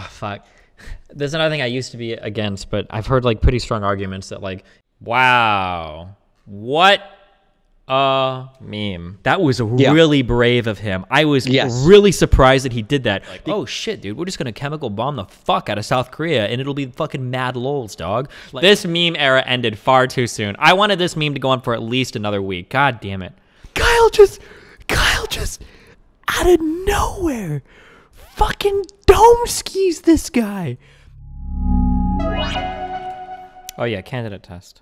fuck. There's another thing I used to be against, but I've heard like pretty strong arguments that like, wow, what a meme. That was really brave of him. I was really surprised that he did that. Like, oh shit, dude, we're just gonna chemical bomb the fuck out of South Korea and it'll be fucking mad lols, dog. Like, this meme era ended far too soon. I wanted this meme to go on for at least another week. God damn it. Kyle just out of nowhere fucking dome skis this guy. Oh yeah, candidate test.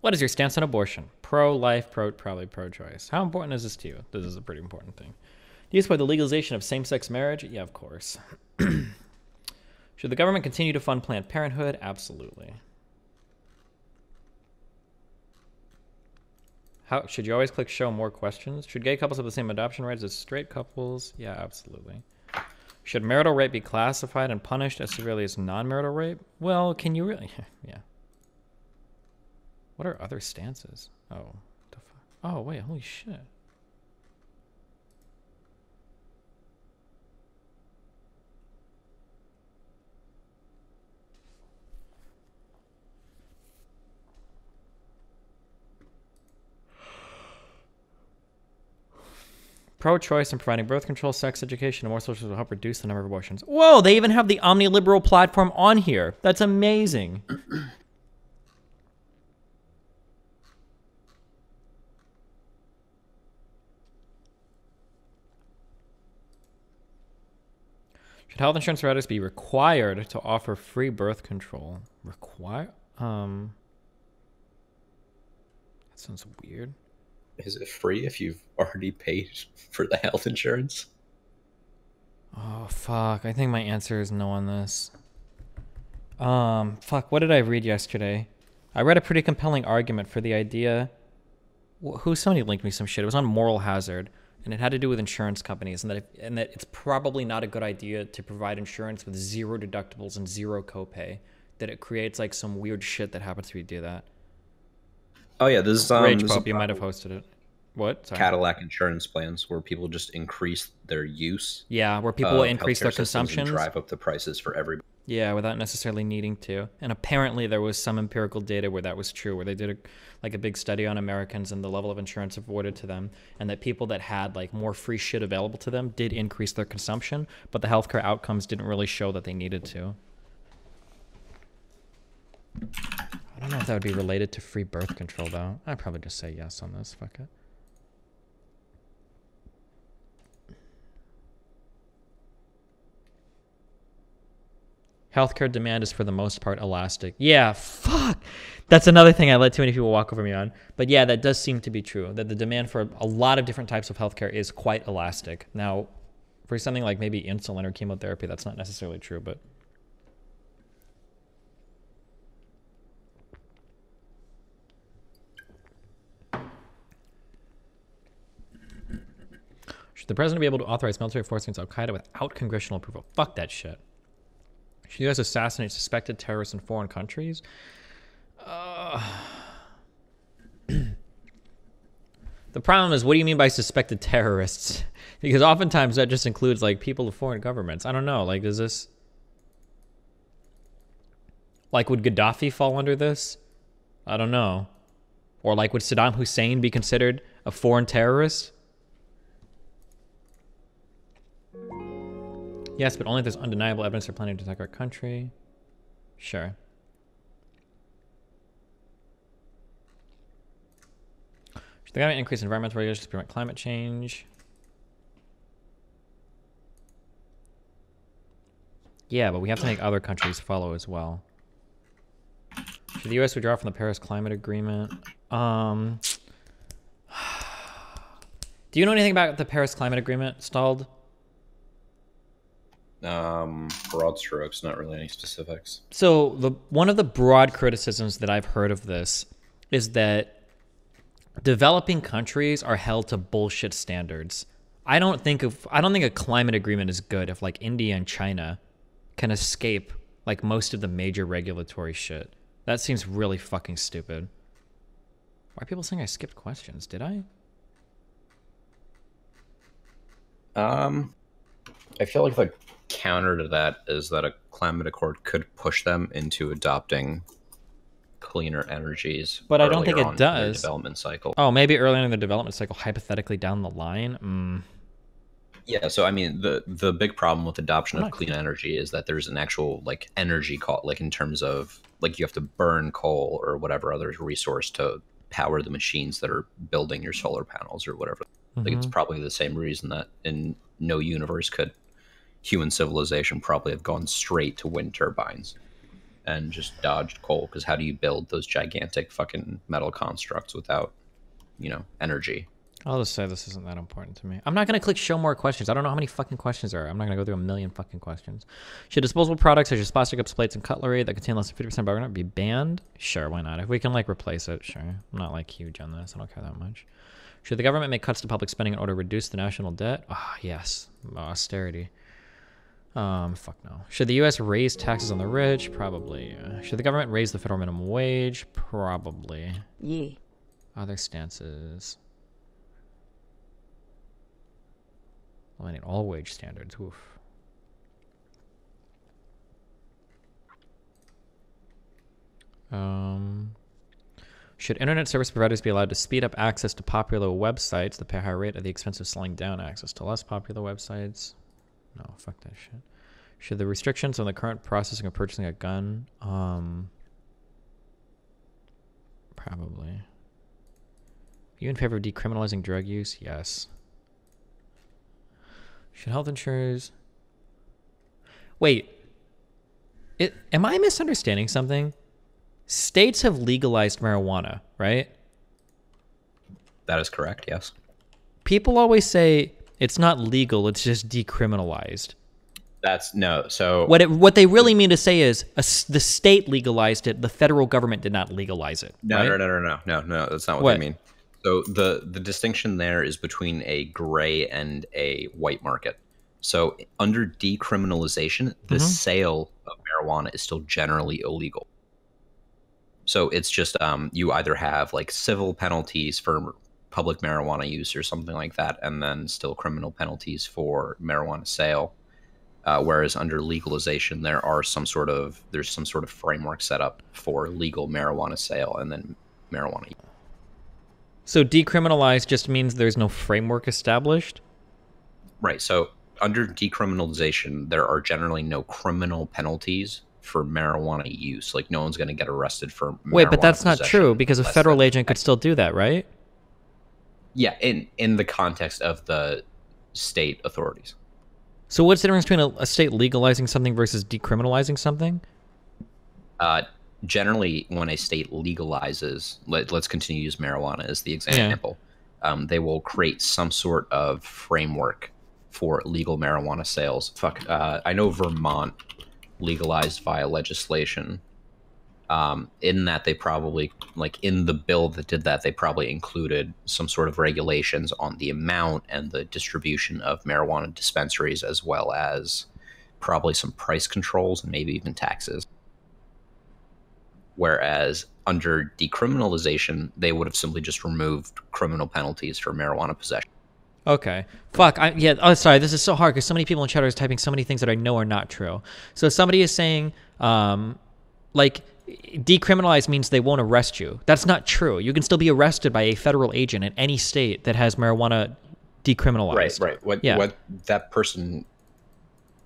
What is your stance on abortion? Pro-life, probably pro-choice. How important is this to you? This is a pretty important thing. Do you support the legalization of same-sex marriage? Yeah, of course. Should the government continue to fund Planned Parenthood? Absolutely. How should you always click show more questions? Should gay couples have the same adoption rights as straight couples? Yeah, absolutely. Should marital rape be classified and punished as severely as non-marital rape? Well, can you really? Yeah. What are other stances? Oh, the fuck? Oh, wait, holy shit. Pro-choice and providing birth control, sex education, and more social will help reduce the number of abortions. Whoa, they even have the omniliberal platform on here. That's amazing. Should health insurance providers be required to offer free birth control? That sounds weird. Is it free if you've already paid for the health insurance? Oh, fuck. I think my answer is no on this. Fuck, what did I read yesterday? I read a pretty compelling argument for the idea... Somebody linked me some shit. It was on moral hazard, and it had to do with insurance companies, and that it's probably not a good idea to provide insurance with 0 deductibles and 0 copay. That it creates, like, some weird shit that happens if you do that. Oh yeah, this is Rage Pop, you might have hosted it. What? Sorry. Cadillac insurance plans where people just increase their use. Yeah, where people will increase their consumption, drive up the prices for everybody. Yeah, without necessarily needing to. And apparently there was some empirical data where that was true, where they did a big study on Americans and the level of insurance afforded to them, and that people that had like more free shit available to them did increase their consumption, but the healthcare outcomes didn't really show that they needed to. I don't know if that would be related to free birth control, though. I'd probably just say yes on this. Fuck it. Healthcare demand is for the most part elastic. Yeah, fuck. That's another thing I let too many people walk over me on. But yeah, that does seem to be true. That the demand for a lot of different types of healthcare is quite elastic. Now, for something like maybe insulin or chemotherapy, that's not necessarily true, but... Should the president be able to authorize military force against Al-Qaeda without congressional approval? Fuck that shit. Should the U.S. assassinate suspected terrorists in foreign countries? The problem is, what do you mean by suspected terrorists? Because oftentimes that just includes like people of foreign governments. I don't know. Like, is this... Like, would Gaddafi fall under this? I don't know. Or like, would Saddam Hussein be considered a foreign terrorist? Yes, but only if there's undeniable evidence they're planning to attack our country. Sure. Should the government increase environmental regulations to prevent climate change? Yeah, but we have to make other countries follow as well. Should the U.S. withdraw from the Paris Climate Agreement? Do you know anything about the Paris Climate Agreement, Stalled? Broad strokes, not really any specifics. So one of the broad criticisms that I've heard of this is that developing countries are held to bullshit standards. I don't think a climate agreement is good if like India and China can escape like most of the major regulatory shit. That seems really fucking stupid. Why are people saying I skipped questions? Did I? I feel like the counter to that is that a climate accord could push them into adopting cleaner energies. But I don't think earlier it on in their does. development cycle. Oh, maybe earlier in the development cycle, hypothetically down the line. Yeah, so I mean, the big problem with adoption of clean energy is that there's an actual like energy cost, like in terms of like you have to burn coal or whatever other resource to power the machines that are building your solar panels or whatever. Like it's probably the same reason that in no universe could human civilization probably have gone straight to wind turbines and just dodged coal, because how do you build those gigantic fucking metal constructs without, energy? I'll just say this isn't that important to me. I'm not going to click show more questions. I don't know how many fucking questions there are. I'm not going to go through a million fucking questions. Should disposable products such as plastic cups, plates, and cutlery that contain less than 50% bicarbonate be banned? Sure, why not? If we can, like, replace it, sure. I'm not, like, huge on this. I don't care that much. Should the government make cuts to public spending in order to reduce the national debt? Ah, yes. Austerity. Fuck no. Should the U.S. raise taxes on the rich? Probably. Should the government raise the federal minimum wage? Probably. Yeah. Other stances. Eliminate all wage standards. Oof. Should internet service providers be allowed to speed up access to popular websites that pay a higher rate at the expense of slowing down access to less popular websites? No, fuck that shit. Should the restrictions on the current processing of purchasing a gun? Probably. You in favor of decriminalizing drug use? Yes. Should health insurers... Wait. Am I misunderstanding something? States have legalized marijuana, right? That is correct, yes. People always say it's not legal, it's just decriminalized. That's no. So what they really mean to say is the state legalized it, the federal government did not legalize it. No, right? no. That's not what they mean. So the distinction there is between a gray and a white market. So under decriminalization, the sale of marijuana is still generally illegal. So it's just you either have like civil penalties for public marijuana use or something like that, and then still criminal penalties for marijuana sale. Whereas under legalization, there's some sort of framework set up for legal marijuana sale and then marijuana use. So decriminalized just means there's no framework established? Right. So under decriminalization, there are generally no criminal penalties for marijuana use. Like no one's going to get arrested for marijuana. Wait, but that's not true because a federal agent could still do that, right? Yeah, in the context of the state authorities. So what's the difference between a state legalizing something versus decriminalizing something? Generally, when a state legalizes, let's continue to use marijuana as the example, they will create some sort of framework for legal marijuana sales. I know Vermont legalized via legislation. In that they probably, like in the bill that did that, they probably included some sort of regulations on the amount and the distribution of marijuana dispensaries, as well as probably some price controls and maybe even taxes. Whereas under decriminalization, they would have simply just removed criminal penalties for marijuana possession. Okay. Fuck. Oh, sorry. This is so hard because so many people in chat are typing so many things that I know are not true. So somebody is saying, like, decriminalize means they won't arrest you. That's not true. You can still be arrested by a federal agent in any state that has marijuana decriminalized. Right. What that person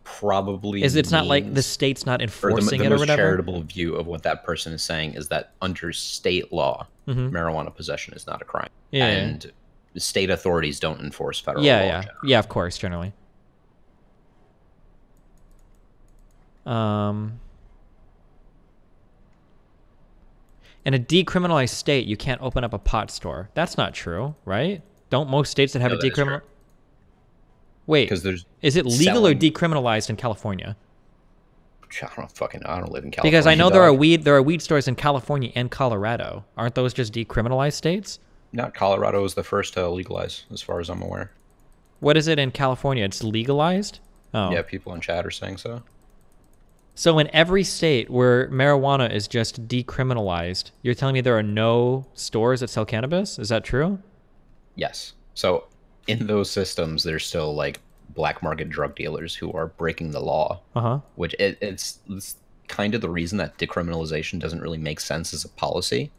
probably it's not like the state's not enforcing it or whatever. The most charitable view of what that person is saying is that under state law, marijuana possession is not a crime. And state authorities don't enforce federal law. Yeah, of course, generally. In a decriminalized state, you can't open up a pot store. That's not true, right? Don't most states that have a decriminalized... Wait, is it legal or decriminalized in California? I don't live in California. Because I know there are weed stores in California and Colorado. Aren't those just decriminalized states? No, Colorado is the first to legalize, as far as I'm aware. What is it in California? It's legalized? Oh. Yeah, people in chat are saying so. So in every state where marijuana is just decriminalized, you're telling me there are no stores that sell cannabis? Is that true? Yes. So in those systems, there's still like black market drug dealers who are breaking the law. Which it's kind of the reason that decriminalization doesn't really make sense as a policy,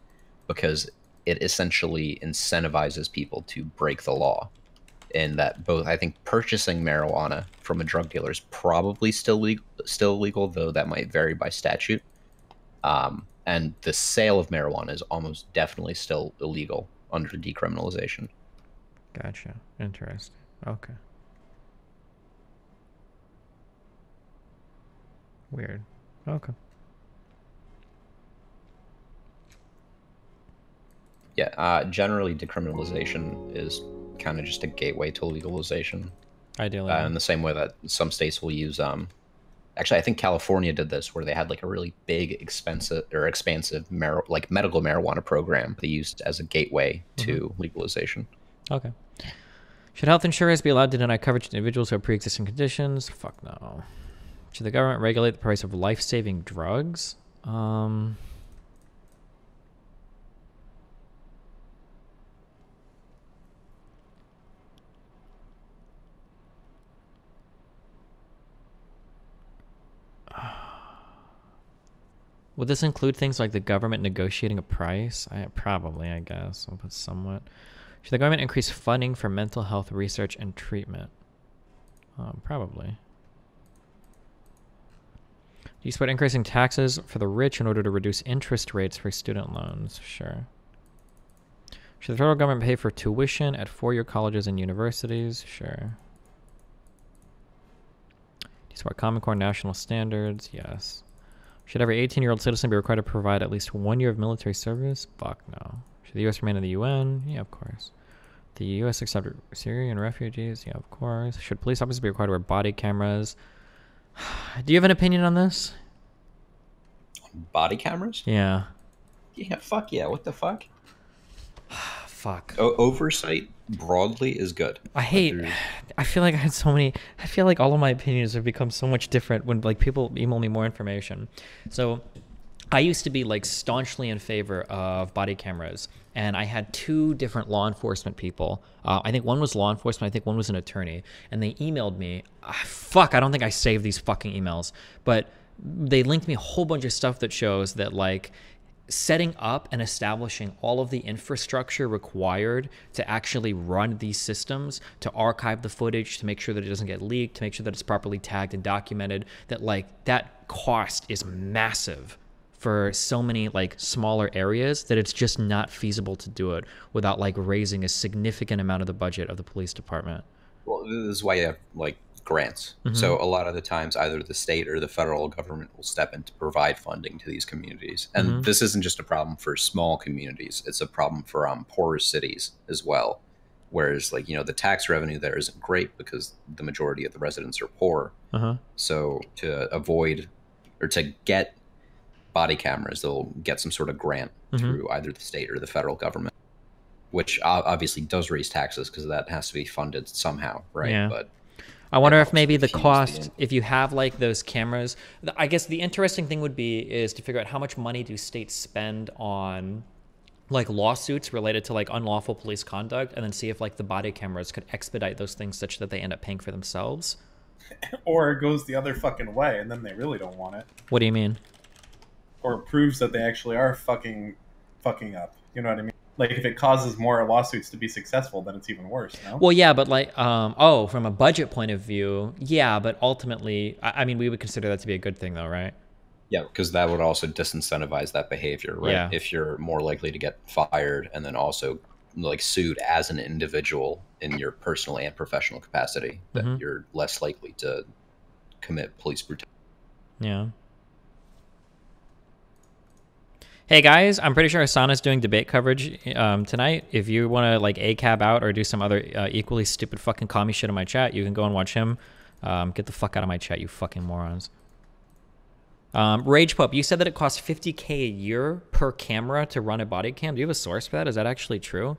because it essentially incentivizes people to break the law. And that both, I think, purchasing marijuana from a drug dealer is probably still illegal, though that might vary by statute. And the sale of marijuana is almost definitely still illegal under decriminalization. Gotcha. Interesting. Okay. Weird. Okay. Yeah, generally decriminalization is kind of just a gateway to legalization. Ideally. In the same way that some states will use, actually I think California did this, where they had like a really big, expansive medical marijuana program they used as a gateway to legalization. Okay. Should health insurers be allowed to deny coverage to individuals who have pre-existing conditions? Fuck no. Should the government regulate the price of life-saving drugs? Would this include things like the government negotiating a price? Probably, I guess. I'll put somewhat. Should the government increase funding for mental health research and treatment? Probably. Do you support increasing taxes for the rich in order to reduce interest rates for student loans? Sure. Should the federal government pay for tuition at four-year colleges and universities? Sure. Do you support Common Core national standards? Yes. Should every 18-year-old citizen be required to provide at least 1 year of military service? Fuck no. Should the U.S. remain in the UN? Yeah, of course. The U.S. accept Syrian refugees? Yeah, of course. Should police officers be required to wear body cameras? Do you have an opinion on this? Body cameras? Yeah. Yeah, fuck yeah. What the fuck? Fuck. Oversight broadly is good. I feel like I had so many. I feel like all of my opinions have become so much different when like people email me more information. So I used to be like staunchly in favor of body cameras, and I had two different law enforcement people. I think one was law enforcement. I think one was an attorney, and they emailed me. Fuck, I don't think I saved these fucking emails, but they linked me a whole bunch of stuff that shows that like setting up and establishing all of the infrastructure required to actually run these systems, to archive the footage, to make sure that it doesn't get leaked, to make sure that it's properly tagged and documented, that like that cost is massive for so many like smaller areas that it's just not feasible to do it without like raising a significant amount of the budget of the police department. Well, this is why you have like grants. So a lot of the times either the state or the federal government will step in to provide funding to these communities. And this isn't just a problem for small communities. It's a problem for poorer cities as well. Whereas like, the tax revenue there isn't great because the majority of the residents are poor. So to avoid or to get body cameras, they'll get some sort of grant through either the state or the federal government, which obviously does raise taxes because that has to be funded somehow, right? Yeah. But I wonder if maybe the cost, if you have like those cameras, I guess the interesting thing would be is to figure out how much money do states spend on like lawsuits related to like unlawful police conduct, and then see if like the body cameras could expedite those things such that they end up paying for themselves. Or it goes the other fucking way and then they really don't want it. What do you mean? Or it proves that they actually are fucking up. You know what I mean? Like, if it causes more lawsuits to be successful, then it's even worse, no? Well, yeah, but like, from a budget point of view, yeah, but ultimately, I mean, we would consider that to be a good thing, though, right? Yeah, because that would also disincentivize that behavior, right? Yeah. If you're more likely to get fired and then also like sued as an individual in your personal and professional capacity, then you're less likely to commit police brutality. Yeah. Hey guys, I'm pretty sure Hasana's doing debate coverage tonight. If you want to like ACAB out or do some other equally stupid fucking commie shit in my chat, you can go and watch him. Get the fuck out of my chat, you fucking morons. Rage Pup, you said that it costs $50K a year per camera to run a body cam. Do you have a source for that? Is that actually true?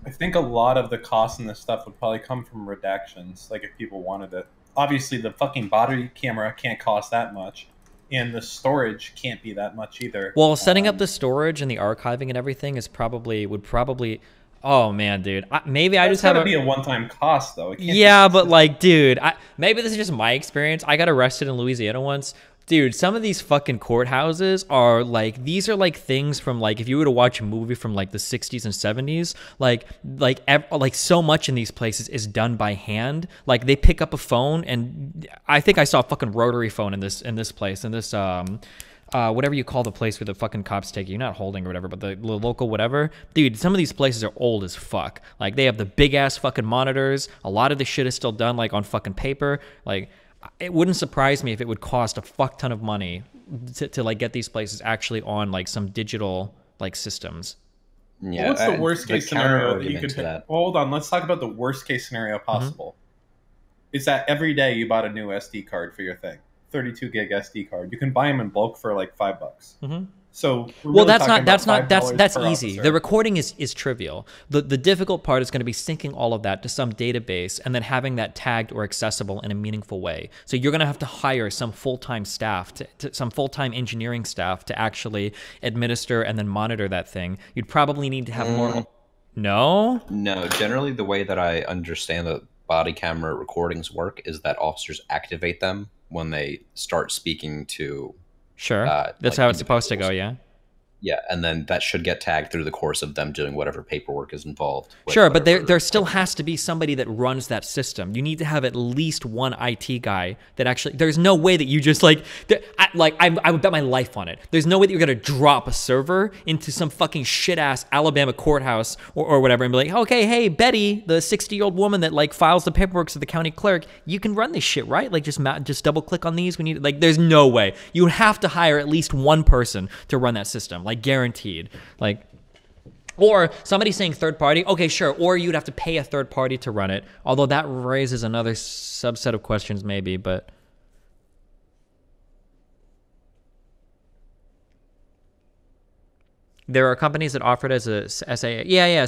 I think a lot of the costs in this stuff would probably come from redactions, like if people wanted it. Obviously, the fucking body camera can't cost that much. And the storage can't be that much either. Well, setting up the storage and the archiving and everything is would probably Oh man, dude. Maybe I That's just have gotta be a one-time cost, though. It can't Yeah, be but like, dude, maybe this is just my experience. I got arrested in Louisiana once. Dude, some of these fucking courthouses are like, these are like things from like, if you were to watch a movie from like the 60s and 70s, like so much in these places is done by hand. Like they pick up a phone, and I think I saw a fucking rotary phone in this place, in this whatever you call the place where the fucking cops take you. You're not holding or whatever, but the local whatever. Dude, some of these places are old as fuck. Like they have the big ass fucking monitors. A lot of the shit is still done like on fucking paper. Like it wouldn't surprise me if it would cost a fuck ton of money to like get these places actually on like some digital like systems. Yeah, well, what's the worst case scenario that you could well, hold on, let's talk about the worst case scenario possible. Is that every day you bought a new SD card for your thing. 32 gig SD card. You can buy them in bulk for like $5. So well, that's easy. Officer. The recording is trivial. The difficult part is going to be syncing all of that to some database and then having that tagged or accessible in a meaningful way. So you're going to have to hire some full-time staff, some full-time engineering staff to actually administer and then monitor that thing. You'd probably need to have more. No, generally the way that I understand the body camera recordings work is that officers activate them when they start speaking to that's like how it's supposed to go. Yeah, and then that should get tagged through the course of them doing whatever paperwork is involved. Sure, but there still has to be somebody that runs that system. You need to have at least one IT guy that actually. There's no way that you just I would bet my life on it. There's no way that you're gonna drop a server into some fucking shit ass Alabama courthouse or whatever and be like, okay, hey Betty, the 60-year-old woman that like files the paperwork to the county clerk, you can run this shit, right? Like just double click on these. We need like. There's no way. You have to hire at least one person to run that system. Like guaranteed. Like, or somebody saying third party, okay, sure, or you'd have to pay a third party to run it, although that raises another subset of questions maybe, but there are companies that offer it as a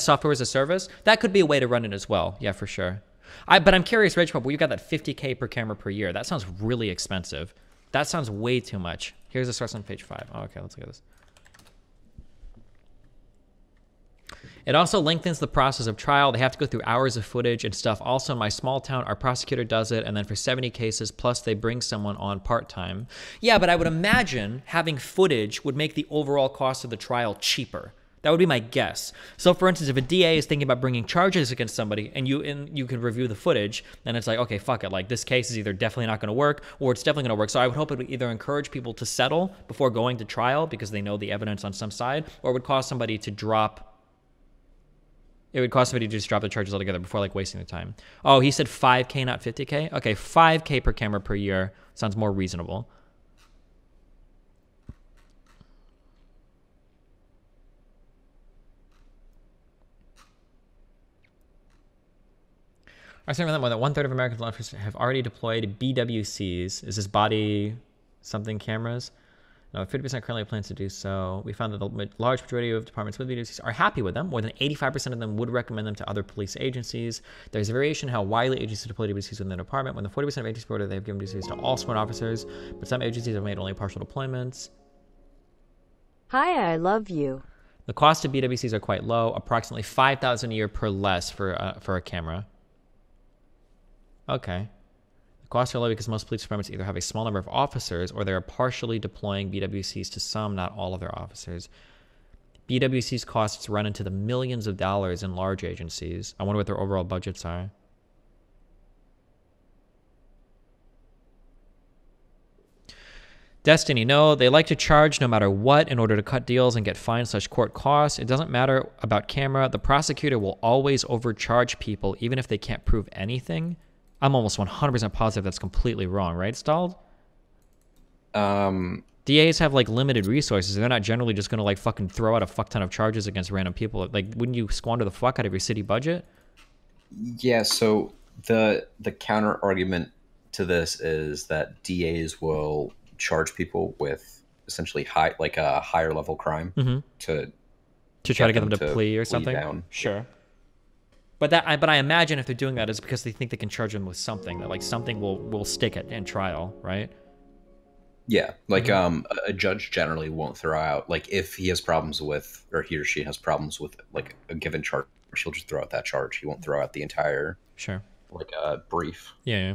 software as a service. That could be a way to run it as well. Yeah, for sure. But I'm curious, Rich, well, you got that $50K per camera per year. That sounds really expensive. That sounds way too much. Here's the source on page 5. Oh, okay, let's look at this. It also lengthens the process of trial. They have to go through hours of footage and stuff. Also, in my small town, our prosecutor does it, and then for 70 cases, plus they bring someone on part-time. Yeah, but I would imagine having footage would make the overall cost of the trial cheaper. That would be my guess. So, for instance, if a DA is thinking about bringing charges against somebody and you can review the footage, then it's like, okay, fuck it. Like, this case is either definitely not going to work or it's definitely going to work. So I would hope it would either encourage people to settle before going to trial because they know the evidence on some side, or it would cause somebody to drop... It would cost somebody to just drop the charges altogether before like wasting the time. Oh, he said 5K, not 50K? Okay, 5K per camera per year sounds more reasonable. I was saying that more than 1/3 of American law enforcement have already deployed BWCs. Is this body something cameras? No, 50% currently plans to do so. We found that the large majority of departments with BWCs are happy with them. More than 85% of them would recommend them to other police agencies. There's a variation in how widely agencies deploy BWCs within their department. When the 40% of agencies reported they have given BWCs to all sworn officers, but some agencies have made only partial deployments. Hi, I love you. The cost of BWCs are quite low, approximately $5,000 a year per less for a camera. Okay. The costs are low because most police departments either have a small number of officers or they are partially deploying BWCs to some, not all of their officers. BWC's costs run into the millions of dollars in large agencies. I wonder what their overall budgets are. Destiny, no, they like to charge no matter what in order to cut deals and get fine/court costs. It doesn't matter about camera. The prosecutor will always overcharge people even if they can't prove anything. I'm almost 100% positive that's completely wrong, right, Stalled? DAs have, like, limited resources. They're not generally just going to, like, fucking throw out a fuck ton of charges against random people. Like, wouldn't you squander the fuck out of your city budget? Yeah, so the counter argument to this is that DAs will charge people with essentially a higher level crime to try to get them to plea or something. Down. Sure. But I imagine if they're doing that is because they think they can charge them with something, that like something will stick it in trial, right? Yeah, like a judge generally won't throw out, like, if he has problems with, or he or she has problems with like a given charge she'll just throw out that charge. He won't throw out the entire like brief. Yeah.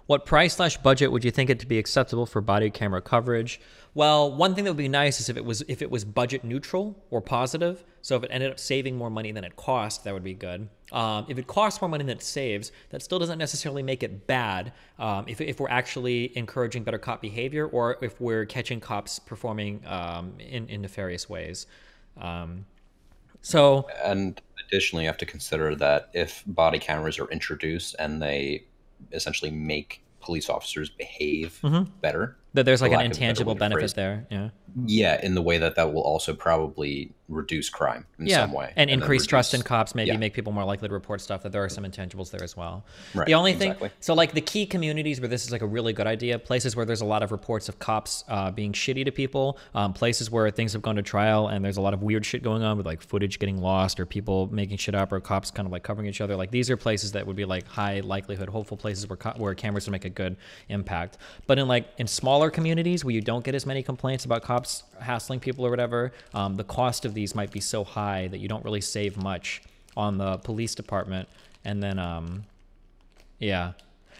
What price/budget would you think it to be acceptable for body camera coverage? Well, one thing that would be nice is if it was budget neutral or positive. So if it ended up saving more money than it cost, that would be good. If it costs more money than it saves, that still doesn't necessarily make it bad. If we're actually encouraging better cop behavior, or if we're catching cops performing in nefarious ways. And additionally, you have to consider that if body cameras are introduced and they essentially make police officers behave better, that there's like an intangible benefit there. Yeah, in the way that will also probably reduce crime in some way. And increase trust in cops, maybe make people more likely to report stuff, that there are some intangibles there as well. Right, the only thing, so like the key communities where this is like a really good idea, places where there's a lot of reports of cops being shitty to people, places where things have gone to trial and there's a lot of weird shit going on with like footage getting lost or people making shit up or cops kind of like covering each other. Like these are places that would be like high likelihood, hopeful places where cameras would make a good impact. But in smaller communities where you don't get as many complaints about cops hassling people or whatever, the cost of these might be so high that you don't really save much on the police department. And then,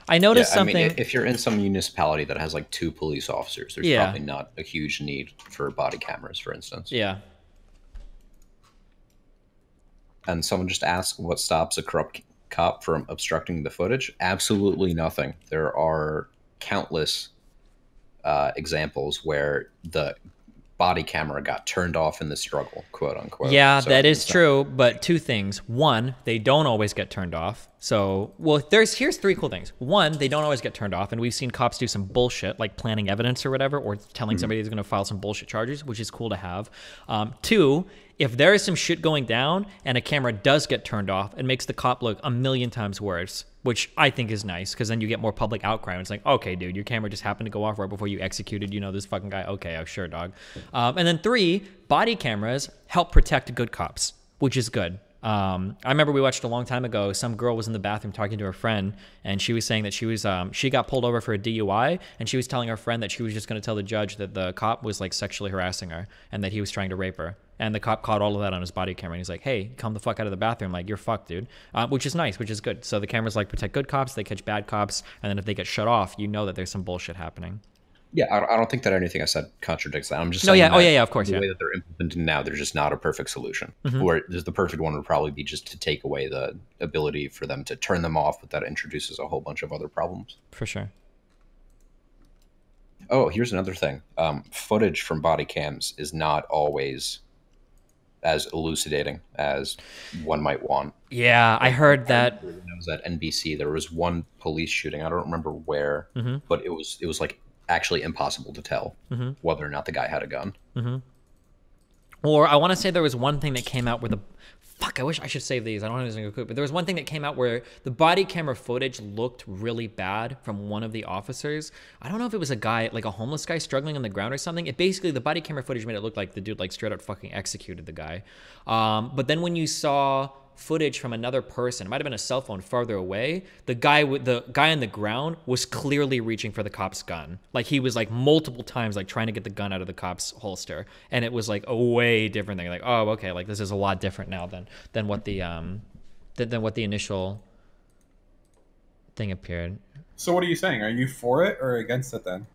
I noticed something. I mean, if you're in some municipality that has like 2 police officers, there's probably not a huge need for body cameras, for instance. Yeah. And someone just asked what stops a corrupt cop from obstructing the footage. Absolutely nothing. There are countless examples where the body camera got turned off in the struggle, quote unquote. Yeah, so that is true. But 2 things. 1, they don't always get turned off. So, well, here's 3 cool things. 1, they don't always get turned off. And we've seen cops do some bullshit, like planning evidence or whatever, or telling somebody who's going to file some bullshit charges, which is cool to have. 2, if there is some shit going down and a camera does get turned off, it makes the cop look a million times worse, which I think is nice, because then you get more public outcry. It's like, okay, dude, your camera just happened to go off right before you executed, this fucking guy. Okay, oh, sure, dog. And then 3, body cameras help protect good cops, which is good. I remember we watched a long time ago, some girl was in the bathroom talking to her friend, and she was saying that she got pulled over for a DUI, and she was telling her friend that she was just going to tell the judge that the cop was like sexually harassing her and that he was trying to rape her. And the cop caught all of that on his body camera, and he's like, hey, come the fuck out of the bathroom. Like, you're fucked, dude. Which is nice, which is good. So the cameras like protect good cops, they catch bad cops, and then if they get shut off, you know that there's some bullshit happening. Yeah, I don't think that anything I said contradicts that. I'm just saying of course. The way that they're implemented now, there's just not a perfect solution. Where the perfect one would probably be just to take away the ability for them to turn them off, but that introduces a whole bunch of other problems. For sure. Oh, here's another thing. Footage from body cams is not always as elucidating as one might want. Yeah, I heard that. When I was at NBC, there was one police shooting. I don't remember where, but it was like actually impossible to tell whether or not the guy had a gun. Or I want to say there was one thing that came out where I wish I should save these. I don't have anything to cook, but there was one thing that came out where the body camera footage looked really bad from one of the officers. I don't know if it was a guy, like a homeless guy struggling on the ground or something. The body camera footage made it look like the dude like straight up fucking executed the guy. But then when you saw footage from another person, it might have been a cell phone farther away, the guy on the ground was clearly reaching for the cop's gun. Like he was like multiple times like trying to get the gun out of the cop's holster, and it was like a way different thing. Like, oh, okay, like this is a lot different now than what the initial thing appeared. So what are you saying? Are you for it or against it then?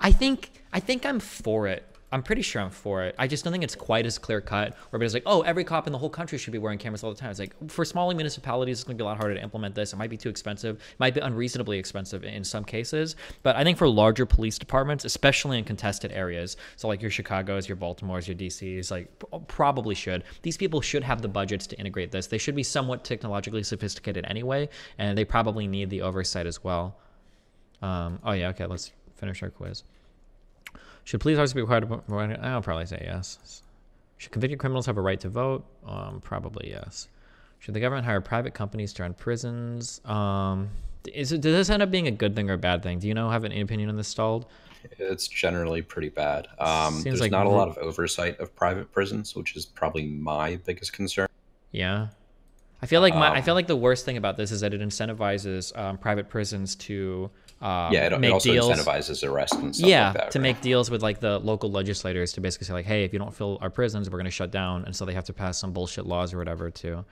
I think I'm for it. I'm pretty sure I'm for it. I just don't think it's quite as clear cut where everybody's like, oh, every cop in the whole country should be wearing cameras all the time. It's like, for smaller municipalities, it's going to be a lot harder to implement this. It might be too expensive. It might be unreasonably expensive in some cases. But I think for larger police departments, especially in contested areas, so like your Chicago's, your Baltimore's, your DC's, like probably should. These people should have the budgets to integrate this. They should be somewhat technologically sophisticated anyway, and they probably need the oversight as well. Oh yeah, okay, let's finish our quiz. Should police officers be required to... I'll probably say yes. Should convicted criminals have a right to vote? Probably yes. Should the government hire private companies to run prisons? Does this end up being a good thing or a bad thing? Do you have any opinion on this, Stalled? It's generally pretty bad. There's like not a lot of oversight of private prisons, which is probably my biggest concern. Yeah. I feel like the worst thing about this is that it incentivizes private prisons to it also incentivizes arrest and stuff like that. To make deals with like the local legislators to basically say like, hey, if you don't fill our prisons, we're going to shut down, and so they have to pass some bullshit laws or whatever too.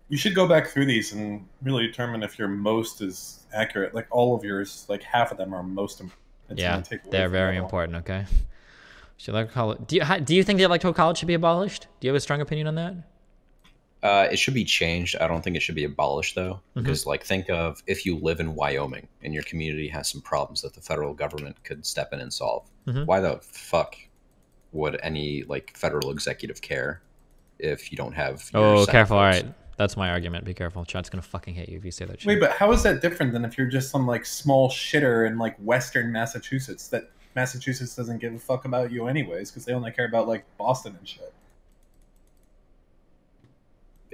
You should go back through these and really determine if your most is accurate. Like all of yours, like half of them are most important. Yeah, they're very important. Okay. Should electoral college? Do you think the electoral college should be abolished? Do you have a strong opinion on that? It should be changed. I don't think it should be abolished though, because like think of if you live in Wyoming and your community has some problems that the federal government could step in and solve. Why the fuck would any like federal executive care if you don't have? Oh, careful! All right, that's my argument. Be careful. Chat's gonna fucking hate you if you say that shit. Wait, but how is that different than if you're just some like small shitter in like Western Massachusetts that Massachusetts doesn't give a fuck about you anyways because they only care about like Boston and shit?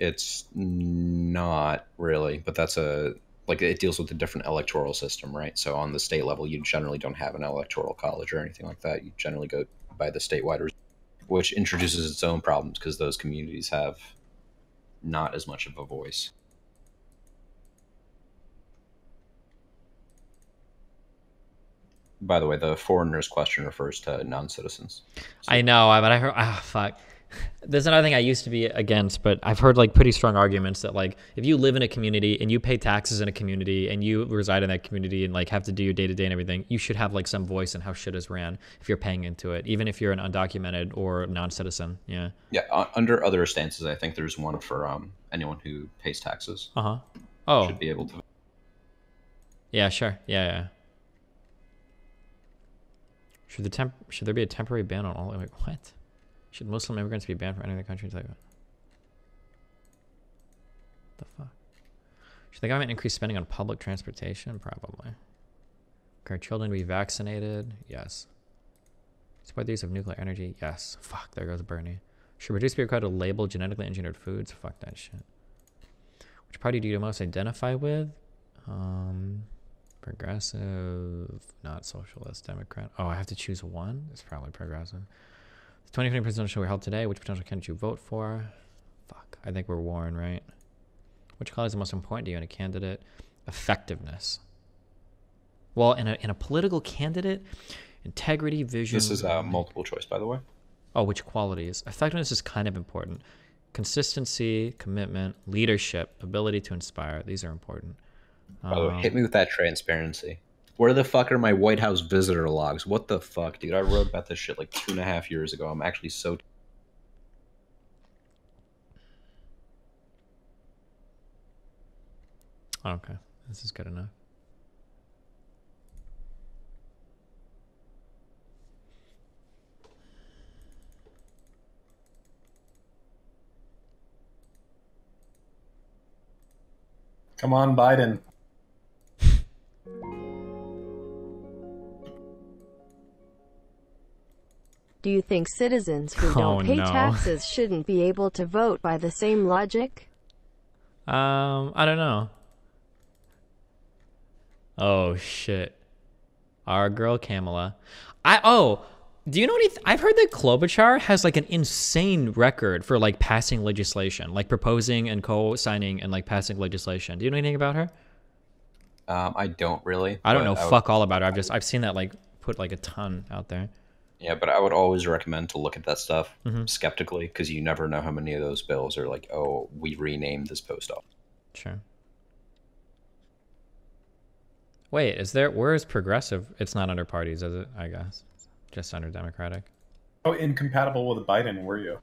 It's not really, but that's it deals with a different electoral system, right? So on the state level, you generally don't have an electoral college or anything like that. You generally go by the statewide result, which introduces its own problems because those communities have not as much of a voice. By the way, the foreigners question refers to non-citizens. So, I know, but I heard, fuck. There's another thing I used to be against, but I've heard like pretty strong arguments that like if you live in a community and you pay taxes in a community and you reside in that community and like have to do your day-to-day and everything, you should have like some voice in how shit is ran if you're paying into it, even if you're an undocumented or non-citizen. Yeah. Yeah. Under other stances, I think there's one for anyone who pays taxes. Oh. Should be able to. Yeah. Sure. Yeah. Should there be a temporary ban on all? Like, what? Should Muslim immigrants be banned from entering the country? Like, what the fuck? Should the government increase spending on public transportation? Probably. Encourage children to be vaccinated? Yes. Support the use of nuclear energy? Yes. Fuck, there goes Bernie. Should reduce be required to label genetically engineered foods? Fuck that shit. Which party do you most identify with? Progressive, not socialist, Democrat. Oh, I have to choose one? It's probably progressive. 2020 presidential were held today. Which potential candidate you vote for? Fuck. I think we're Warren, right? Which quality is the most important to you in a candidate? Effectiveness. Well, in a political candidate, integrity, vision. This is multiple choice, by the way. Oh, which qualities? Effectiveness is kind of important. Consistency, commitment, leadership, ability to inspire. These are important. By the way, hit me with that transparency. Where the fuck are my White House visitor logs? What the fuck, dude? I wrote about this shit like 2.5 years ago. I'm actually so... Okay, this is good enough. Come on, Biden. Do you think citizens who don't pay taxes shouldn't be able to vote by the same logic? I don't know. Oh shit. Our girl Kamala. Do you know anything? I've heard that Klobuchar has like an insane record for like passing legislation, like proposing and co-signing and like passing legislation. Do you know anything about her? I don't really. I don't know fuck all about her. I've seen that like put like a ton out there. Yeah, but I would always recommend to look at that stuff skeptically because you never know how many of those bills are like, oh, we renamed this post office. Sure. Wait, where is progressive? It's not under parties, is it? I guess. Just under Democratic. How incompatible with Biden were you?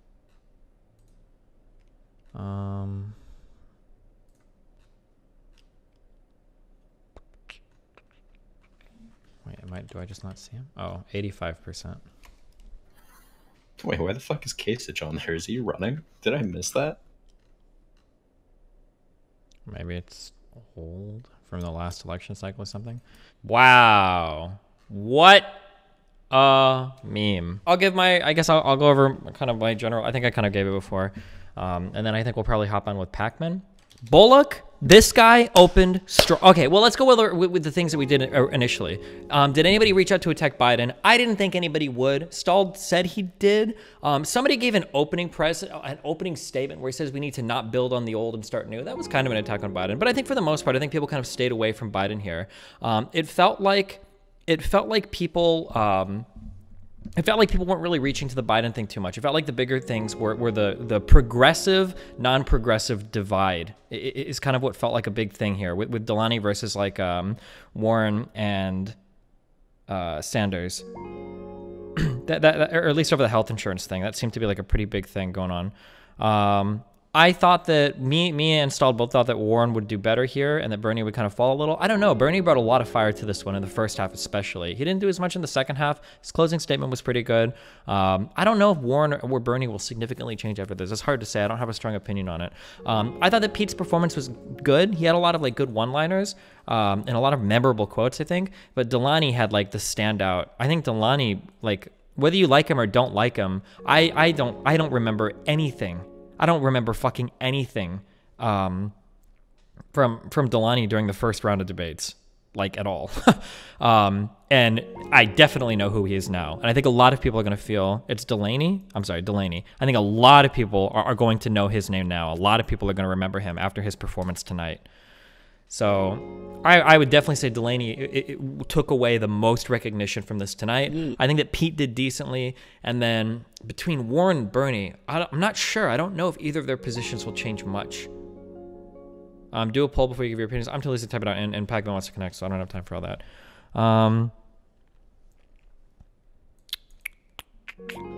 Wait, do I just not see him? Oh, 85%. Wait, why the fuck is Kasich on there? Is he running? Did I miss that? Maybe it's old from the last election cycle or something. Wow. What a meme. I guess I'll go over kind of my general, I think I kind of gave it before. And then I think we'll probably hop on with Pakman. Bullock This guy opened strong. Okay, well, let's go with the things that we did initially. Did anybody reach out to attack Biden? I didn't think anybody would. Stahl said he did. Somebody gave an opening statement where he says we need to not build on the old and start new. That was kind of an attack on Biden. But I think for the most part, I think people kind of stayed away from Biden here. It felt like people weren't really reaching to the Biden thing too much. It felt like the bigger things were the progressive, non-progressive divide. It is kind of what felt like a big thing here with Delaney versus like Warren and Sanders. that or at least over the health insurance thing. That seemed to be like a pretty big thing going on. I thought that me and Stahl both thought that Warren would do better here and that Bernie would kind of fall a little. I don't know. Bernie brought a lot of fire to this one in the first half especially. He didn't do as much in the second half. His closing statement was pretty good. I don't know if Warren or Bernie will significantly change after this. It's hard to say. I don't have a strong opinion on it. I thought that Pete's performance was good. He had a lot of like good one-liners and a lot of memorable quotes, I think. But Delaney had like the standout. I think Delaney, like, whether you like him or don't like him, I don't remember anything. I don't remember fucking anything from Delaney during the first round of debates, like at all. And I definitely know who he is now. And I think a lot of people are going to feel it's Delaney. I'm sorry, Delaney. I think a lot of people are going to know his name now. A lot of people are going to remember him after his performance tonight. So I would definitely say Delaney it took away the most recognition from this tonight. I think that Pete did decently. And then between Warren and Bernie, I'm not sure. I don't know if either of their positions will change much. Do a poll before you give your opinions. I'm too lazy to type it out, and Pakman wants to connect, so I don't have time for all that.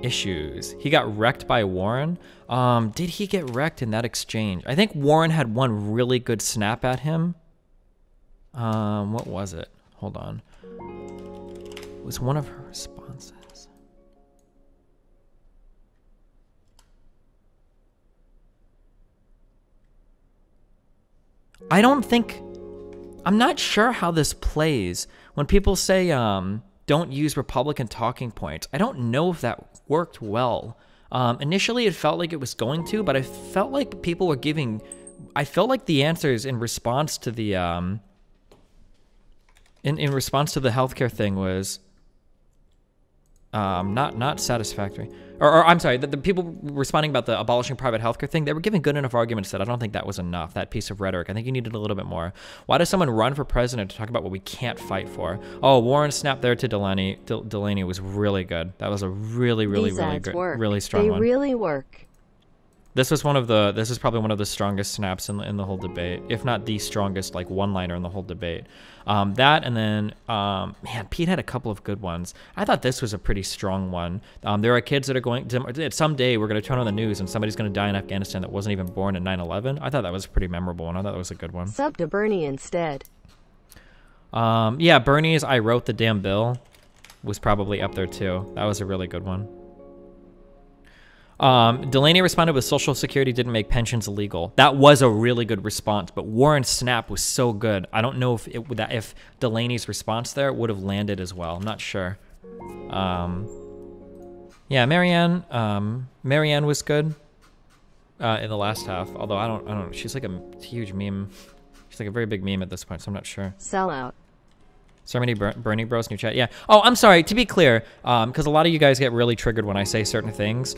Issues. He got wrecked by Warren. Did he get wrecked in that exchange? I think Warren had one really good snap at him. What was it? Hold on. It was one of her responses. I'm not sure how this plays. When people say, don't use Republican talking points, I don't know if that worked well. Initially, it felt like it was going to, but I felt like people were giving... I felt like the answers in response to the... in response to the healthcare thing was... not satisfactory. Or I'm sorry, the people responding about the abolishing private healthcare thing, they were giving good enough arguments that I don't think that was enough, that piece of rhetoric. I think you needed a little bit more. Why does someone run for president to talk about what we can't fight for? Oh, Warren snapped there to Delaney. Delaney was really good. That was a really good, really strong one. They really work. This was probably one of the strongest snaps in the whole debate, if not the strongest like one-liner in the whole debate. That and then man, Pete had a couple of good ones. I thought this was a pretty strong one. There are kids that are going to someday we're going to turn on the news and somebody's going to die in Afghanistan that wasn't even born in 9/11. I thought that was a pretty memorable, and I thought that was a good one. Sub to Bernie instead. Yeah, Bernie's "I wrote the damn bill" was probably up there too. That was a really good one. Delaney responded with Social Security didn't make pensions illegal. That was a really good response, but Warren's snap was so good. I don't know if Delaney's response there would have landed as well. I'm not sure. Yeah, Marianne was good in the last half. Although I don't. She's like a huge meme. She's like a very big meme at this point, so I'm not sure. Sellout. So many Bernie bros, new chat. Yeah. Oh, I'm sorry. To be clear, because a lot of you guys get really triggered when I say certain things.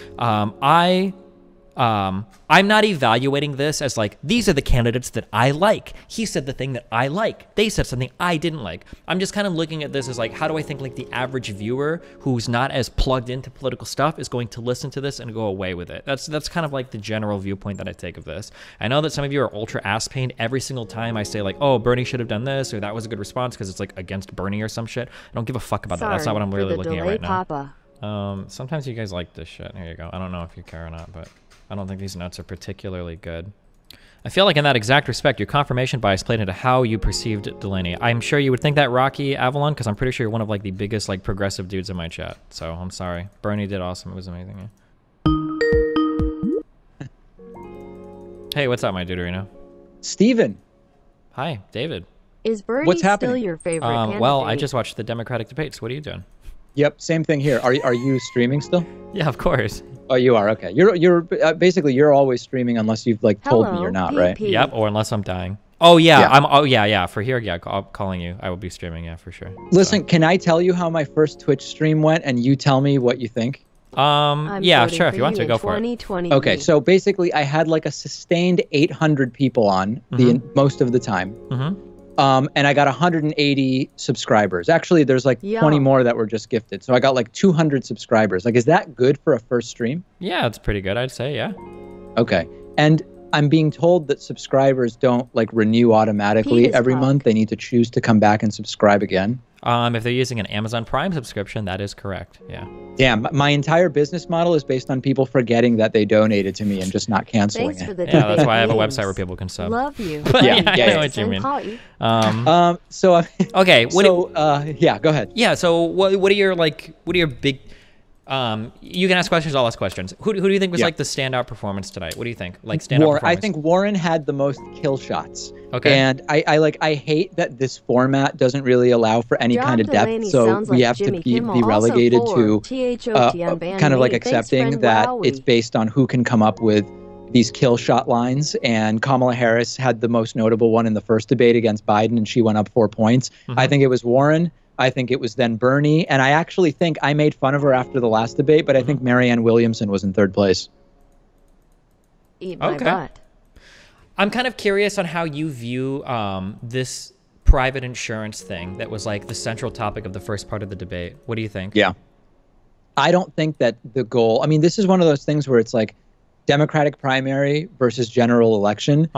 I'm not evaluating this as like, these are the candidates that I like. He said the thing that I like. They said something I didn't like. I'm just kind of looking at this as like, how do I think like the average viewer who's not as plugged into political stuff is going to listen to this and go away with it? That's kind of like the general viewpoint that I take of this. I know that some of you are ultra ass pained every single time I say like, oh, Bernie should have done this, or that was a good response because it's like against Bernie or some shit. I don't give a fuck about that. That's not what I'm really looking at right Papa. now. Sometimes you guys like this shit. Here you go. I don't know if you care or not, but I don't think these nuts are particularly good. I feel like in that exact respect, your confirmation bias played into how you perceived Delaney. I'm sure you would think that, Rocky Avalon, because I'm pretty sure you're one of like the biggest like progressive dudes in my chat. So I'm sorry. Bernie did awesome. It was amazing. Yeah. Hey, what's up, my dude, Reno? Steven. Hi, David. Is Bernie still your favorite candidate? Well, I just watched the Democratic debates. What are you doing? Yep, same thing here. Are you streaming still? Yeah, of course. Oh, you are? Okay. You're basically you're always streaming unless you've like told me you're not, right? Yep, or unless I'm dying. Oh yeah. For here, I'm calling you. I will be streaming. Yeah, for sure. Listen, can I tell you how my first Twitch stream went, and you tell me what you think? Yeah, sure. If you want to, go for it. Okay, so basically, I had like a sustained 800 people on most of the time. And I got 180 subscribers. Actually, there's like 20 more that were just gifted. So I got like 200 subscribers. Like, is that good for a first stream? Yeah, it's pretty good, I'd say, yeah. Okay. And I'm being told that subscribers don't like renew automatically every month. They need to choose to come back and subscribe again. If they're using an Amazon Prime subscription, that is correct. Yeah. Damn, my entire business model is based on people forgetting that they donated to me and just not canceling it. Yeah, that's why I have a website where people can sub. Love you. I know what you mean. Okay. Yeah, go ahead. Yeah. So what are your big? You can ask questions. I'll ask questions. Who do you think was like the standout performance tonight? What do you think? Like standout performance? I think Warren had the most kill shots. Okay. And I hate that this format doesn't really allow for any kind of depth. So we have to be relegated to kind of like accepting that it's based on who can come up with these kill shot lines. And Kamala Harris had the most notable one in the first debate against Biden, and she went up 4 points. I think it was Warren. I think it was then Bernie. And I actually think I made fun of her after the last debate, but I think Marianne Williamson was in third place. Eat my butt. I'm kind of curious on how you view this private insurance thing that was like the central topic of the first part of the debate. What do you think? Yeah. I don't think that the goal, I mean, this is one of those things where it's like Democratic primary versus general election.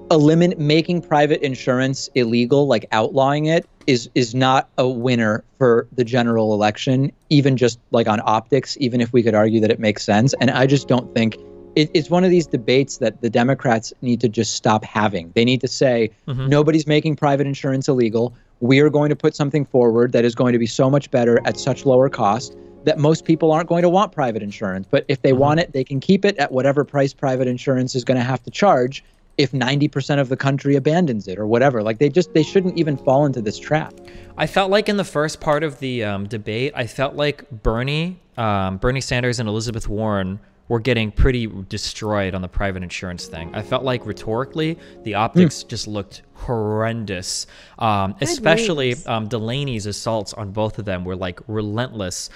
Making private insurance illegal, like outlawing it, is not a winner for the general election, even just like on optics, even if we could argue that it makes sense. And I just don't think it's one of these debates that the Democrats need to just stop having. They need to say, nobody's making private insurance illegal. We are going to put something forward that is going to be so much better at such lower cost that most people aren't going to want private insurance. But if they want it, they can keep it at whatever price private insurance is going to have to charge if 90% of the country abandons it or whatever. Like they shouldn't even fall into this trap. I felt like in the first part of the debate, I felt like Bernie Sanders and Elizabeth Warren were getting pretty destroyed on the private insurance thing. I felt like rhetorically, the optics just looked horrendous. Especially Delaney's assaults on both of them were like relentless,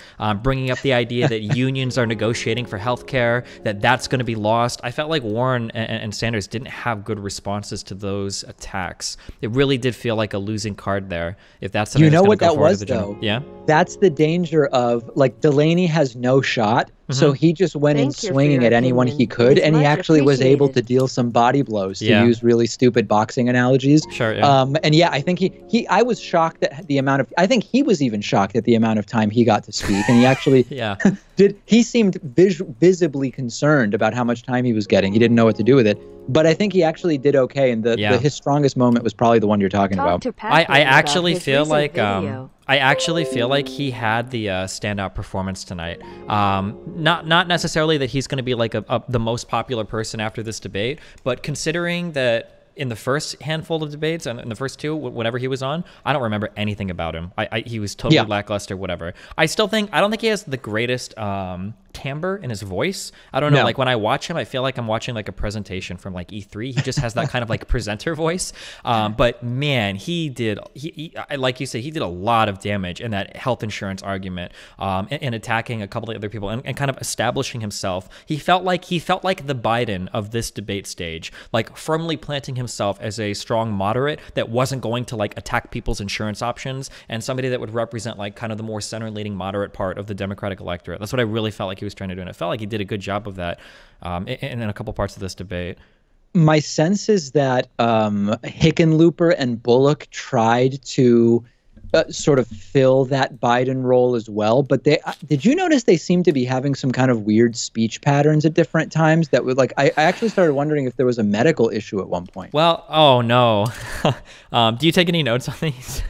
bringing up the idea that unions are negotiating for healthcare, that's going to be lost. I felt like Warren and Sanders didn't have good responses to those attacks. It really did feel like a losing card there. If that's you know what that was though? Yeah, that's the danger of like Delaney has no shot. So he just went in swinging at anyone he could, and he actually was able to deal some body blows, to use really stupid boxing analogies. Sure, yeah. And yeah, I think I was shocked at the amount of, I think he was even shocked at the amount of time he got to speak, and he actually he seemed visibly concerned about how much time he was getting. He didn't know what to do with it. But I think he actually did okay, and his strongest moment was probably the one you're talking about. I actually feel like he had the standout performance tonight. Not necessarily that he's going to be like the most popular person after this debate, but considering that in the first handful of debates and in the first two, whenever he was on, I don't remember anything about him. He was totally lackluster, whatever. I don't think he has the greatest timbre in his voice. I don't know. Like when I watch him, I feel like I'm watching like a presentation from like E3. He just has that kind of like presenter voice. But man, he like you said, he did a lot of damage in that health insurance argument, and attacking a couple of other people and kind of establishing himself. He felt like the Biden of this debate stage, like firmly planting himself as a strong moderate that wasn't going to like attack people's insurance options, and somebody that would represent like kind of the more center-leaning moderate part of the Democratic electorate. That's what I really felt like he was trying to do, and I felt like he did a good job of that in a couple parts of this debate. My sense is that Hickenlooper and Bullock tried to sort of fill that Biden role as well, but did you notice they seem to be having some kind of weird speech patterns at different times that would like I actually started wondering if there was a medical issue at one point. Well, oh no. Do you take any notes on these?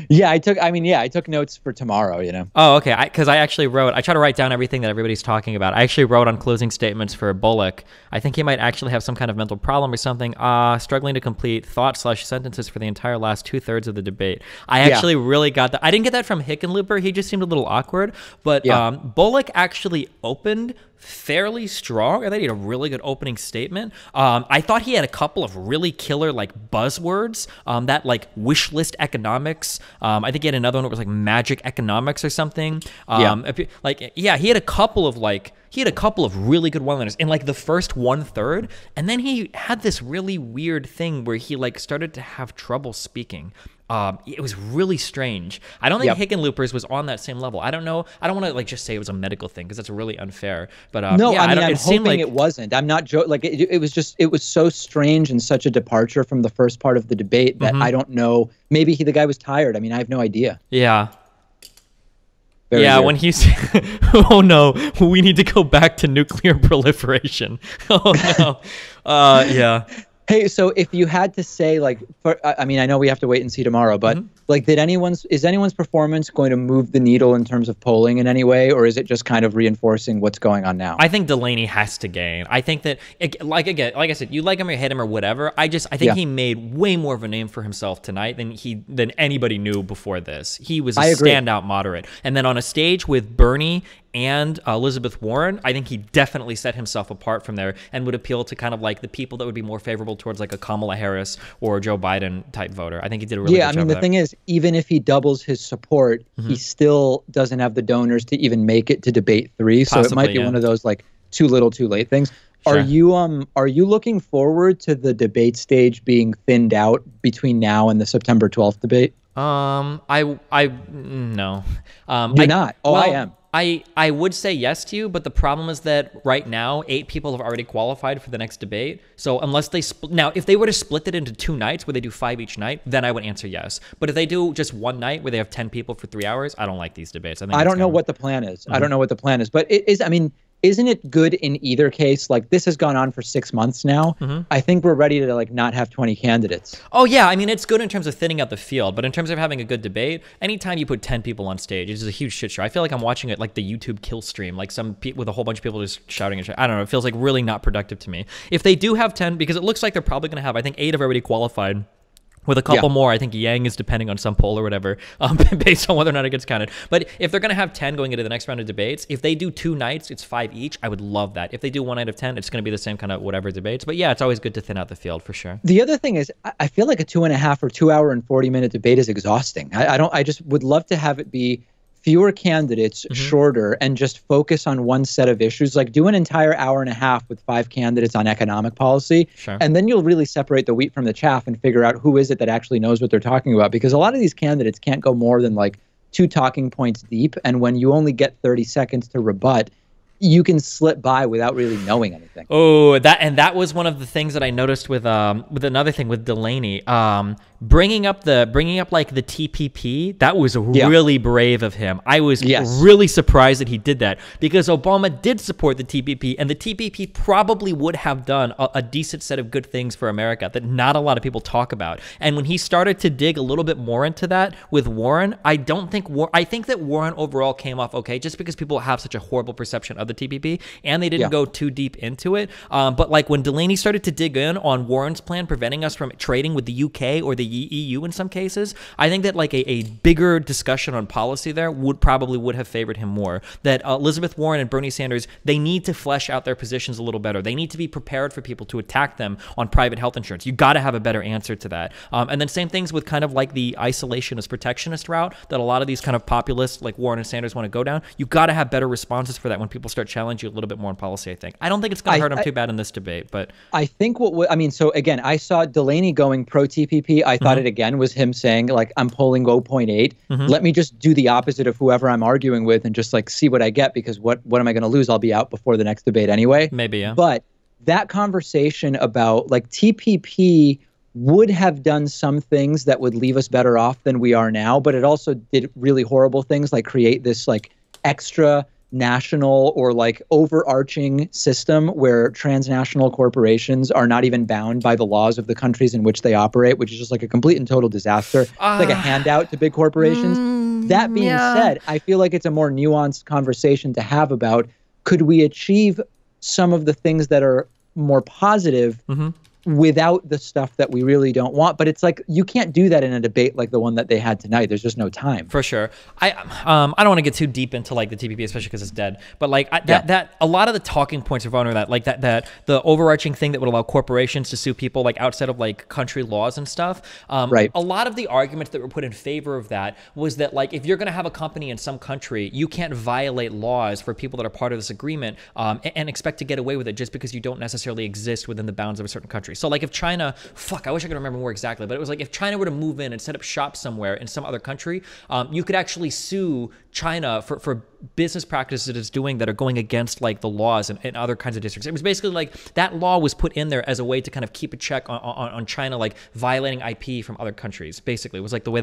Yeah, I took notes for tomorrow, you know. Oh, okay. Because I actually wrote, I try to write down everything that everybody's talking about. I actually wrote on closing statements for Bullock. I think he might actually have some kind of mental problem or something. Struggling to complete thoughts/sentences for the entire last 2/3 of the debate. I actually really got that. I didn't get that from Hickenlooper. He just seemed a little awkward. But Bullock actually opened fairly strong. I thought he had a really good opening statement. I thought he had a couple of really killer like buzzwords. That like wish list economics. I think he had another one that was like magic economics or something. He had a couple of really good one-liners in like the first 1/3, and then he had this really weird thing where he like started to have trouble speaking. It was really strange. I don't think Hickenloopers was on that same level. I don't know. I don't want to like just say it was a medical thing because that's really unfair. But I'm hoping like it wasn't. I'm not joking. Like it was so strange and such a departure from the first part of the debate that I don't know. Maybe the guy was tired. I mean, I have no idea. Yeah. Very weird. When he's, oh no, we need to go back to nuclear proliferation. Oh no. Yeah. Hey, so if you had to say, like, I mean, I know we have to wait and see tomorrow, but like, is anyone's performance going to move the needle in terms of polling in any way, or is it just kind of reinforcing what's going on now? I think Delaney has to gain. I think that, like I said, you like him or hate him or whatever. I think he made way more of a name for himself tonight than anybody knew before this. He was a standout moderate, and then on a stage with Bernie and Elizabeth Warren, I think he definitely set himself apart from there and would appeal to kind of like the people that would be more favorable towards like a Kamala Harris or Joe Biden type voter. I think he did a really good job. Yeah, I mean, the thing is, even if he doubles his support, he still doesn't have the donors to even make it to debate 3. So it might be one of those like too little, too late things. Sure. Are you looking forward to the debate stage being thinned out between now and the September 12th debate? No. You're not. Oh, well, I am. I would say yes to you, but the problem is that right now 8 people have already qualified for the next debate. So unless they now, if they were to split it into 2 nights where they do 5 each night, then I would answer yes. But if they do just one night where they have 10 people for 3 hours, I don't like these debates. I don't know what the plan is. I don't know what the plan is, but it is. I mean, isn't it good in either case? Like, this has gone on for 6 months now. I think we're ready to like not have 20 candidates. Oh yeah, I mean, it's good in terms of thinning out the field, but in terms of having a good debate, anytime you put 10 people on stage, it's a huge shit show. I feel like I'm watching it like the YouTube kill stream, like with a whole bunch of people just shouting and shit. I don't know. It feels like really not productive to me. If they do have 10, because it looks like they're probably going to have, I think 8 have already qualified. With a couple more, I think Yang is depending on some poll or whatever, based on whether or not it gets counted. But if they're going to have 10 going into the next round of debates, if they do 2 nights, it's 5 each. I would love that. If they do 1 night of 10, it's going to be the same kind of whatever debates. But yeah, it's always good to thin out the field for sure. The other thing is, I feel like a 2.5 or 2 hour and 40-minute debate is exhausting. I just would love to have it be fewer candidates, shorter, and just focus on one set of issues. Like, do an entire hour and a half with 5 candidates on economic policy, and then you'll really separate the wheat from the chaff and figure out who is it that actually knows what they're talking about. Because a lot of these candidates can't go more than like 2 talking points deep, and when you only get 30 seconds to rebut, you can slip by without really knowing anything. Oh, that was one of the things that I noticed with another thing with Delaney. Bringing up like the TPP, that was really brave of him. I was really surprised that he did that, because Obama did support the TPP, and the TPP probably would have done a decent set of good things for America that not a lot of people talk about. And when he started to dig a little bit more into that with Warren, I think that Warren overall came off okay, just because people have such a horrible perception of the TPP, and they didn't go too deep into it. But like when Delaney started to dig in on Warren's plan preventing us from trading with the UK or the EU in some cases, I think that like a bigger discussion on policy there would have favored him more. That Elizabeth Warren and Bernie Sanders, they need to flesh out their positions a little better. They need to be prepared for people to attack them on private health insurance. You got to have a better answer to that. And then same things with kind of like the isolationist protectionist route that a lot of these kind of populists like Warren and Sanders want to go down. You got to have better responses for that when people start challenging you a little bit more on policy, I think. I don't think it's going to hurt him too bad in this debate, but I think so again, I saw Delaney going pro TPP. I thought it again was him saying like, I'm polling 0.8. Let me just do the opposite of whoever I'm arguing with and just like see what I get, because what am I going to lose? I'll be out before the next debate anyway. Maybe, yeah. But that conversation about like TPP would have done some things that would leave us better off than we are now, but it also did really horrible things like create this like extra national or like overarching system where transnational corporations are not even bound by the laws of the countries in which they operate, which is just like a complete and total disaster. It's like a handout to big corporations. That being said, I feel like it's a more nuanced conversation to have about, could we achieve some of the things that are more positive without the stuff that we really don't want. But it's like, you can't do that in a debate like the one that they had tonight. There's just no time. For sure. I don't want to get too deep into like the TPP, especially because it's dead. But like that a lot of the talking points are on that, like that the overarching thing that would allow corporations to sue people like outside of like country laws and stuff. Right. A lot of the arguments that were put in favor of that was that like if you're going to have a company in some country, you can't violate laws for people that are part of this agreement and expect to get away with it just because you don't necessarily exist within the bounds of a certain country. So like if China, I wish I could remember more exactly, but it was like if China were to move in and set up shop somewhere in some other country, you could actually sue China for business practices it's doing that are going against like the laws in other kinds of districts. It was basically like that law was put in there as a way to kind of keep a check on China like violating IP from other countries. Basically, it was like the way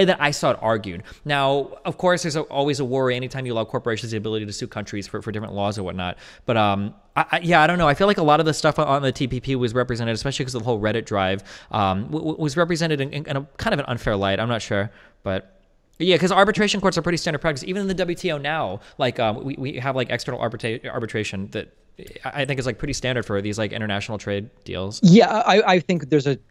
that I saw it argued. Now, of course, there's always a worry anytime you allow corporations the ability to sue countries for different laws or whatnot. But I don't know. I feel like a lot of the stuff on the TPP was represented, especially because of the whole Reddit drive, was represented in a kind of an unfair light. I'm not sure, but yeah, because arbitration courts are pretty standard practice. Even in the WTO now, like we have like external arbitration that I think is like pretty standard for these like international trade deals. Yeah, I think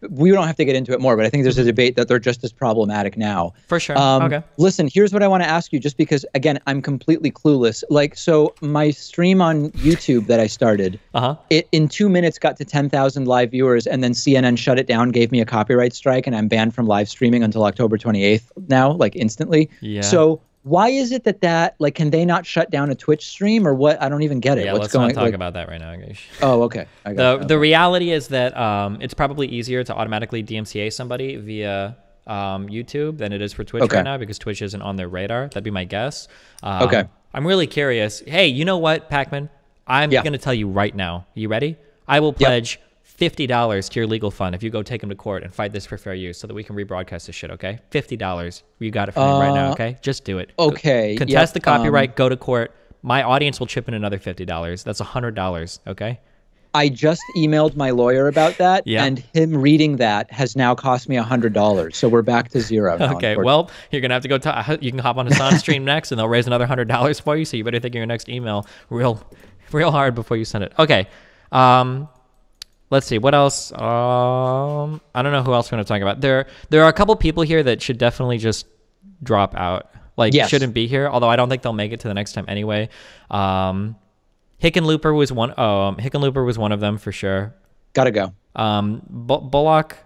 we don't have to get into it more, but I think there's a debate that they're just as problematic now. For sure. Okay. Listen, here's what I want to ask you, just because, again, I'm completely clueless. Like, so my stream on YouTube that I started, it in 2 minutes got to 10,000 live viewers, and then CNN shut it down, gave me a copyright strike, and I'm banned from live streaming until October 28th now, like instantly. Yeah. So why is it that like, can they not shut down a Twitch stream or what? I don't even get it. Yeah, let's not talk about that right now, Gish. Oh, okay. The reality is that it's probably easier to automatically DMCA somebody via YouTube than it is for Twitch right now, because Twitch isn't on their radar. That'd be my guess. Okay. I'm really curious. Hey, you know what, Pakman? I'm going to tell you right now. You ready? I will pledge $50 to your legal fund if you go take him to court and fight this for fair use so that we can rebroadcast this shit, okay? $50. You got it from me right now, okay? Just do it. Okay. Contest the copyright, go to court. My audience will chip in another $50. That's $100, okay? I just emailed my lawyer about that, and him reading that has now cost me $100. So we're back to zero now. Okay, well, you're going to have to go you can hop on Hassan's stream next, and they'll raise another $100 for you, so you better think of your next email real hard before you send it. Okay. Let's see, what else? I don't know who else we're going to talk about. There are a couple people here that should definitely just drop out. Like, shouldn't be here, although I don't think they'll make it to the next time anyway. Hickenlooper was one. Hickenlooper was one of them for sure. Gotta go. Bullock,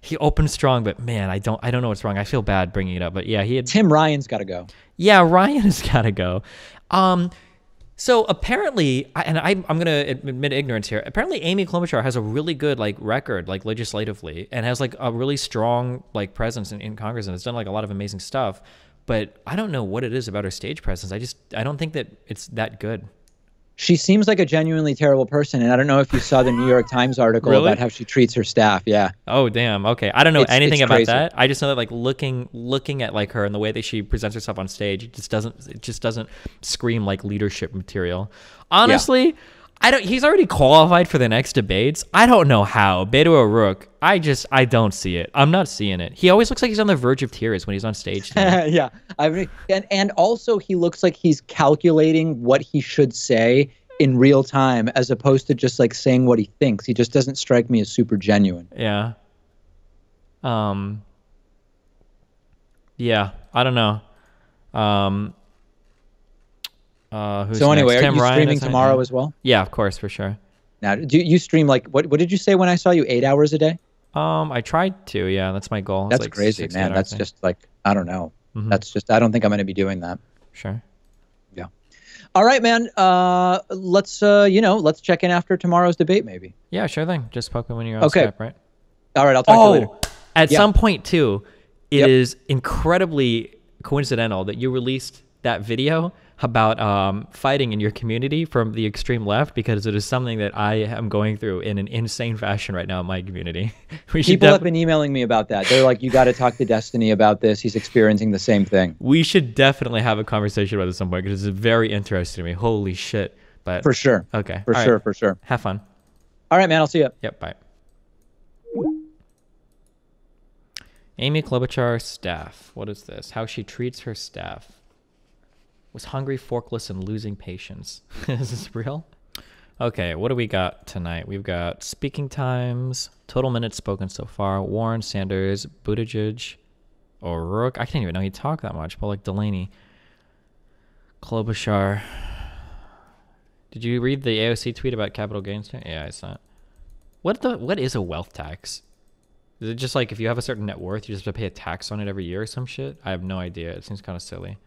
he opened strong, but man, I don't know what's wrong. I feel bad bringing it up, but yeah, Tim Ryan's gotta go. Yeah, Ryan has gotta go. So apparently, I'm going to admit ignorance here. Apparently, Amy Klobuchar has a really good like record, like legislatively, and has like a really strong like presence in Congress, and has done like a lot of amazing stuff. But I don't know what it is about her stage presence. I don't think that it's that good. She seems like a genuinely terrible person, and I don't know if you saw the New York Times article about how she treats her staff. Yeah. Oh damn. Okay. I don't know anything about that. I just know that like looking at like her and the way that she presents herself on stage, it just doesn't scream like leadership material. Honestly, he's already qualified for the next debates. I don't know how. Beto O'Rourke, I don't see it. I'm not seeing it. He always looks like he's on the verge of tears when he's on stage. Yeah. I mean, and also he looks like he's calculating what he should say in real time as opposed to just like saying what he thinks. He just doesn't strike me as super genuine. Yeah. Yeah, I don't know. So anyway, next? are you streaming tomorrow as well? Yeah, of course, for sure. Now, do you stream like what did you say when I saw you? 8 hours a day? I tried to. Yeah, that's my goal. That's like crazy, man. That's just like, I don't know. That's just, I don't think I'm going to be doing that. Sure. Yeah. All right, man. Let's let's check in after tomorrow's debate, maybe. Yeah, sure thing. Just poke me when you're on Skype, right? All right, I'll talk to you later. At some point too, it is incredibly coincidental that you released that video about fighting in your community from the extreme left, because it is something that I am going through in an insane fashion right now in my community. People have been emailing me about that. They're like, you got to talk to Destiny about this. He's experiencing the same thing. We should definitely have a conversation about this at some point, because it's very interesting to me. Holy shit. But for sure. Okay. For sure. Have fun. All right, man. I'll see you. Yep. Bye. Amy Klobuchar staff. What is this? How she treats her staff. Was hungry, forkless, and losing patience. Is this real? Okay, what do we got tonight? We've got speaking times, total minutes spoken so far. Warren, Sanders, Buttigieg, O'Rourke. I can't even know he talked that much, but like Delaney, Klobuchar. Did you read the AOC tweet about capital gains? Yeah, I saw it. What is a wealth tax? Is it just like if you have a certain net worth, you just have to pay a tax on it every year or some shit? I have no idea. It seems kind of silly.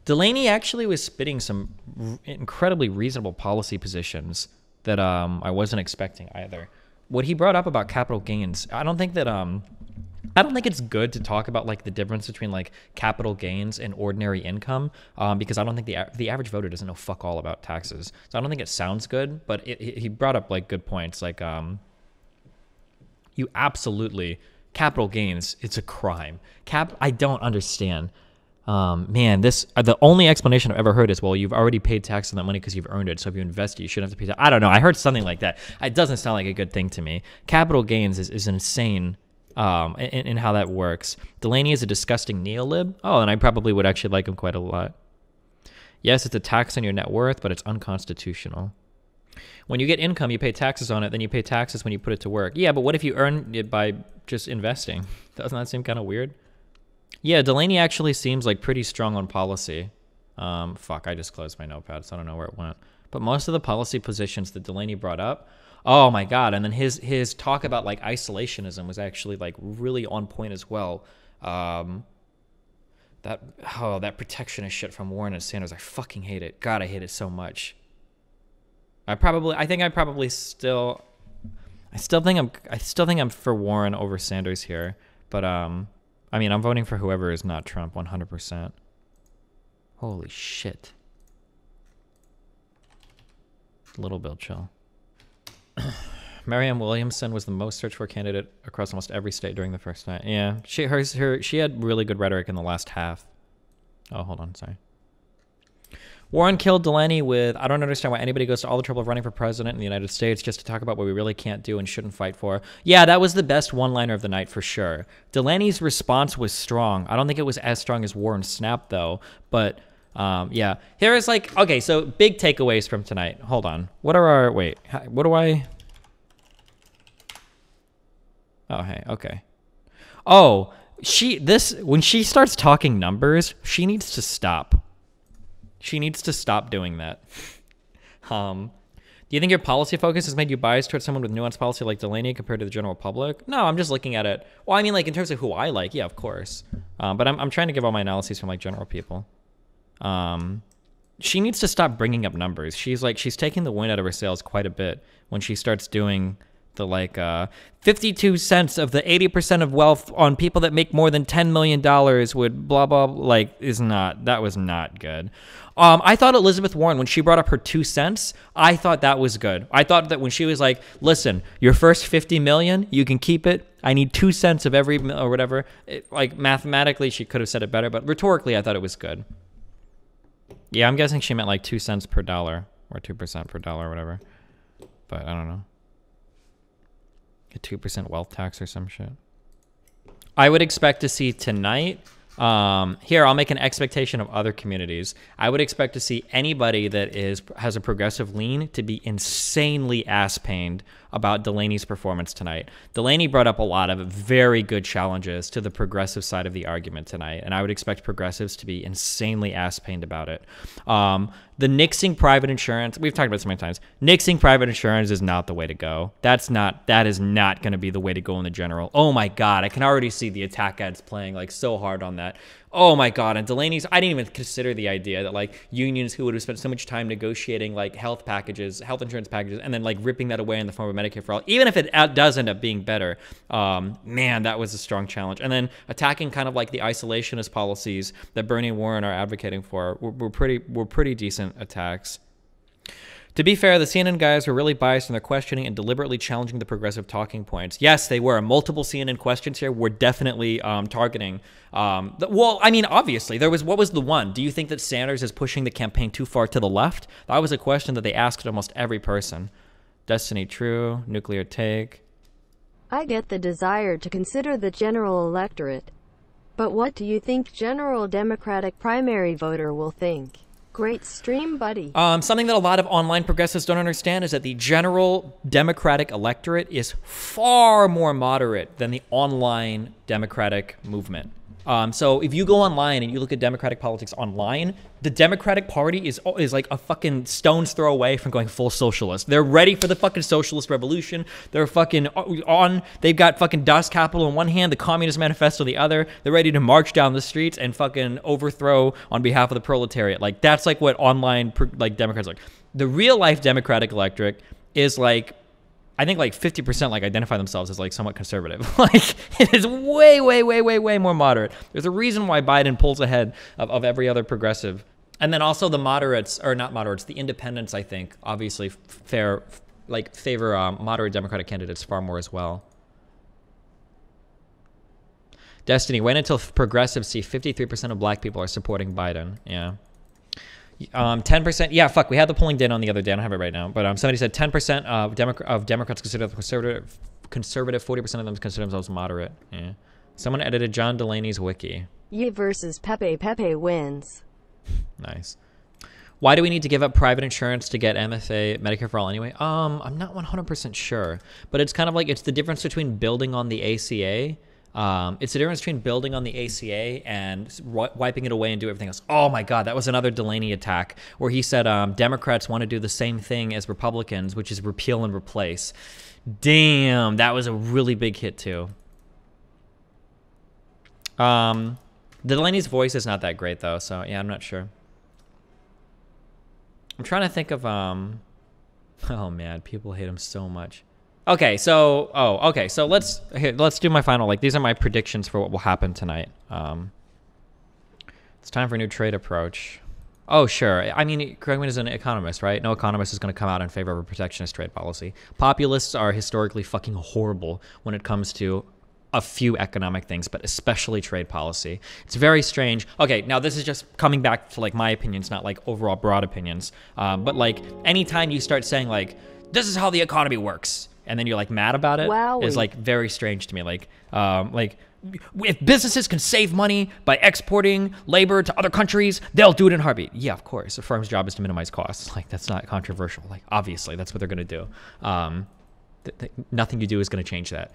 Delaney actually was spitting some incredibly reasonable policy positions that I wasn't expecting either. What he brought up about capital gains, I don't think it's good to talk about like the difference between like capital gains and ordinary income because I don't think the average voter doesn't know fuck all about taxes. So I don't think it sounds good, but he brought up like good points like you absolutely capital gains, it's a crime. I don't understand. Man, the only explanation I've ever heard is, well, you've already paid tax on that money because you've earned it. So if you invest it, you shouldn't have to pay tax. I don't know. I heard something like that. It doesn't sound like a good thing to me. Capital gains is insane in how that works. Delaney is a disgusting neolib. Oh, and I probably would actually like him quite a lot. Yes, it's a tax on your net worth, but it's unconstitutional. When you get income, you pay taxes on it. Then you pay taxes when you put it to work. Yeah, but what if you earn it by just investing? Doesn't that seem kind of weird? Yeah, Delaney actually seems like pretty strong on policy. Fuck, I just closed my notepad, so I don't know where it went. But most of the policy positions that Delaney brought up, oh my God. And then his talk about like isolationism was actually like really on point as well. That protectionist shit from Warren and Sanders, I fucking hate it. God, I hate it so much. I still think I'm for Warren over Sanders here, but I mean, I'm voting for whoever is not Trump, 100%. Holy shit. Little Bill, chill. Marianne Williamson was the most searched for candidate across almost every state during the first night. Yeah, she had really good rhetoric in the last half. Oh, hold on, sorry. Warren killed Delaney with, I don't understand why anybody goes to all the trouble of running for president in the United States just to talk about what we really can't do and shouldn't fight for. Yeah, that was the best one-liner of the night for sure. Delaney's response was strong. I don't think it was as strong as Warren's snap, though. But, yeah. Here is like, okay, so big takeaways from tonight. Hold on. What are our, wait, what do I? Oh, hey, okay. Oh, when she starts talking numbers, she needs to stop. She needs to stop doing that. Do you think your policy focus has made you biased towards someone with nuanced policy like Delaney compared to the general public? No, I'm just looking at it. Well, I mean, like in terms of who I like, yeah, of course. But I'm trying to give all my analyses from like general people. She needs to stop bringing up numbers. She's taking the wind out of her sails quite a bit when she starts doing the like 52 cents of the 80% of wealth on people that make more than $10 million would blah, blah, like that was not good. I thought Elizabeth Warren, when she brought up her 2 cents, I thought that was good. I thought that when she was like, listen, your first 50 million, you can keep it. I need 2 cents of every, or whatever. Like mathematically, she could have said it better, but rhetorically, I thought it was good. Yeah, I'm guessing she meant like 2 cents per dollar or 2% per dollar or whatever. But I don't know. A 2% wealth tax or some shit. I would expect to see tonight. Here, I'll make an expectation of other communities. I would expect to see anybody that has a progressive lean to be insanely ass-pained about Delaney's performance tonight. Delaney brought up a lot of very good challenges to the progressive side of the argument tonight, and I would expect progressives to be insanely ass-pained about it. The nixing private insurance, we've talked about this so many times. Nixing private insurance is not the way to go. That is not going to be the way to go in the general. Oh my God, I can already see the attack ads playing like so hard on that. Oh my God, and Delaney's, I didn't even consider the idea that like unions who would have spent so much time negotiating like health insurance packages, and then like ripping that away in the form of Medicare for all, even if it does end up being better, man, that was a strong challenge. And then attacking kind of like the isolationist policies that Bernie and Warren are advocating for were pretty decent attacks. To be fair, the CNN guys were really biased in their questioning and deliberately challenging the progressive talking points. Yes, they were. Multiple CNN questions here were definitely targeting. Well, I mean, obviously, what was the one? Do you think that Sanders is pushing the campaign too far to the left? That was a question that they asked almost every person. Destiny true, nuclear take. I get the desire to consider the general electorate. But what do you think general Democratic primary voter will think? Great stream, buddy. Something that a lot of online progressives don't understand is that the general Democratic electorate is far more moderate than the online Democratic movement. So if you go online and you look at Democratic politics online, the Democratic Party is like a fucking stone's throw away from going full socialist. They're ready for the fucking socialist revolution. They're fucking they've got fucking Das Kapital in one hand, the Communist Manifesto in the other. They're ready to march down the streets and fucking overthrow on behalf of the proletariat. Like, that's like what online like Democrats like. The real life Democratic electorate is like, I think like 50% like identify themselves as like somewhat conservative. Like, it is way, way, way, way, way more moderate. There's a reason why Biden pulls ahead of every other progressive. And then also the moderates, or not moderates, the independents, I think, obviously favor moderate Democratic candidates far more as well. Destiny, wait until progressives see 53% of black people are supporting Biden. Yeah. 10%. Yeah, fuck. We had the polling data on the other day. I don't have it right now, but somebody said 10% of Democrats consider them conservative. 40% of them consider themselves moderate. Yeah. Someone edited John Delaney's wiki. Ye versus Pepe. Pepe wins. Nice. Why do we need to give up private insurance to get MFA, Medicare for all anyway? I'm not 100% sure, but it's kind of like, it's the difference between building on the ACA. It's the difference between building on the ACA and wiping it away and do everything else. Oh my God, that was another Delaney attack where he said Democrats want to do the same thing as Republicans, which is repeal and replace. Damn, that was a really big hit too. The Delaney's voice is not that great though, so yeah, I'm not sure. I'm trying to think of oh man, people hate him so much. Okay, so so let's do my final, like, these are my predictions for what will happen tonight. It's time for a new trade approach. Oh, sure. I mean, Krugman is an economist, right? No economist is going to come out in favor of a protectionist trade policy. Populists are historically fucking horrible when it comes to a few economic things, but especially trade policy. It's very strange. Okay, now this is just coming back to like my opinions, not like overall broad opinions. But like anytime you start saying like, this is how the economy works, and then you're like mad about it, is like very strange to me. Like if businesses can save money by exporting labor to other countries, they'll do it in a heartbeat. Yeah, of course. A firm's job is to minimize costs. Like, that's not controversial. Like, obviously, that's what they're going to do. Nothing you do is going to change that.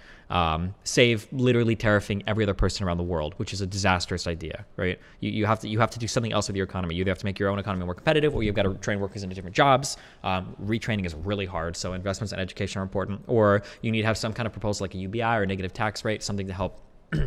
Save literally tariffing every other person around the world, which is a disastrous idea, right? You have to do something else with your economy. You either have to make your own economy more competitive, or you've got to train workers into different jobs. Retraining is really hard, so investments in education are important. Or you need to have some kind of proposal like a UBI or a negative tax rate, something to help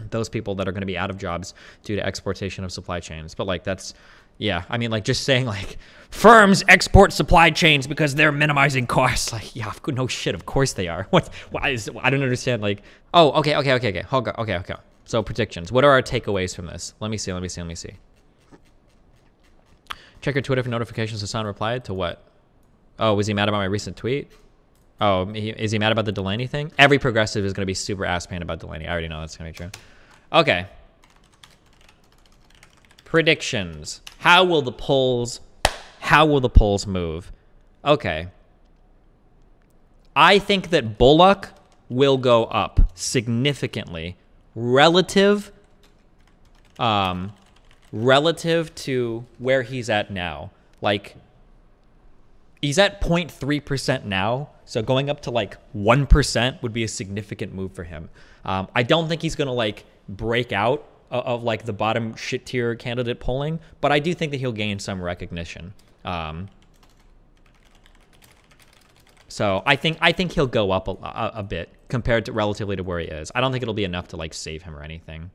those people that are going to be out of jobs due to exportation of supply chains. But like, that's, yeah, I mean, like, just saying like firms export supply chains because they're minimizing costs. Like, yeah, no shit, of course they are. I don't understand. Like, oh, okay. Okay. So predictions. What are our takeaways from this? Let me see. Check your Twitter for notifications. Hassan replied to what? Oh, was he mad about my recent tweet? Oh, is he mad about the Delaney thing? Every progressive is going to be super ass-pain about Delaney. I already know that's going to be true. Okay. Predictions. How will the polls move? Okay. I think that Bullock will go up significantly relative to where he's at now. Like, he's at 0.3% now, so going up to like 1% would be a significant move for him. I don't think he's going to like break out of like the bottom shit tier candidate polling, but I do think that he'll gain some recognition. So I think he'll go up a bit compared to relatively to where he is. I don't think it'll be enough to like save him or anything.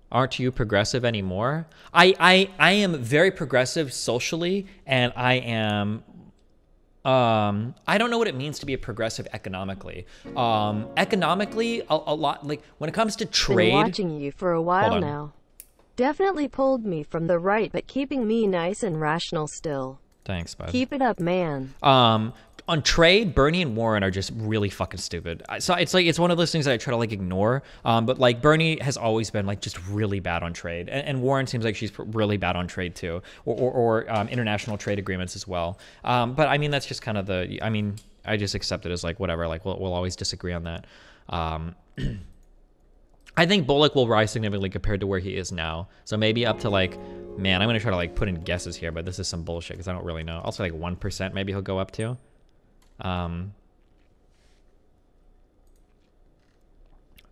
Aren't you progressive anymore? I am very progressive socially, and I am I don't know what it means to be a progressive economically. Economically, a lot, like when it comes to trade. Been watching you for a while now. Definitely pulled me from the right, but keeping me nice and rational still. Thanks, bud. Keep it up, man. On trade, Bernie and Warren are just really fucking stupid. So it's like, it's one of those things that I try to like ignore. But like Bernie has always been like just really bad on trade, and Warren seems like she's really bad on trade too, or international trade agreements as well. But I mean, that's just kind of the, I mean, I just accept it as like whatever. Like we'll always disagree on that. I think Bullock will rise significantly compared to where he is now. So maybe up to like, man, I'm going to try to like put in guesses here, but this is some bullshit because I don't really know. Also like 1% maybe he'll go up to.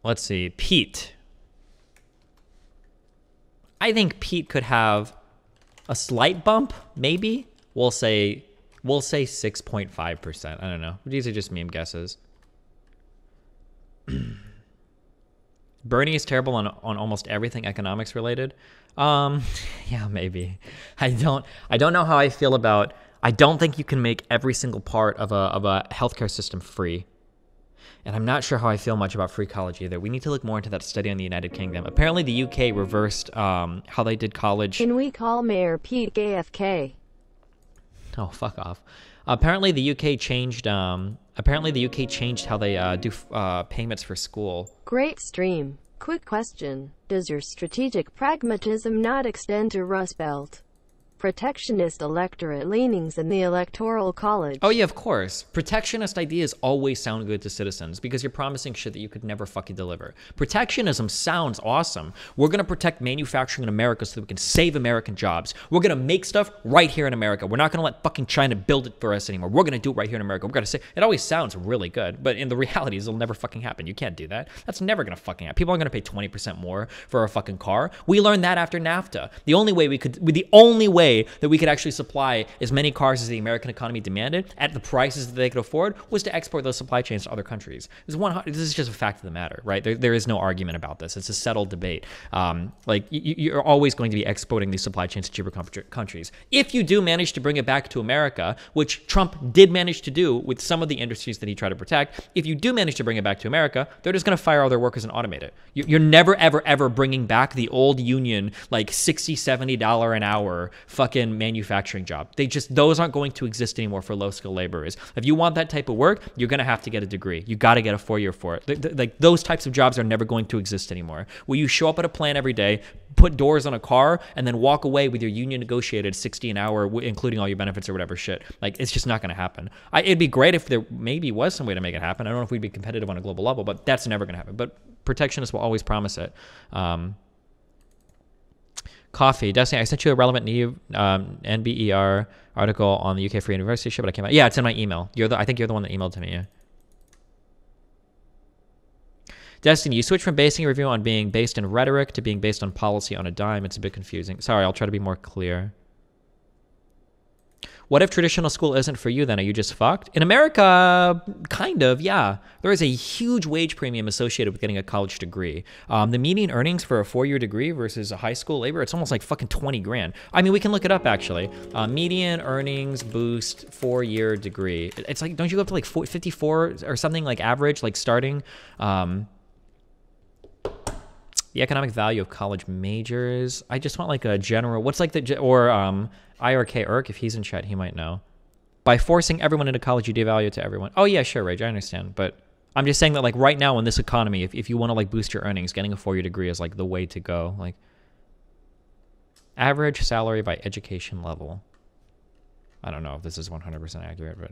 Let's see. Pete. I think Pete could have a slight bump, maybe. We'll say 6.5%. I don't know. These are just meme guesses. Bernie is terrible on almost everything economics related. Yeah, maybe. I don't know how I feel about. I don't think you can make every single part of a healthcare system free. And I'm not sure how I feel much about free college either. We need to look more into that study on the United Kingdom. Apparently, the UK reversed how they did college. Can we call Mayor Pete AFK? Oh, fuck off. Apparently, the UK changed. Apparently, the UK changed how they do payments for school. Great stream. Quick question: does your strategic pragmatism not extend to Rust Belt? Protectionist electorate leanings in the Electoral College. Oh yeah, of course. Protectionist ideas always sound good to citizens because you're promising shit that you could never fucking deliver. Protectionism sounds awesome. We're gonna protect manufacturing in America so that we can save American jobs. We're gonna make stuff right here in America. We're not gonna let fucking China build it for us anymore. We're gonna do it right here in America. We're gonna say it always sounds really good, but in the reality it'll never fucking happen. You can't do that. That's never gonna fucking happen. People aren't gonna pay 20% more for a fucking car. We learned that after NAFTA. The only way that we could actually supply as many cars as the American economy demanded at the prices that they could afford was to export those supply chains to other countries. This is just a fact of the matter, right? There is no argument about this. It's a settled debate. Like you're always going to be exporting these supply chains to cheaper countries. If you do manage to bring it back to America, which Trump did manage to do with some of the industries that he tried to protect, if you do manage to bring it back to America, they're just going to fire all their workers and automate it. You're never, ever, ever bringing back the old union, like $60, $70 an hour fucking manufacturing job. Those aren't going to exist anymore for low-skill laborers. If you want that type of work, you're going to have to get a degree. You got to get a 4-year for it. Like those types of jobs are never going to exist anymore. Where you show up at a plant every day, put doors on a car, and then walk away with your union negotiated $60 an hour, including all your benefits or whatever shit. Like, it's just not going to happen. It'd be great if there maybe was some way to make it happen. I don't know if we'd be competitive on a global level, but that's never going to happen. But protectionists will always promise it. Coffee. Destiny, I sent you a relevant NBER article on the UK Free University shit, but I can't. Yeah, it's in my email. I think you're the one that emailed to me. Yeah. Destiny, you switch from basing your review on being based in rhetoric to being based on policy on a dime. It's a bit confusing. Sorry, I'll try to be more clear. What if traditional school isn't for you then? Are you just fucked? In America, kind of, yeah. There is a huge wage premium associated with getting a college degree. The median earnings for a 4-year degree versus a high school labor, it's almost like fucking 20 grand. I mean, we can look it up actually. Median earnings boost 4-year degree. It's like, don't you go up to like 54 or something like average, like starting? The economic value of college majors. I just want like a general, what's like IRK Irk, if he's in chat, he might know. By forcing everyone into college, you devalue it to everyone. Oh yeah, sure, Rage, I understand. But I'm just saying that like right now in this economy, if you want to like boost your earnings, getting a 4-year degree is like the way to go. Like average salary by education level. I don't know if this is 100% accurate, but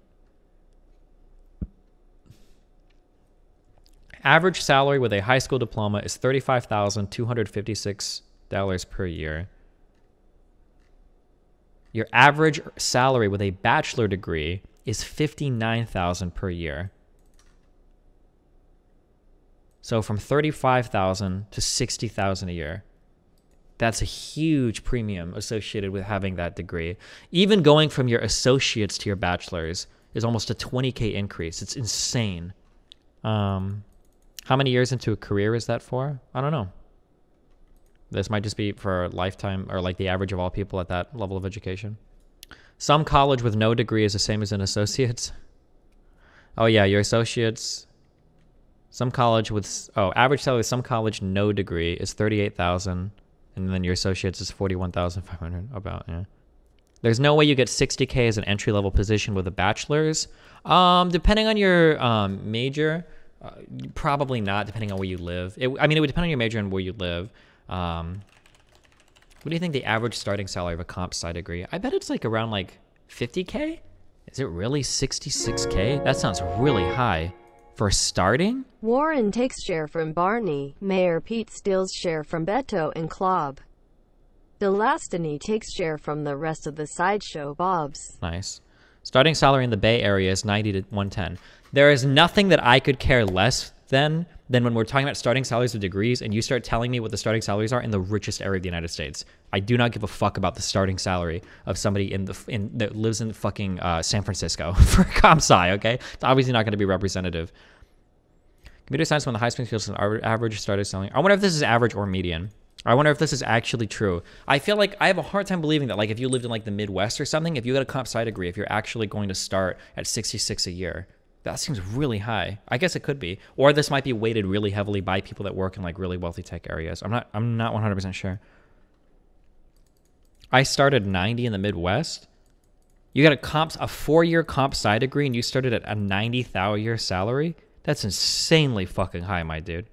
average salary with a high school diploma is $35,256 per year. Your average salary with a bachelor degree is $59,000 per year. So from $35,000 to $60,000 a year. That's a huge premium associated with having that degree. Even going from your associates to your bachelor's is almost a 20K increase. It's insane. How many years into a career is that for? I don't know. This might just be for a lifetime or like the average of all people at that level of education. Some college with no degree is the same as an associate's. Oh yeah, your associates. Some college with, average salary with some college no degree is $38,000. And then your associates is $41,500 about, yeah. There's no way you get 60K as an entry-level position with a bachelor's. Depending on your major, probably not, depending on where you live. It would depend on your major and where you live. What do you think the average starting salary of a comp sci degree? I bet it's like around like 50K. Is it really 66K? That sounds really high. For starting? Warren takes share from Barney. Mayor Pete steals share from Beto and Klob. Delastany takes share from the rest of the sideshow Bobs. Nice. Starting salary in the Bay Area is 90 to 110. There is nothing that I could care less than when we're talking about starting salaries of degrees and you start telling me what the starting salaries are in the richest area of the United States. I do not give a fuck about the starting salary of somebody that lives in fucking San Francisco for comp sci, okay? It's obviously not going to be representative. Computer science, one of the highest fields in average started selling. I wonder if this is average or median. I wonder if this is actually true. I feel like I have a hard time believing that, like, if you lived in like the Midwest or something, if you got a comp sci degree, if you're actually going to start at 66 a year, that seems really high. I guess it could be, or this might be weighted really heavily by people that work in like really wealthy tech areas. I'm not 100% sure. I started 90 in the Midwest. You got a 4-year comp sci degree, and you started at a $90,000 a year salary. That's insanely fucking high, my dude.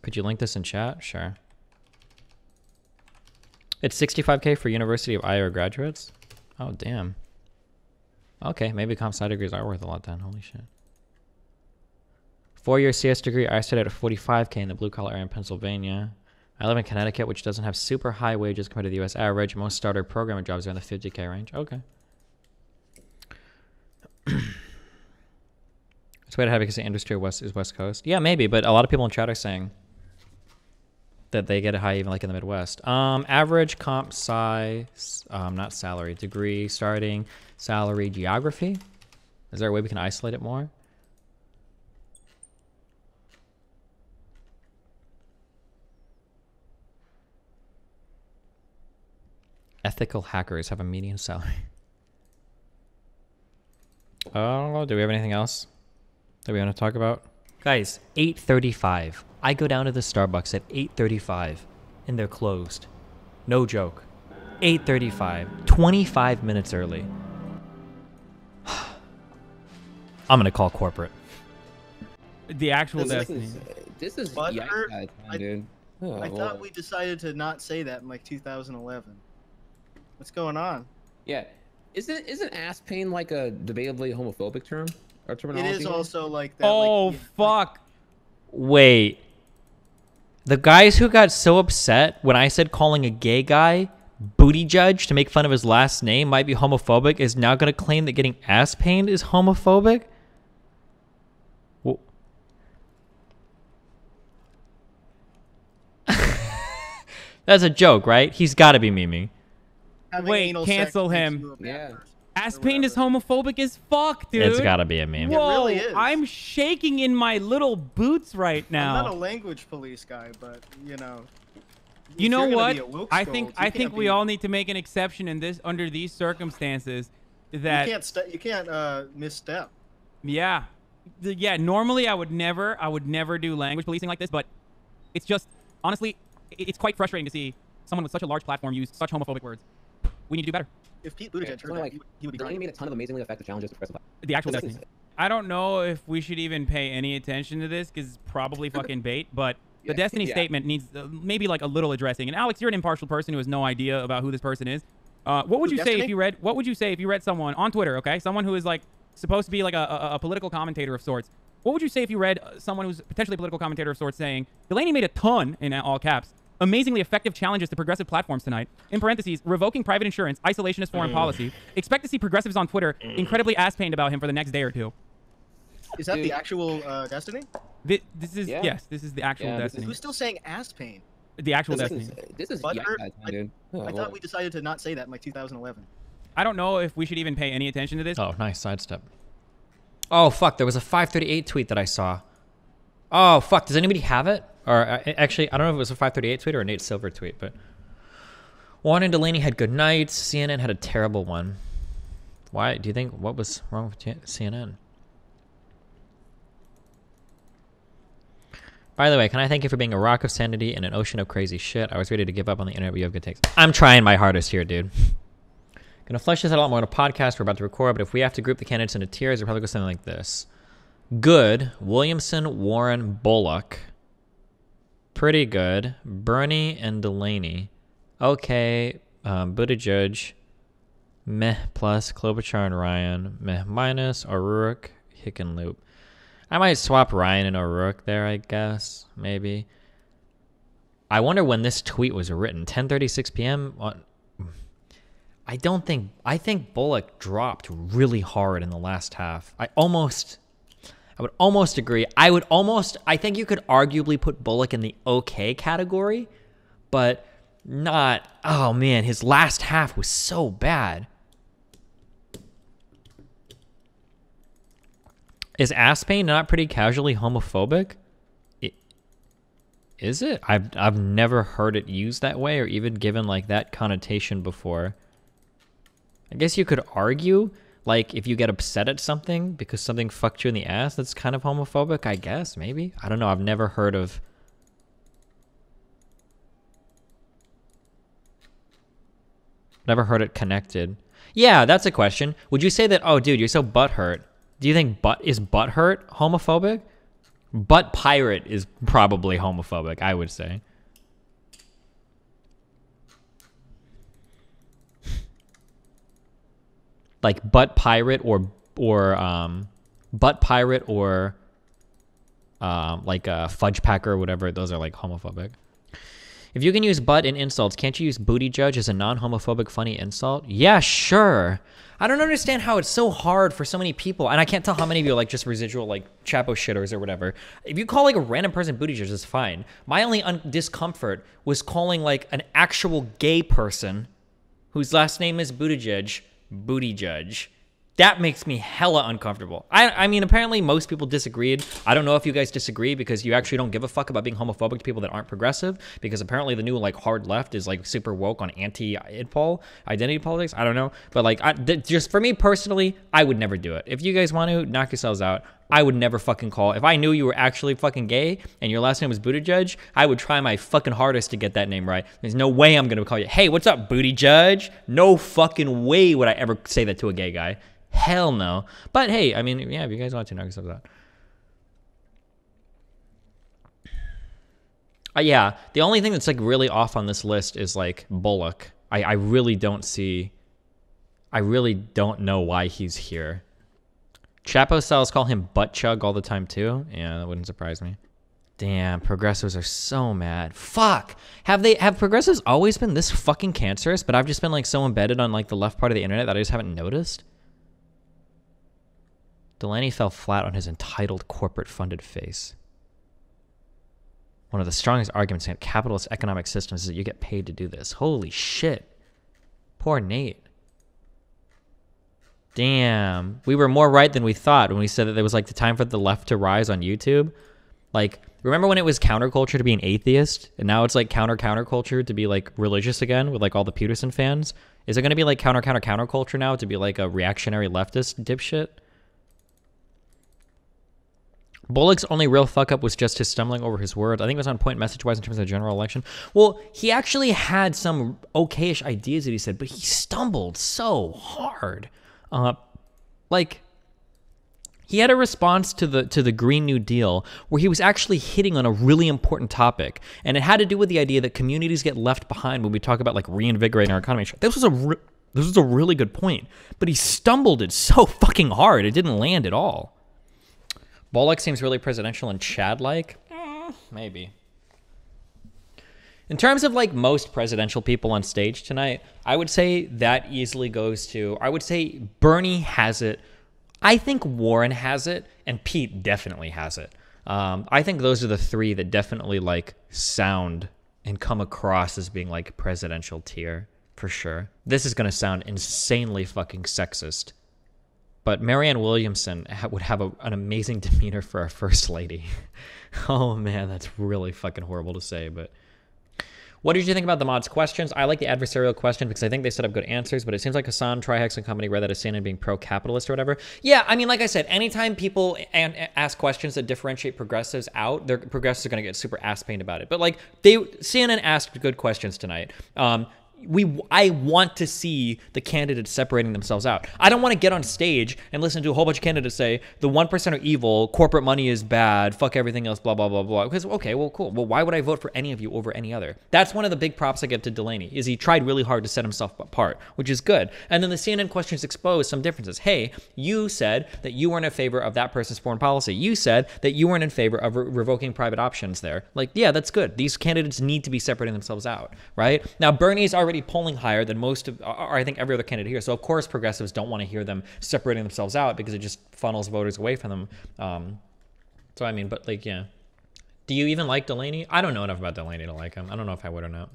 Could you link this in chat? Sure. It's $65K for University of Iowa graduates. Oh, damn. Okay, maybe comp sci degrees are worth a lot then. Holy shit. 4-year CS degree, I started at $45K in the blue-collar area in Pennsylvania. I live in Connecticut, which doesn't have super high wages compared to the U.S. average. Most starter programmer jobs are in the $50K range. Okay. It's way to have because the industry is West Coast. Yeah, maybe, but a lot of people in chat are saying that they get it high even like in the Midwest. Average comp sci, not salary, degree, starting, salary, geography. Is there a way we can isolate it more? Ethical hackers have a median salary. I don't know. Do we have anything else that we want to talk about? Guys, 8:35. I go down to the Starbucks at 8:35 and they're closed. No joke. 8:35. 25 minutes early. I'm going to call corporate. The actual Destiny. This is yikes, dude. I thought we decided to not say that in like 2011. What's going on? Yeah. Isn't ass pain like a debatably homophobic term or terminology? It is also like that. Oh, like, fuck. Wait. The guys who got so upset when I said calling a gay guy booty judge to make fun of his last name might be homophobic is now going to claim that getting ass pained is homophobic? That's a joke, right? He's got to be memeing. Wait, cancel him. Yeah. Ass pain is homophobic as fuck, dude. It's got to be a meme. Whoa, it really is. I'm shaking in my little boots right now. I'm not a language police guy, but you know. You know what? I think we all need to make an exception in this under these circumstances. That you can't misstep. Yeah, yeah. Normally, I would never do language policing like this, but it's just honestly, it's quite frustrating to see someone with such a large platform use such homophobic words. We need to do better. If Pete Buttigieg heard that, he would be Delaney made a ton of amazingly effective challenges to progressive. The actual Destiny. I don't know if we should even pay any attention to this because it's probably fucking bait, but the Destiny statement needs maybe like a little addressing. And Alex, you're an impartial person who has no idea about who this person is. What would you say if you read? What would you say if you read someone on Twitter? Okay, someone who is like supposed to be like a political commentator of sorts. What would you say if you read someone who's potentially a political commentator of sorts saying Delaney made a ton in all caps amazingly effective challenges to progressive platforms tonight. In parentheses, revoking private insurance, isolationist foreign policy. Expect to see progressives on Twitter incredibly ass-pained about him for the next day or two. Is that the actual Destiny? This is yes. This is the actual Destiny. Who's still saying ass pain? The actual Destiny. This is dude. I thought we decided to not say that in like 2011. I don't know if we should even pay any attention to this. Oh, nice sidestep. Oh fuck! There was a 538 tweet that I saw. Oh fuck! Does anybody have it? Or actually, I don't know if it was a 538 tweet or a Nate Silver tweet, but Warren and Delaney had good nights. CNN had a terrible one. Why? Do you think, what was wrong with CNN? By the way, can I thank you for being a rock of sanity in an ocean of crazy shit? I was ready to give up on the internet, but you have good takes. I'm trying my hardest here, dude. Gonna flesh this out a lot more in a podcast we're about to record, but if we have to group the candidates into tiers, it'll probably go something like this. Good, Williamson, Warren, Bullock. Pretty good, Bernie and Delaney. Okay, Buttigieg. Meh plus, Klobuchar and Ryan. Meh minus, O'Rourke, Hickenloop. I might swap Ryan and O'Rourke there, I guess. Maybe. I wonder when this tweet was written. 10:36 p.m.? I think Bullock dropped really hard in the last half. I would almost agree. I think you could arguably put Bullock in the okay category, but not, oh man, his last half was so bad. Is ass pain not pretty casually homophobic? Is it? I've never heard it used that way or even given like that connotation before. I guess you could argue, like, if you get upset at something because something fucked you in the ass, that's kind of homophobic, I guess, maybe. I don't know. I've never heard it connected. Yeah, that's a question. Would you say that, oh, dude, you're so butthurt. Do you think is butthurt homophobic? Butt pirate is probably homophobic, I would say. Like butt pirate or like a fudge packer or whatever, those are like homophobic. If you can use butt in insults, can't you use booty judge as a non-homophobic funny insult? Yeah, sure. I don't understand how it's so hard for so many people, and I can't tell how many of you are like just residual like Chapo shitters or whatever. If you call like a random person booty judge, it's fine. My only discomfort was calling like an actual gay person whose last name is Buttigieg booty judge. That makes me hella uncomfortable. I mean, apparently most people disagreed. I don't know if you guys disagree because you actually don't give a fuck about being homophobic to people that aren't progressive, because apparently the new like hard left is like super woke on identity politics. I don't know. But like, just for me personally, I would never do it. If you guys want to, knock yourselves out. I would never fucking call. If I knew you were actually fucking gay and your last name was Buttigieg, I would try my fucking hardest to get that name right. There's no way I'm going to call you, hey, what's up, Booty Judge? No fucking way would I ever say that to a gay guy. Hell no. But hey, I mean, yeah, if you guys want to, knock yourselves out. Yeah, the only thing that's like really off on this list is like Bullock. I really don't know why he's here. Chapo cells call him butt chug all the time too. Yeah, that wouldn't surprise me. Damn, progressives are so mad. Fuck. Have progressives always been this fucking cancerous, but I've just been like so embedded on like the left part of the internet that I just haven't noticed? Delaney fell flat on his entitled corporate funded face. One of the strongest arguments in capitalist economic systems is that you get paid to do this. Holy shit. Poor Nate. Damn. We were more right than we thought when we said that there was like the time for the left to rise on YouTube. Like, remember when it was counterculture to be an atheist? And now it's like counterculture to be like religious again with like all the Peterson fans? Is it going to be like counterculture now to be like a reactionary leftist dipshit? Bullock's only real fuck-up was just his stumbling over his words. I think it was on point message-wise in terms of the general election. Well, he actually had some okay-ish ideas that he said, but he stumbled so hard. Like, he had a response to the Green New Deal where he was actually hitting on a really important topic, and it had to do with the idea that communities get left behind when we talk about like reinvigorating our economy. This was a really good point, but he stumbled it so fucking hard it didn't land at all. Bullock seems really presidential and Chad-like. Maybe. In terms of like most presidential people on stage tonight, I would say that easily goes to, I would say Bernie has it. I think Warren has it, and Pete definitely has it. I think those are the three that definitely like sound and come across as being like presidential tier for sure. This is going to sound insanely fucking sexist, but Marianne Williamson would have an amazing demeanor for our first lady. Oh man, that's really fucking horrible to say, but what did you think about the mods' questions? I like the adversarial question because I think they set up good answers, but it seems like Hassan, Trihex, and company read that as saying and being pro-capitalist or whatever. Yeah, I mean, like I said, anytime people ask questions that differentiate progressives out, progressives are going to get super ass-pained about it. But like, CNN asked good questions tonight. I want to see the candidates separating themselves out. I don't want to get on stage and listen to a whole bunch of candidates say the 1% are evil, corporate money is bad, fuck everything else, blah, blah, blah, blah. Because, okay, well, cool. Well, why would I vote for any of you over any other? That's one of the big props I give to Delaney, is he tried really hard to set himself apart, which is good. And then the CNN questions expose some differences. Hey, you said that you weren't in favor of that person's foreign policy. You said that you weren't in favor of revoking private options there. Like, yeah, that's good. These candidates need to be separating themselves out, right? Now, Bernie's already polling higher than most of, or I think every other candidate here. So of course progressives don't want to hear them separating themselves out because it just funnels voters away from them. So I mean, but like, yeah. Do you even like Delaney? I don't know enough about Delaney to like him. I don't know if I would or not.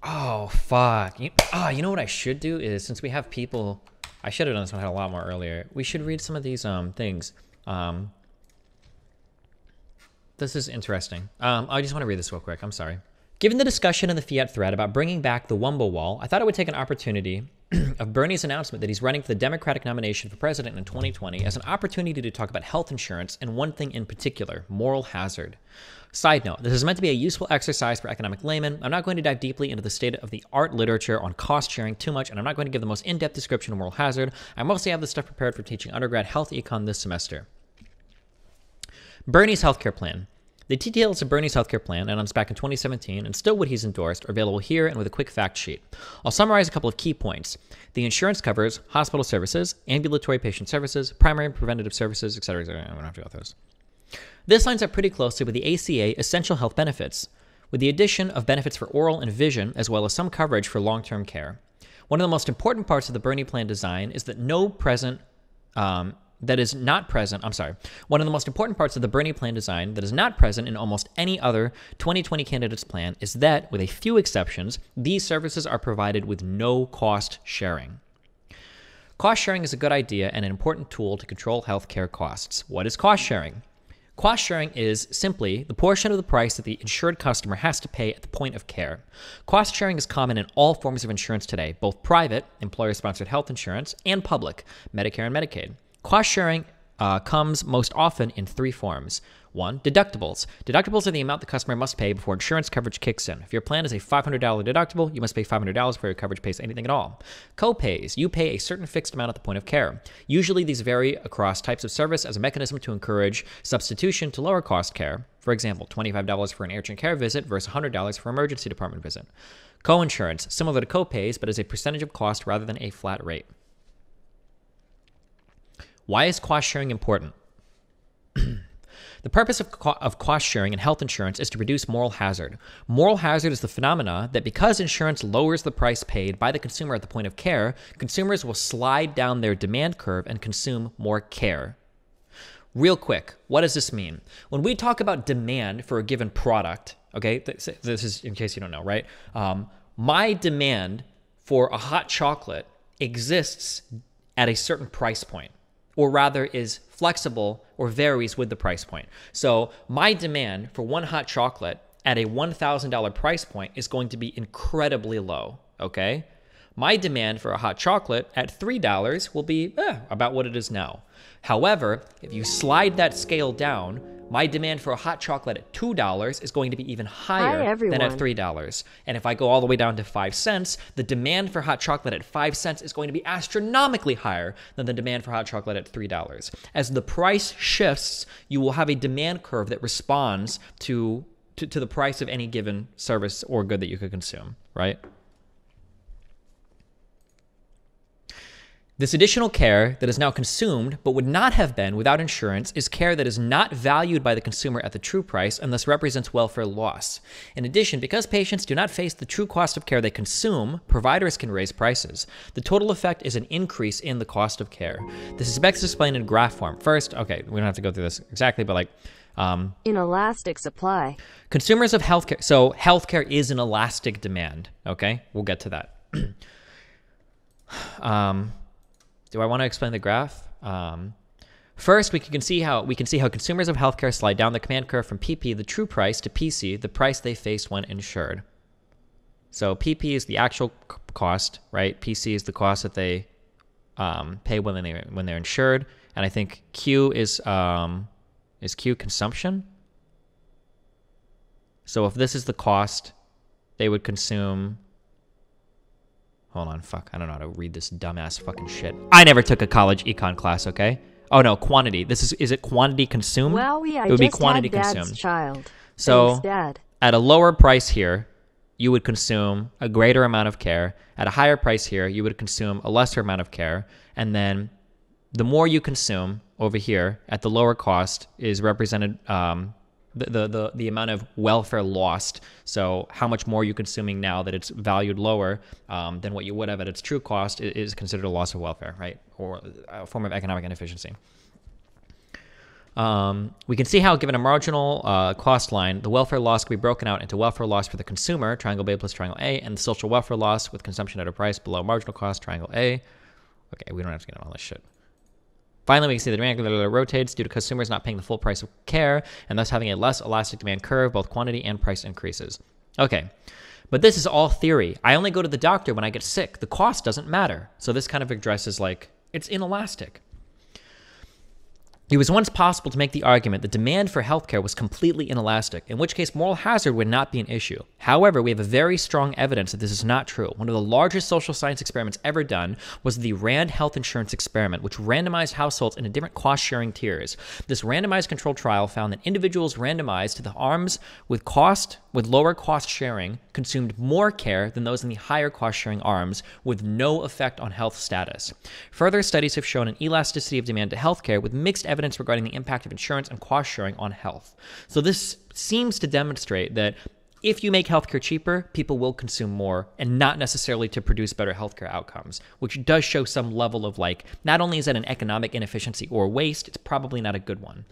Oh fuck. You know what I should do is, since we have people, I should have done this one a lot more earlier. We should read some of these things. This is interesting. I just want to read this real quick. I'm sorry. Given the discussion in the Fiat thread about bringing back the Wumbo wall, I thought I would take an opportunity of Bernie's announcement that he's running for the Democratic nomination for president in 2020 as an opportunity to talk about health insurance and one thing in particular, moral hazard. Side note, this is meant to be a useful exercise for economic laymen. I'm not going to dive deeply into the state of the art literature on cost sharing too much, and I'm not going to give the most in-depth description of moral hazard. I mostly have this stuff prepared for teaching undergrad health econ this semester. Bernie's healthcare plan. The details of Bernie's healthcare plan, announced back in 2017, and still what he's endorsed, are available here and with a quick fact sheet. I'll summarize a couple of key points. The insurance covers hospital services, ambulatory patient services, primary and preventative services, etc. I don't have to go through those. This lines up pretty closely with the ACA essential health benefits, with the addition of benefits for oral and vision, as well as some coverage for long-term care. One of the most important parts of the Bernie plan design is that one of the most important parts of the Bernie plan design that is not present in almost any other 2020 candidate's plan is that, with a few exceptions, these services are provided with no cost sharing. Cost sharing is a good idea and an important tool to control healthcare costs. What is cost sharing? Cost sharing is simply the portion of the price that the insured customer has to pay at the point of care. Cost sharing is common in all forms of insurance today, both private, employer-sponsored health insurance, and public, Medicare and Medicaid. Cost sharing comes most often in three forms. 1. Deductibles. Deductibles are the amount the customer must pay before insurance coverage kicks in. If your plan is a $500 deductible, you must pay $500 before your coverage pays anything at all. Co-pays. You pay a certain fixed amount at the point of care. Usually these vary across types of service as a mechanism to encourage substitution to lower cost care. For example, $25 for an urgent care visit versus $100 for an emergency department visit. Co-insurance. Similar to co-pays, but is a percentage of cost rather than a flat rate. Why is cost sharing important? The purpose of cost sharing in health insurance is to reduce moral hazard. Moral hazard is the phenomena that because insurance lowers the price paid by the consumer at the point of care, consumers will slide down their demand curve and consume more care. Real quick, what does this mean? When we talk about demand for a given product, okay, this is in case you don't know, right? My demand for a hot chocolate exists at a certain price point, or rather is flexible or varies with the price point. So my demand for one hot chocolate at a $1,000 price point is going to be incredibly low, okay? My demand for a hot chocolate at $3 will be about what it is now. However, if you slide that scale down, my demand for a hot chocolate at $2 is going to be even higher than at $3. And if I go all the way down to 5 cents, the demand for hot chocolate at 5 cents is going to be astronomically higher than the demand for hot chocolate at $3. As the price shifts, you will have a demand curve that responds to the price of any given service or good that you could consume, right? This additional care that is now consumed but would not have been without insurance is care that is not valued by the consumer at the true price and thus represents welfare loss. In addition, because patients do not face the true cost of care they consume, providers can raise prices. The total effect is an increase in the cost of care. This is best explained in graph form. First, okay, we don't have to go through this exactly, but like inelastic supply. Consumers of healthcare. So healthcare is an elastic demand. Okay, we'll get to that. Do I want to explain the graph? First, we can see how consumers of healthcare slide down the command curve from PP, the true price, to PC, the price they faced when insured. So PP is the actual cost, right? PC is the cost that they pay when they're insured, and I think Q is Q consumption. So if this is the cost they would consume... Hold on, fuck. I don't know how to read this dumbass fucking shit. I never took a college econ class, okay? Oh no, quantity. Is it quantity consumed? Well, it would be quantity consumed. Child. So, Thanks, Dad. At a lower price here, you would consume a greater amount of care. At a higher price here, you would consume a lesser amount of care. And then the more you consume over here at the lower cost is represented the amount of welfare lost. So how much more you're consuming now that it's valued lower than what you would have at its true cost is considered a loss of welfare, right? Or a form of economic inefficiency. We can see how, given a marginal cost line, the welfare loss can be broken out into welfare loss for the consumer, triangle B plus triangle A, and the social welfare loss with consumption at a price below marginal cost, triangle A. Okay, we don't have to get into all this shit. Finally, we can see the demand rotates due to consumers not paying the full price of care, and thus having a less elastic demand curve, both quantity and price increases. Okay, but this is all theory. I only go to the doctor when I get sick. The cost doesn't matter. So this kind of addresses, like, it's inelastic. It was once possible to make the argument that demand for healthcare was completely inelastic, in which case moral hazard would not be an issue. However, we have a very strong evidence that this is not true. One of the largest social science experiments ever done was the Rand health insurance experiment, which randomized households into different cost-sharing tiers. This randomized controlled trial found that individuals randomized to the arms with lower cost sharing consumed more care than those in the higher cost sharing arms, with no effect on health status. Further studies have shown an elasticity of demand to healthcare with mixed evidence regarding the impact of insurance and cost sharing on health. So this seems to demonstrate that if you make healthcare cheaper, people will consume more, and not necessarily to produce better healthcare outcomes, which does show some level of, like, not only is that an economic inefficiency or waste, it's probably not a good one.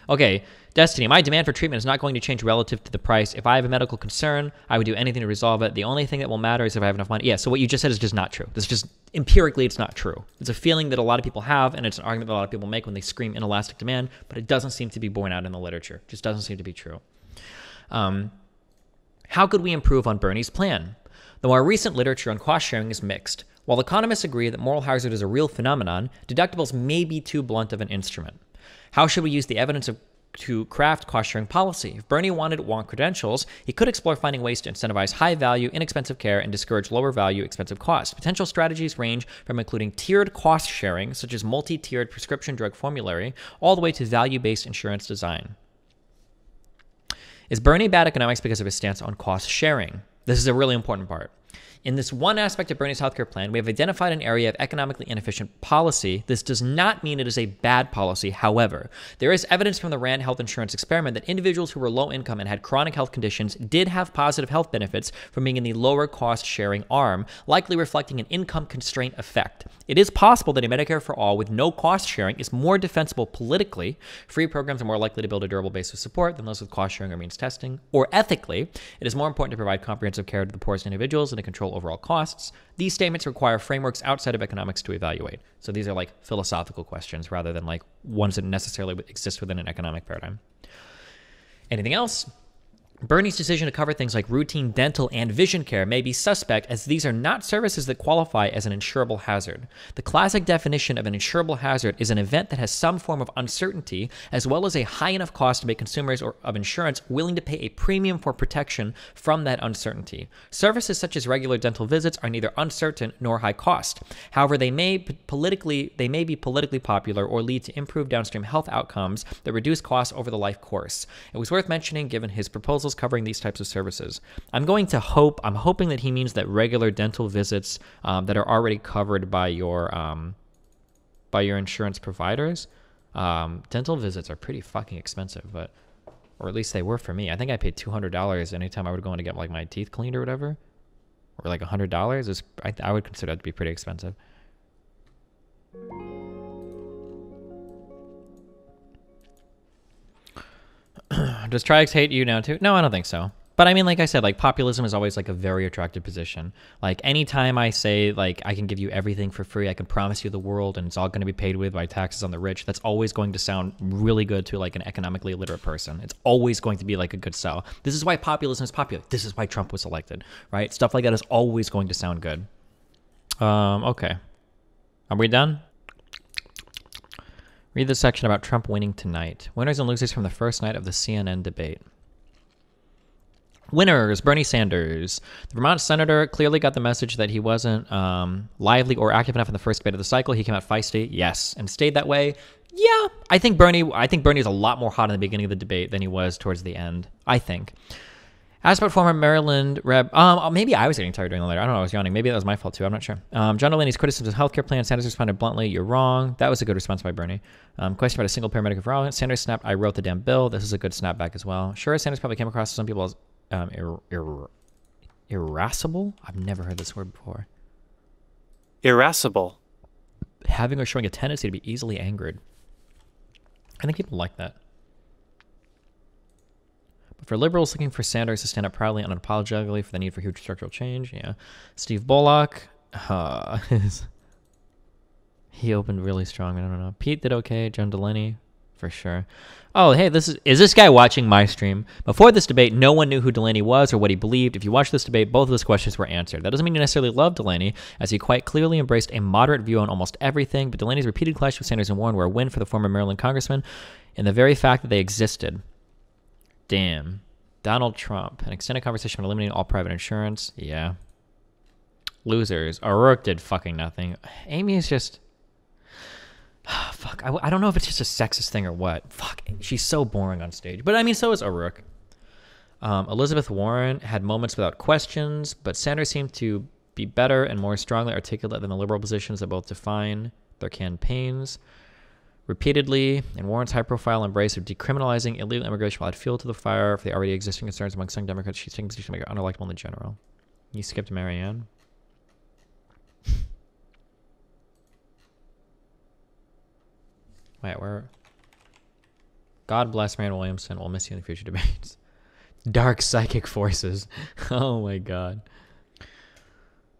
Okay, Destiny, my demand for treatment is not going to change relative to the price. If I have a medical concern, I would do anything to resolve it. The only thing that will matter is if I have enough money. Yeah, so what you just said is just not true. This is just, empirically, it's not true. It's a feeling that a lot of people have, and it's an argument that a lot of people make when they scream inelastic demand, but it doesn't seem to be borne out in the literature. It just doesn't seem to be true. How could we improve on Bernie's plan? The more recent literature on cost sharing is mixed. While economists agree that moral hazard is a real phenomenon, deductibles may be too blunt of an instrument. How should we use the evidence to craft cost-sharing policy? If Bernie wanted warrant credentials, he could explore finding ways to incentivize high-value, inexpensive care and discourage lower-value, expensive costs. Potential strategies range from including tiered cost-sharing, such as multi-tiered prescription drug formulary, all the way to value-based insurance design. Is Bernie bad economics because of his stance on cost-sharing? This is a really important part. In this one aspect of Bernie's healthcare plan, we have identified an area of economically inefficient policy. This does not mean it is a bad policy. However, there is evidence from the Rand health insurance experiment that individuals who were low income and had chronic health conditions did have positive health benefits from being in the lower cost sharing arm, likely reflecting an income constraint effect. It is possible that a Medicare for all with no cost sharing is more defensible politically. Free programs are more likely to build a durable base of support than those with cost sharing or means testing. Or ethically, it is more important to provide comprehensive care to the poorest individuals and to control overall costs. These statements require frameworks outside of economics to evaluate. So these are like philosophical questions rather than like ones that necessarily exist within an economic paradigm. Anything else? Bernie's decision to cover things like routine dental and vision care may be suspect, as these are not services that qualify as an insurable hazard. The classic definition of an insurable hazard is an event that has some form of uncertainty, as well as a high enough cost to make consumers of insurance willing to pay a premium for protection from that uncertainty. Services such as regular dental visits are neither uncertain nor high cost. However, they may be politically popular or lead to improved downstream health outcomes that reduce costs over the life course. It was worth mentioning given his proposals covering these types of services. I'm hoping that he means that regular dental visits that are already covered by your insurance providers. Dental visits are pretty fucking expensive, or at least they were for me. I think I paid $200 anytime I would go in to get like my teeth cleaned or whatever, or like $100. I would consider that to be pretty expensive. Does Triax hate you now too? No, I don't think so. But I mean, like I said, like populism is always like a very attractive position. Like anytime I say like I can give you everything for free, I can promise you the world and it's all going to be paid with by taxes on the rich, that's always going to sound really good to like an economically illiterate person. It's always going to be like a good sell. This is why populism is popular. This is why Trump was elected, right? Stuff like that is always going to sound good. Okay. Are we done? Read the section about Trump winning tonight. Winners and losers from the first night of the CNN debate. Winners, Bernie Sanders. The Vermont senator clearly got the message that he wasn't lively or active enough in the first debate of the cycle. He came out feisty, yes, and stayed that way. Yeah, I think Bernie is a lot more hot in the beginning of the debate than he was towards the end, I think. As for former Maryland Rep, maybe I was getting tired during the letter. I don't know, I was yawning. Maybe that was my fault too, I'm not sure. John Delaney's criticism of the healthcare plan, Sanders responded bluntly, you're wrong. That was a good response by Bernie. Question about a single paramedic of violence. Sanders snapped, I wrote the damn bill. This is a good snapback as well. Sure, Sanders probably came across to some people as irascible? I've never heard this word before. Irascible. Having or showing a tendency to be easily angered. I think people like that. But for liberals looking for Sanders to stand up proudly and unapologetically for the need for huge structural change, yeah. Steve Bullock, he opened really strong. I don't know. Pete did okay. John Delaney, for sure. Oh, hey, is this guy watching my stream? Before this debate, no one knew who Delaney was or what he believed. If you watch this debate, both of those questions were answered. That doesn't mean you necessarily love Delaney, as he quite clearly embraced a moderate view on almost everything, but Delaney's repeated clash with Sanders and Warren were a win for the former Maryland congressman, and the very fact that they existed. Damn. Donald Trump, an extended conversation on eliminating all private insurance. Yeah. Losers. O'Rourke did fucking nothing. Amy is just... fuck, I don't know if it's just a sexist thing or what. Fuck, she's so boring on stage. But I mean, so is O'Rourke. Elizabeth Warren had moments without questions, but Sanders seemed to be better and more strongly articulate than the liberal positions that both define their campaigns. Repeatedly, in Warren's high-profile embrace of decriminalizing illegal immigration will add fuel to the fire for the already existing concerns among some Democrats. She's taking position to make her unelectable in the general. You skipped Marianne. Wait, where? God bless Marianne Williamson. We'll miss you in the future debates. Dark psychic forces. Oh my god.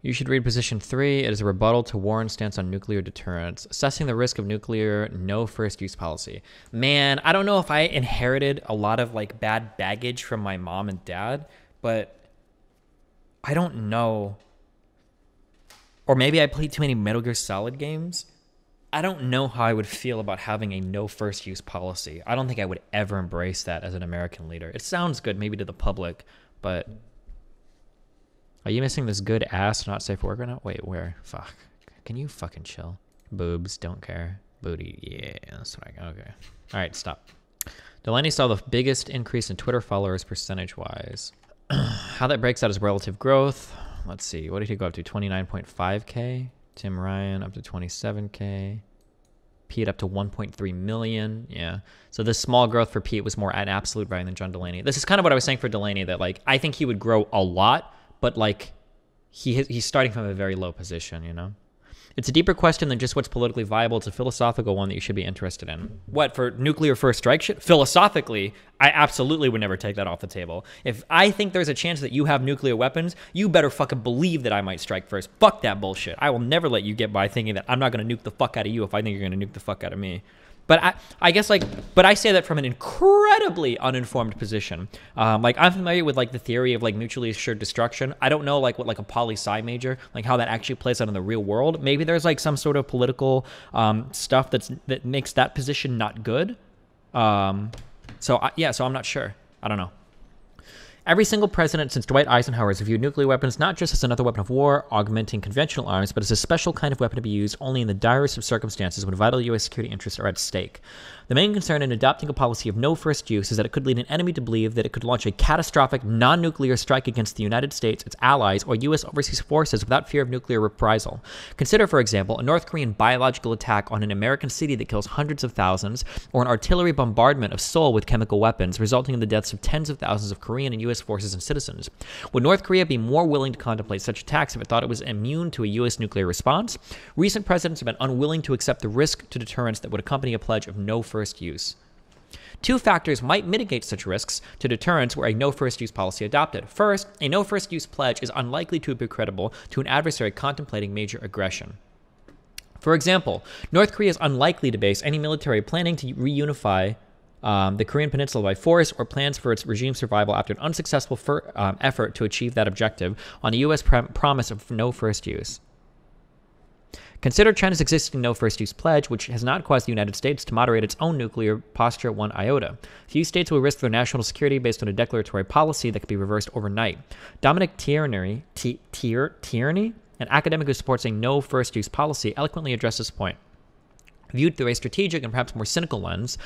You should read position 3. It is a rebuttal to Warren's stance on nuclear deterrence. Assessing the risk of nuclear no first use policy. Man, I don't know if I inherited a lot of like bad baggage from my mom and dad, but I don't know. Or maybe I played too many Metal Gear Solid games. I don't know how I would feel about having a no first use policy. I don't think I would ever embrace that as an American leader. It sounds good maybe to the public, but are you missing this good ass not safe for work right now? Wait, where? Fuck. Can you fucking chill? Boobs, don't care. Booty, yeah, that's what I, okay. All right, stop. Delaney saw the biggest increase in Twitter followers percentage-wise. How that breaks out is relative growth. Let's see, what did he go up to? 29.5K? Tim Ryan up to 27K. Pete up to 1.3 million. Yeah. So this small growth for Pete was more at absolute value than John Delaney. This is kind of what I was saying for Delaney, that like I think he would grow a lot, but like he's starting from a very low position, you know? It's a deeper question than just what's politically viable. It's a philosophical one that you should be interested in. What, for nuclear first strike shit? Philosophically, I absolutely would never take that off the table. If I think there's a chance that you have nuclear weapons, you better fucking believe that I might strike first. Fuck that bullshit. I will never let you get by thinking that I'm not going to nuke the fuck out of you if I think you're going to nuke the fuck out of me. But I guess like, but I say that from an incredibly uninformed position. Like I'm familiar with like the theory of like mutually assured destruction. I don't know like what like a poli-sci major, like how that actually plays out in the real world. Maybe there's like some sort of political stuff that makes that position not good. So I'm not sure. I don't know. Every single president since Dwight Eisenhower has viewed nuclear weapons not just as another weapon of war, augmenting conventional arms, but as a special kind of weapon to be used only in the direst of circumstances when vital U.S. security interests are at stake. The main concern in adopting a policy of no first use is that it could lead an enemy to believe that it could launch a catastrophic non-nuclear strike against the United States, its allies, or U.S. overseas forces without fear of nuclear reprisal. Consider, for example, a North Korean biological attack on an American city that kills hundreds of thousands, or an artillery bombardment of Seoul with chemical weapons, resulting in the deaths of tens of thousands of Korean and U.S. forces and citizens. Would North Korea be more willing to contemplate such attacks if it thought it was immune to a U.S. nuclear response? Recent presidents have been unwilling to accept the risk to deterrence that would accompany a pledge of no first use. Two factors might mitigate such risks to deterrence were a no first use policy adopted. First, a no first use pledge is unlikely to be credible to an adversary contemplating major aggression. For example, North Korea is unlikely to base any military planning to reunify the Korean Peninsula by force or plans for its regime survival after an unsuccessful effort to achieve that objective on a U.S. promise of no first use. Consider China's existing no first use pledge, which has not caused the United States to moderate its own nuclear posture one iota. Few states will risk their national security based on a declaratory policy that could be reversed overnight. Dominic Tierney, an academic who supports a no first use policy, eloquently addressed this point. Viewed through a strategic and perhaps more cynical lens,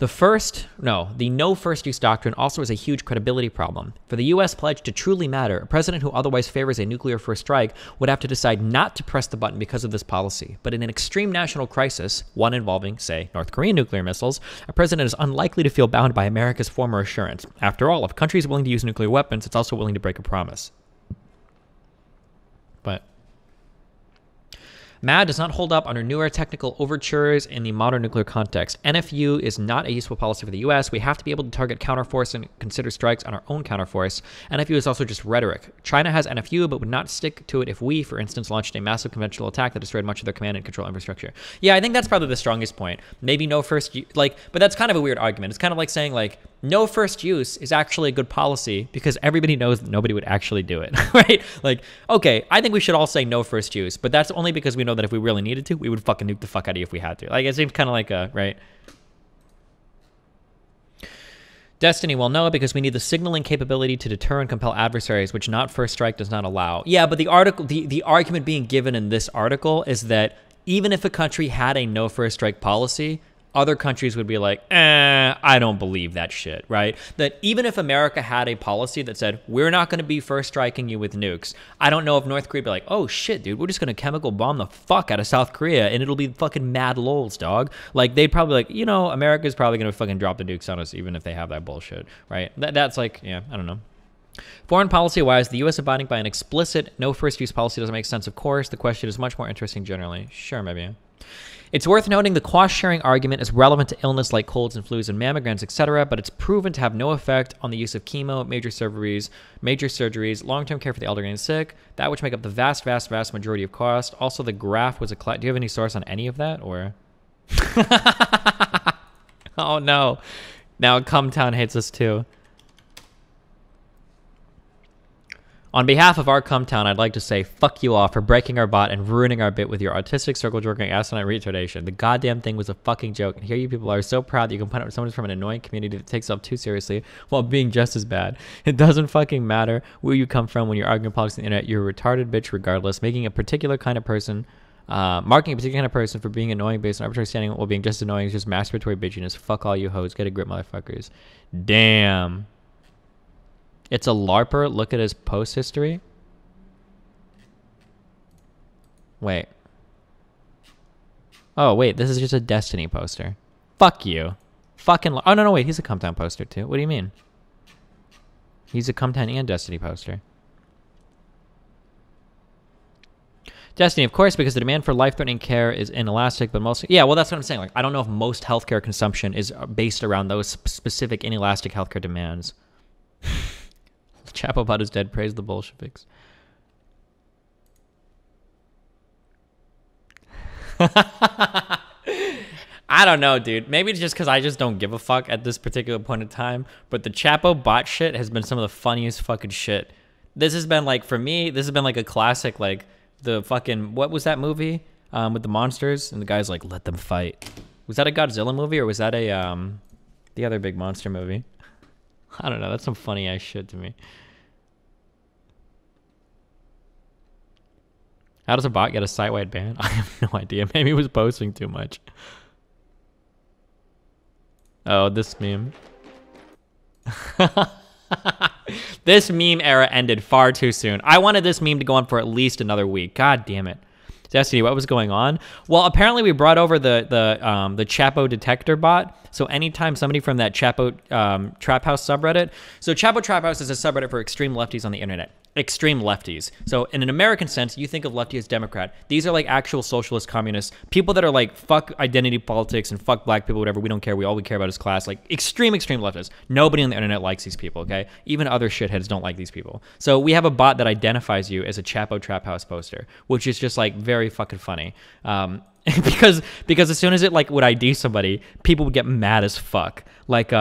the no first use doctrine also is a huge credibility problem. For the U.S. pledge to truly matter, a president who otherwise favors a nuclear first strike would have to decide not to press the button because of this policy. But in an extreme national crisis, one involving, say, North Korean nuclear missiles, a president is unlikely to feel bound by America's former assurance. After all, if a country is willing to use nuclear weapons, it's also willing to break a promise. But MAD does not hold up under newer technical overtures in the modern nuclear context. NFU is not a useful policy for the U.S. We have to be able to target counterforce and consider strikes on our own counterforce. NFU is also just rhetoric. China has NFU, but would not stick to it if we, for instance, launched a massive conventional attack that destroyed much of their command and control infrastructure. Yeah, I think that's probably the strongest point. Maybe no first, but that's kind of a weird argument. It's kind of like saying, like, no first use is actually a good policy because everybody knows that nobody would actually do it, right? Like, okay, I think we should all say no first use, but that's only because we know that if we really needed to, we would fucking nuke the fuck out of you if we had to. Like, it seems kind of like a, right? Destiny, well, no, because we need the signaling capability to deter and compel adversaries, which not first strike does not allow. Yeah, but the article, the argument being given in this article is that even if a country had a no first strike policy, other countries would be like, I don't believe that shit, right? That even if America had a policy that said, we're not going to be first striking you with nukes, I don't know if North Korea would be like, oh shit, dude, we're just going to chemical bomb the fuck out of South Korea and it'll be fucking mad lols, dog. Like, they'd probably like, you know, America's probably going to fucking drop the nukes on us even if they have that bullshit, right? That's like, yeah, I don't know. Foreign policy-wise, the U.S. abiding by an explicit no first use policy doesn't make sense, of course. The question is much more interesting generally. Sure, maybe. It's worth noting the cost-sharing argument is relevant to illness like colds and flus and mammograms, etc., but it's proven to have no effect on the use of chemo, major surgeries, long-term care for the elderly and sick, that which make up the vast, vast, vast majority of cost. Also, the graph was do you have any source on any of that, or? Oh, no. Now Cumtown hates us, too. On behalf of our Cumtown, I'd like to say fuck you all for breaking our bot and ruining our bit with your autistic, circle-jerking, asinine retardation. The goddamn thing was a fucking joke, and here you people are so proud that you can point out someone from an annoying community that takes itself too seriously while being just as bad. It doesn't fucking matter where you come from when you're arguing politics on the internet. You're a retarded bitch regardless. Marking a particular kind of person for being annoying based on arbitrary standing while being just annoying is just masturbatory bitchiness. Fuck all you hoes. Get a grip, motherfuckers. Damn. It's a LARPer. Look at his post history. Wait. Oh, wait. This is just a Destiny poster. Fuck you. Fucking... Oh, no, wait. He's a Cumtown poster, too. What do you mean? He's a Cumtown and Destiny poster. Destiny, of course, because the demand for life-threatening care is inelastic, but most... Yeah, well, that's what I'm saying. Like, I don't know if most healthcare consumption is based around those specific inelastic healthcare demands. ChapoBot is dead. Praise the Bolsheviks. I don't know, dude. Maybe it's just because I just don't give a fuck at this particular point in time. But the ChapoBot shit has been some of the funniest fucking shit. This has been like, for me, this has been like a classic, like the fucking, what was that movie with the monsters? And the guy's like, let them fight. Was that a Godzilla movie or was that a, the other big monster movie? I don't know. That's some funny ass shit to me. How does a bot get a site-wide ban? I have no idea. Maybe he was posting too much. Oh, this meme. This meme era ended far too soon. I wanted this meme to go on for at least another week. God damn it. Destiny, what was going on? Well, apparently we brought over the Chapo detector bot. So anytime somebody from that Chapo Trap House subreddit. So Chapo Trap House is a subreddit for extreme lefties on the internet. Extreme lefties. So in an American sense, you think of lefty as Democrat. These are like actual socialist communists. People that are like, fuck identity politics and fuck black people, whatever. We don't care. All we care about is class. Like extreme leftists. Nobody on the internet likes these people, okay? Even other shitheads don't like these people. So we have a bot that identifies you as a Chapo Trap House poster, which is just like very fucking funny. Because as soon as it like would ID somebody, people would get mad as fuck. Like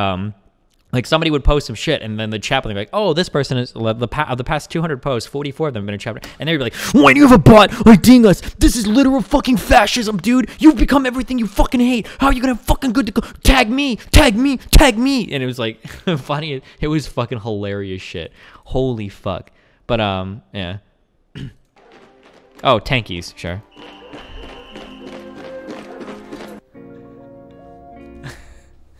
Like somebody would post some shit, and then the chat would be like, "Oh, this person is of the past 200 posts, 44 of them have been in chapter," and they'd be like, "Why do you have a bot like Dingus? This is literal fucking fascism, dude. You've become everything you fucking hate. How are you gonna fucking good to go? Tag me, tag me, tag me!" And it was like funny. It was fucking hilarious shit. Holy fuck. But yeah. Oh, tankies, sure.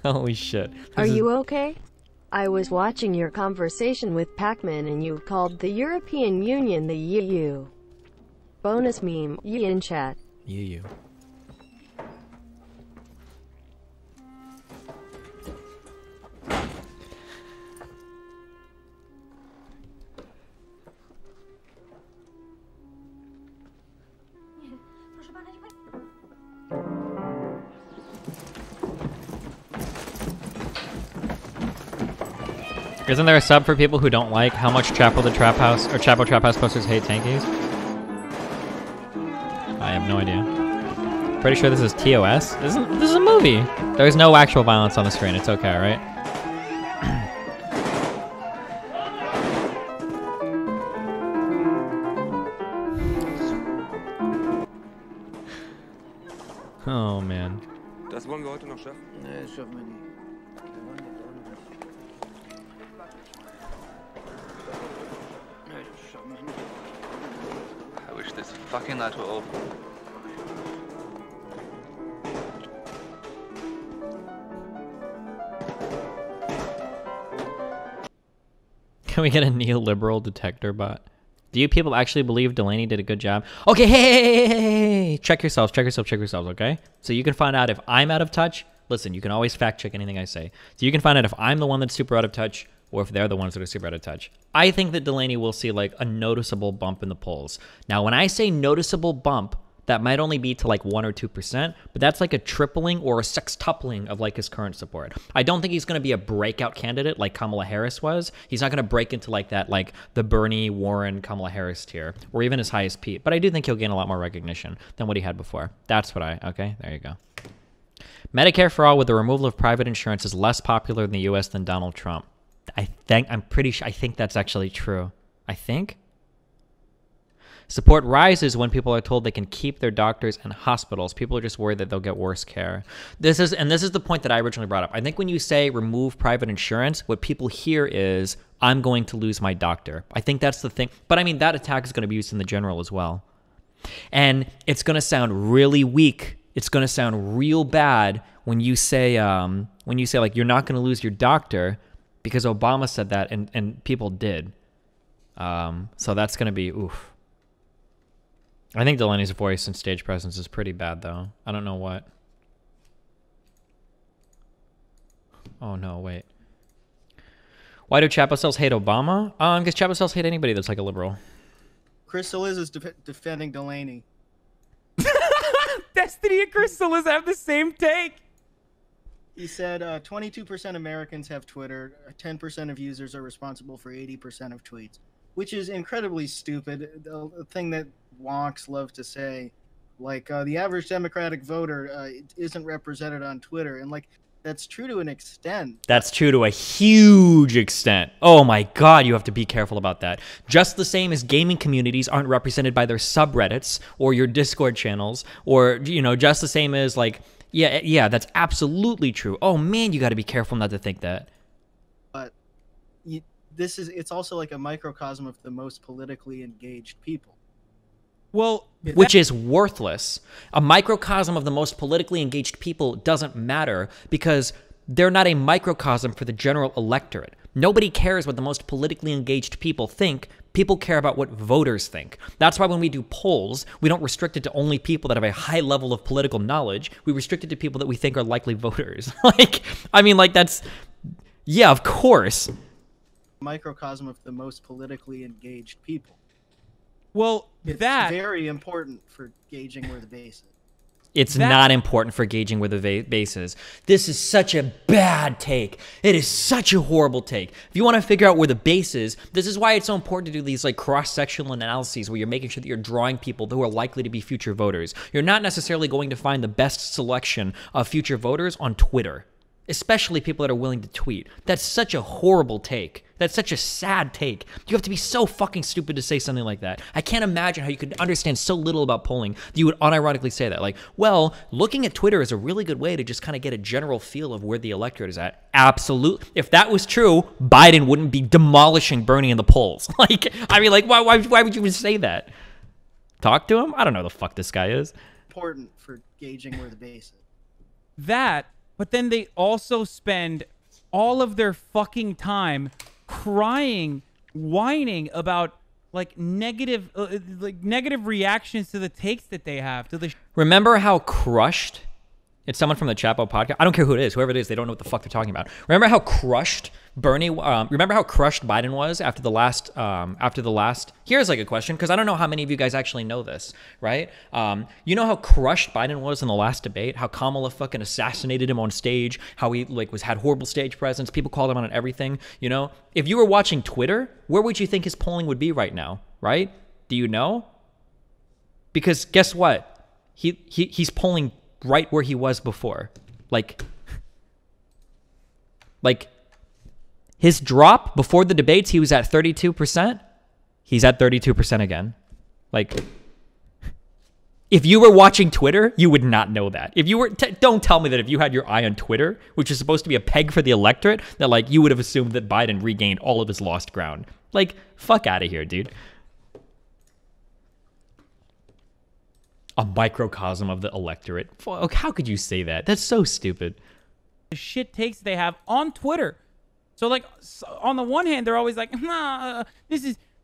Holy shit. Are you okay? I was watching your conversation with Pakman and you called the European Union the EU. Bonus meme, ye in chat. EU. Isn't there a sub for people who don't like how much Chapo the Trap House or Chapo Trap House posters hate tankies? I have no idea. Pretty sure this is TOS. This is a movie. There's no actual violence on the screen. It's okay, right? Oh man. Das wollen wir heute noch schaffen? Nee, das schaffen wir nicht. I wish this fucking night were over. Can we get a neoliberal detector bot? Do you people actually believe Delaney did a good job? Okay, hey, check yourselves, okay? So you can find out if I'm out of touch. Listen, you can always fact check anything I say. So you can find out if I'm the one that's super out of touch or if they're the ones that are super out of touch. I think that Delaney will see like a noticeable bump in the polls. Now, when I say noticeable bump, that might only be to like 1 or 2%, but that's like a tripling or a sextupling of like his current support. I don't think he's going to be a breakout candidate like Kamala Harris was. He's not going to break into like that, like the Bernie, Warren, Kamala Harris tier, or even as high as Pete. But I do think he'll gain a lot more recognition than what he had before. That's what okay, there you go. Medicare for all with the removal of private insurance is less popular in the US than Donald Trump. I think that's actually true. I think. Support rises when people are told they can keep their doctors and hospitals. People are just worried that they'll get worse care. This is the point that I originally brought up. I think when you say remove private insurance, what people hear is, I'm going to lose my doctor. I think that's the thing. But I mean, that attack is going to be used in the general as well. And it's going to sound really weak. It's going to sound real bad when you say like, you're not going to lose your doctor, because Obama said that and people did. So that's going to be, oof. I think Delaney's voice and stage presence is pretty bad, though. I don't know what. Oh, no, wait. Why do Chapo cells hate Obama? Because Chapo cells hate anybody that's like a liberal. Crystal is defending Delaney. Destiny and Crystal have the same take. He said 22% Americans have Twitter, 10% of users are responsible for 80% of tweets, which is incredibly stupid. The thing that wonks love to say, like the average Democratic voter isn't represented on Twitter, and like that's true to an extent. That's true to a huge extent. Oh my God, you have to be careful about that. Just the same as gaming communities aren't represented by their subreddits or your Discord channels, or just the same as like, yeah, that's absolutely true. Oh man, you got to be careful not to think that. But it's also like a microcosm of the most politically engaged people. Well, which is worthless. A microcosm of the most politically engaged people doesn't matter because they're not a microcosm for the general electorate. Nobody cares what the most politically engaged people think. People care about what voters think. That's why when we do polls, we don't restrict it to only people that have a high level of political knowledge. We restrict it to people that we think are likely voters. That's, yeah, of course. Microcosm of the most politically engaged people. Well, it's very important for gauging where the base is. It's not important for gauging where the base is. This is such a bad take. It is such a horrible take. If you want to figure out where the base is, this is why it's so important to do these like cross-sectional analyses where you're making sure that you're drawing people who are likely to be future voters. You're not necessarily going to find the best selection of future voters on Twitter. especially people that are willing to tweet. That's such a horrible take. That's such a sad take. You have to be so fucking stupid to say something like that. I can't imagine how you could understand so little about polling that you would unironically say that. Like, well, looking at Twitter is a really good way to just kind of get a general feel of where the electorate is at. Absolutely. If that was true, Biden wouldn't be demolishing Bernie in the polls. Like, I mean, like, why would you even say that? Talk to him? I don't know who the fuck this guy is. Important for gauging where the base is. That, but then they also spend all of their fucking time crying, whining about like negative reactions to the takes that they have to the. Remember how crushed? It's someone from the Chapo podcast. I don't care who it is, whoever it is. They don't know what the fuck they're talking about. Remember how crushed Bernie? Remember how crushed Biden was after the last? Here's like a question, because I don't know how many of you guys actually know this, right? You know how crushed Biden was in the last debate? How Kamala fucking assassinated him on stage? How he like had horrible stage presence? People called him on everything. You know, if you were watching Twitter, where would you think his polling would be right now? Right? Do you know? Because guess what? He's polling right where he was before. Like his drop before the debates, he was at 32%. He's at 32% again. Like, if you were watching Twitter, you would not know that. If you were, don't tell me that if you had your eye on Twitter, which is supposed to be a peg for the electorate, that like you would have assumed that Biden regained all of his lost ground. Like, fuck out of here, dude. A microcosm of the electorate. How could you say that? That's so stupid. The shit takes they have on Twitter. So like, on the one hand, they're always like, nah,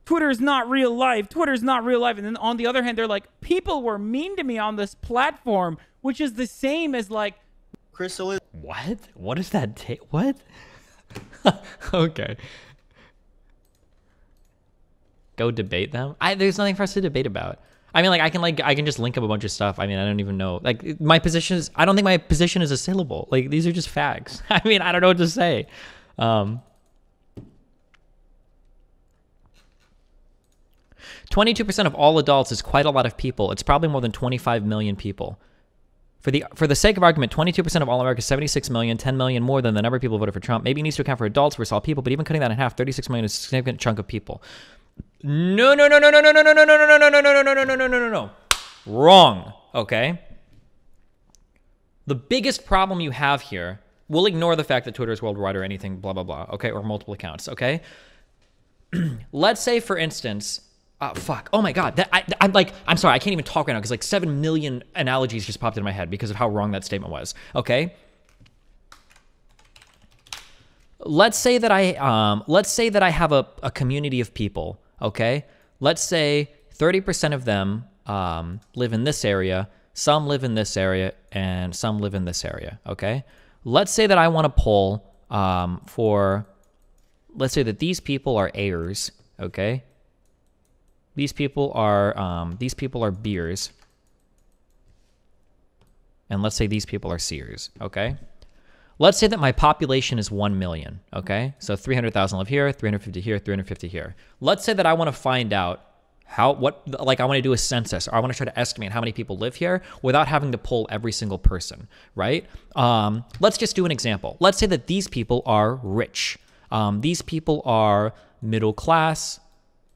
Twitter is not real life. Twitter's not real life. And then on the other hand, they're like, people were mean to me on this platform, which is the same as like. Crystal is. What? What does that take? What? Okay. Go debate them? There's nothing for us to debate about. I mean, like, I can just link up a bunch of stuff. I mean, I don't even know. Like, my position is, I don't think my position is assailable. Like, these are just facts. I mean, I don't know what to say. 22% of all adults is quite a lot of people. It's probably more than 25 million people. For the sake of argument, 22% of all America, 76 million, 10 million more than the number of people who voted for Trump. Maybe it needs to account for adults versus all people, but even cutting that in half, 36 million is a significant chunk of people. No. Wrong. Okay. The biggest problem you have here, we'll ignore the fact that Twitter is worldwide or anything, blah, blah, blah. Okay. Or multiple accounts. Okay. Let's say, for instance, fuck. Oh my God. I'm sorry. I can't even talk right now because like 7 million analogies just popped into my head because of how wrong that statement was. Okay. Let's say that I have a community of people. Okay. Let's say 30% of them live in this area, some live in this area, and some live in this area. Okay. Let's say that I want to poll let's say that these people are Ayers. Okay. These people are Beers. And let's say these people are Sears. Okay. Let's say that my population is 1 million, okay? So 300,000 live here, 350 here, 350 here. Let's say that I want to find out I want to do a census, or I want to try to estimate how many people live here without having to poll every single person, right? Let's just do an example. Let's say that these people are rich. These people are middle class.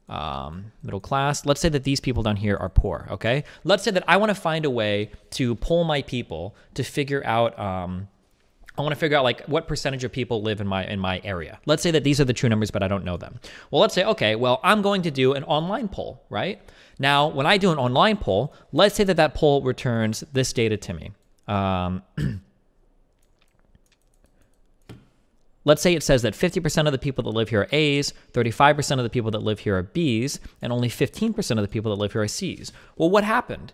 Let's say that these people down here are poor, okay? Let's say that I want to find a way to poll my people to figure out, I want to figure out like what percentage of people live in my area. Let's say that these are the true numbers, but I don't know them. Well, let's say, okay, well, I'm going to do an online poll, right? Now, when I do an online poll, let's say that poll returns this data to me. Let's say it says that 50% of the people that live here are A's, 35% of the people that live here are B's, and only 15% of the people that live here are C's. Well, what happened?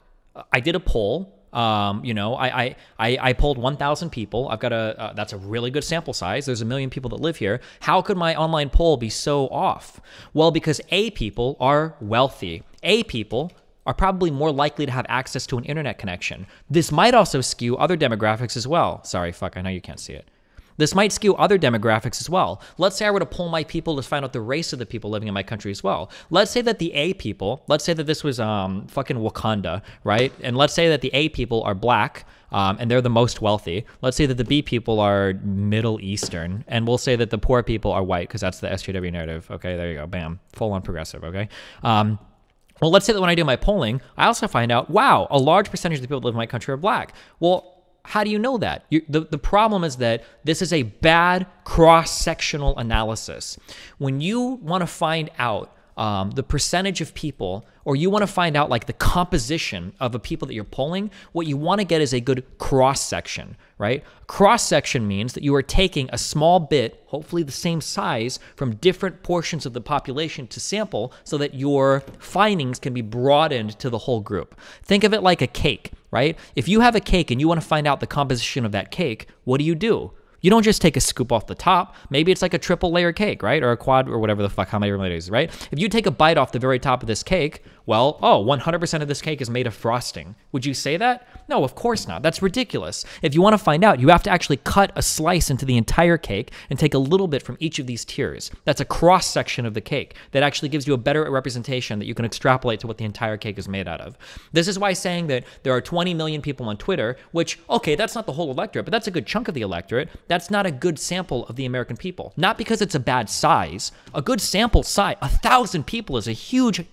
I did a poll. I polled 1,000 people. I've got that's a really good sample size. There's 1 million people that live here. How could my online poll be so off? Well, because A people are wealthy. A people are probably more likely to have access to an internet connection. This might also skew other demographics as well. Sorry, fuck, I know you can't see it. This might skew other demographics as well. Let's say I were to poll my people to find out the race of the people living in my country as well. Let's say that the A people, let's say that this was fucking Wakanda, right? And let's say that the A people are black, and they're the most wealthy. Let's say that the B people are Middle Eastern, and we'll say that the poor people are white because that's the SJW narrative. Okay, there you go. Bam. Full on progressive. Okay. Well, let's say that when I do my polling, I also find out, wow, a large percentage of the people that live in my country are black. Well, how do you know that? The problem is that this is a bad cross-sectional analysis. When you want to find out the percentage of people, or you want to find out like the composition of the people that you're polling, what you want to get is a good cross-section, right? Cross-section means that you are taking a small bit, hopefully the same size, from different portions of the population to sample so that your findings can be broadened to the whole group. Think of it like a cake, right? If you have a cake and you want to find out the composition of that cake, what do? You don't just take a scoop off the top. Maybe it's like a triple layer cake, right? Or a quad, or whatever the fuck, how many layers, right? If you take a bite off the very top of this cake, well, 100% of this cake is made of frosting. Would you say that? No, of course not. That's ridiculous. If you want to find out, you have to actually cut a slice into the entire cake and take a little bit from each of these tiers. That's a cross section of the cake that actually gives you a better representation that you can extrapolate to what the entire cake is made out of. This is why saying that there are 20 million people on Twitter, which, okay, that's not the whole electorate, but that's a good chunk of the electorate. That's not a good sample of the American people. Not because it's a bad size. A good sample size, 1,000 people is a huge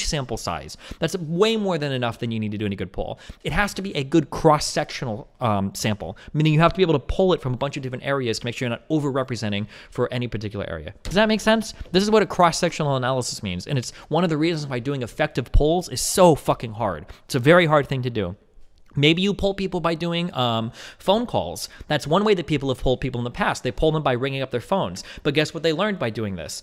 sample size. That's way more than enough than you need to do any good poll. It has to be a good cross-sectional sample, meaning you have to be able to pull it from a bunch of different areas to make sure you're not over-representing for any particular area. Does that make sense? This is what a cross-sectional analysis means, and it's one of the reasons why doing effective polls is so fucking hard. It's a very hard thing to do. Maybe you poll people by doing phone calls. That's one way that people have polled people in the past. They poll them by ringing up their phones. But guess what they learned by doing this?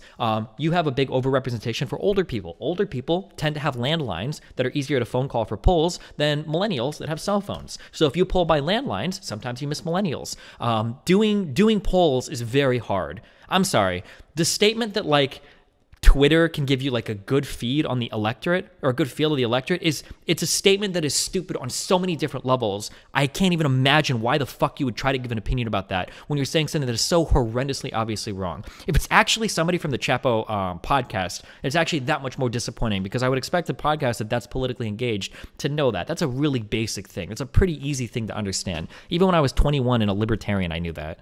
You have a big overrepresentation for older people. Older people tend to have landlines that are easier to phone call for polls than millennials that have cell phones. So if you poll by landlines, sometimes you miss millennials. Doing polls is very hard. I'm sorry. The statement that like Twitter can give you like a good feed on the electorate or a good feel of the electorate it's a statement that is stupid on so many different levels. I can't even imagine why the fuck you would try to give an opinion about that when you're saying something that is so horrendously obviously wrong. If it's actually somebody from the Chapo podcast, it's actually that much more disappointing because I would expect a podcast that's politically engaged to know that. That's a really basic thing. It's a pretty easy thing to understand. Even when I was 21 and a libertarian, I knew that.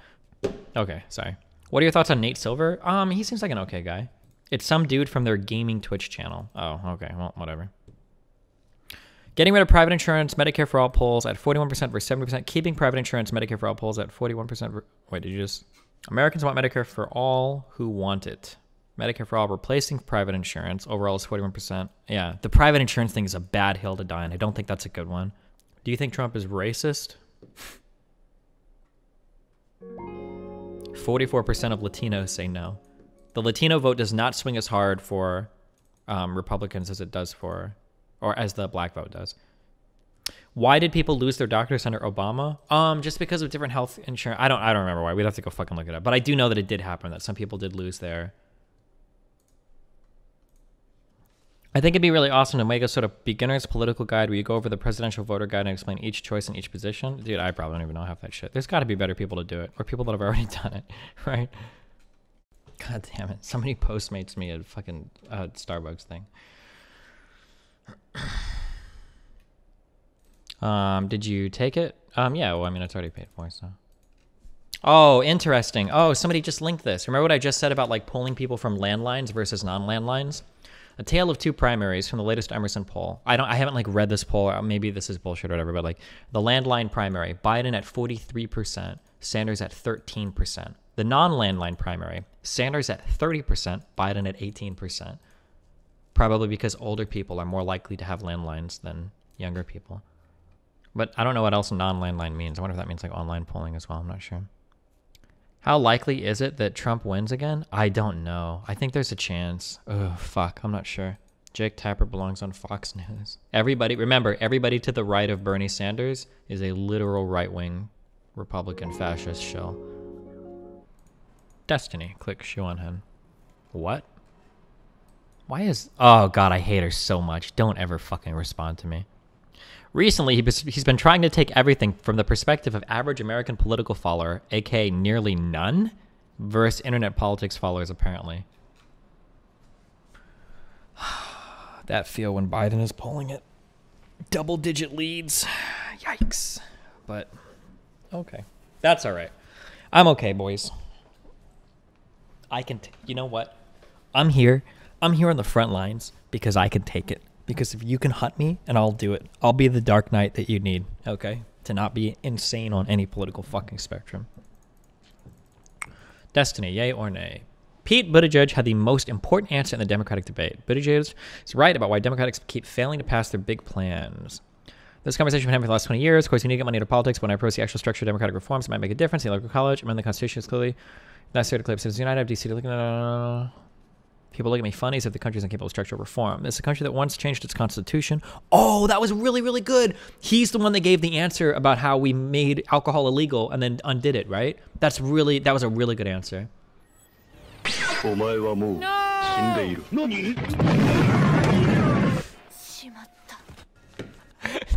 Okay, sorry. What are your thoughts on Nate Silver? He seems like an okay guy. It's some dude from their gaming Twitch channel. Oh, okay. Well, whatever. Getting rid of private insurance, Medicare for all polls at 41% versus 70%. Keeping private insurance, Medicare for all polls at 41%. Wait, did you just... Americans want Medicare for all who want it. Medicare for all replacing private insurance. Overall is 41%. Yeah, the private insurance thing is a bad hill to die on. I don't think that's a good one. Do you think Trump is racist? 44% of Latinos say no. The Latino vote does not swing as hard for Republicans as it does for, or as the black vote does. Why did people lose their doctors under Obama? Just because of different health insurance. I don't remember why. We'd have to go fucking look it up. But I do know that it did happen, that some people did lose their... I think it'd be really awesome to make a sort of beginner's political guide where you go over the presidential voter guide and explain each choice in each position. Dude, I probably don't even know half that shit. There's got to be better people to do it, or people that have already done it, right? God damn it. Somebody Postmates me a fucking Starbucks thing. Did you take it? Yeah, well, I mean, it's already paid for, so. Oh, interesting. Oh, somebody just linked this. Remember what I just said about, like, polling people from landlines versus non-landlines? A tale of two primaries from the latest Emerson poll. I haven't, like, read this poll. Maybe this is bullshit or whatever, but, like, the landline primary. Biden at 43%. Sanders at 13%. The non-landline primary, Sanders at 30%, Biden at 18%. Probably because older people are more likely to have landlines than younger people. But I don't know what else non-landline means. I wonder if that means like online polling as well. I'm not sure. How likely is it that Trump wins again? I don't know. I think there's a chance. Oh, fuck. I'm not sure. Jake Tapper belongs on Fox News. Remember, everybody to the right of Bernie Sanders is a literal right-wing Republican fascist shell. Destiny. Click shoe on him. What? Why is... Oh, God, I hate her so much. Don't ever fucking respond to me. Recently, he's been trying to take everything from the perspective of average American political follower, aka nearly none, versus internet politics followers, apparently. That feel when Biden is polling it. Double-digit leads. Yikes. But okay, that's all right. I'm okay, boys. I can. You know what? I'm here. I'm here on the front lines because I can take it. Because if you can hunt me, and I'll do it. I'll be the Dark Knight that you need. Okay, to not be insane on any political fucking spectrum. Destiny, yay or nay? Pete Buttigieg had the most important answer in the Democratic debate. Buttigieg is right about why Democrats keep failing to pass their big plans. This conversation has been happening for the last 20 years. Of course, you need to get money into politics. But when I approach the actual structure of democratic reforms, it might make a difference. The electoral college, amend the Constitution is clearly necessary to clear up Citizens United. DC to look at people look at me funny as if the country is incapable of structural reform. This is a country that once changed its constitution. Oh, that was really, really good. He's the one that gave the answer about how we made alcohol illegal and then undid it, right? That was a really good answer.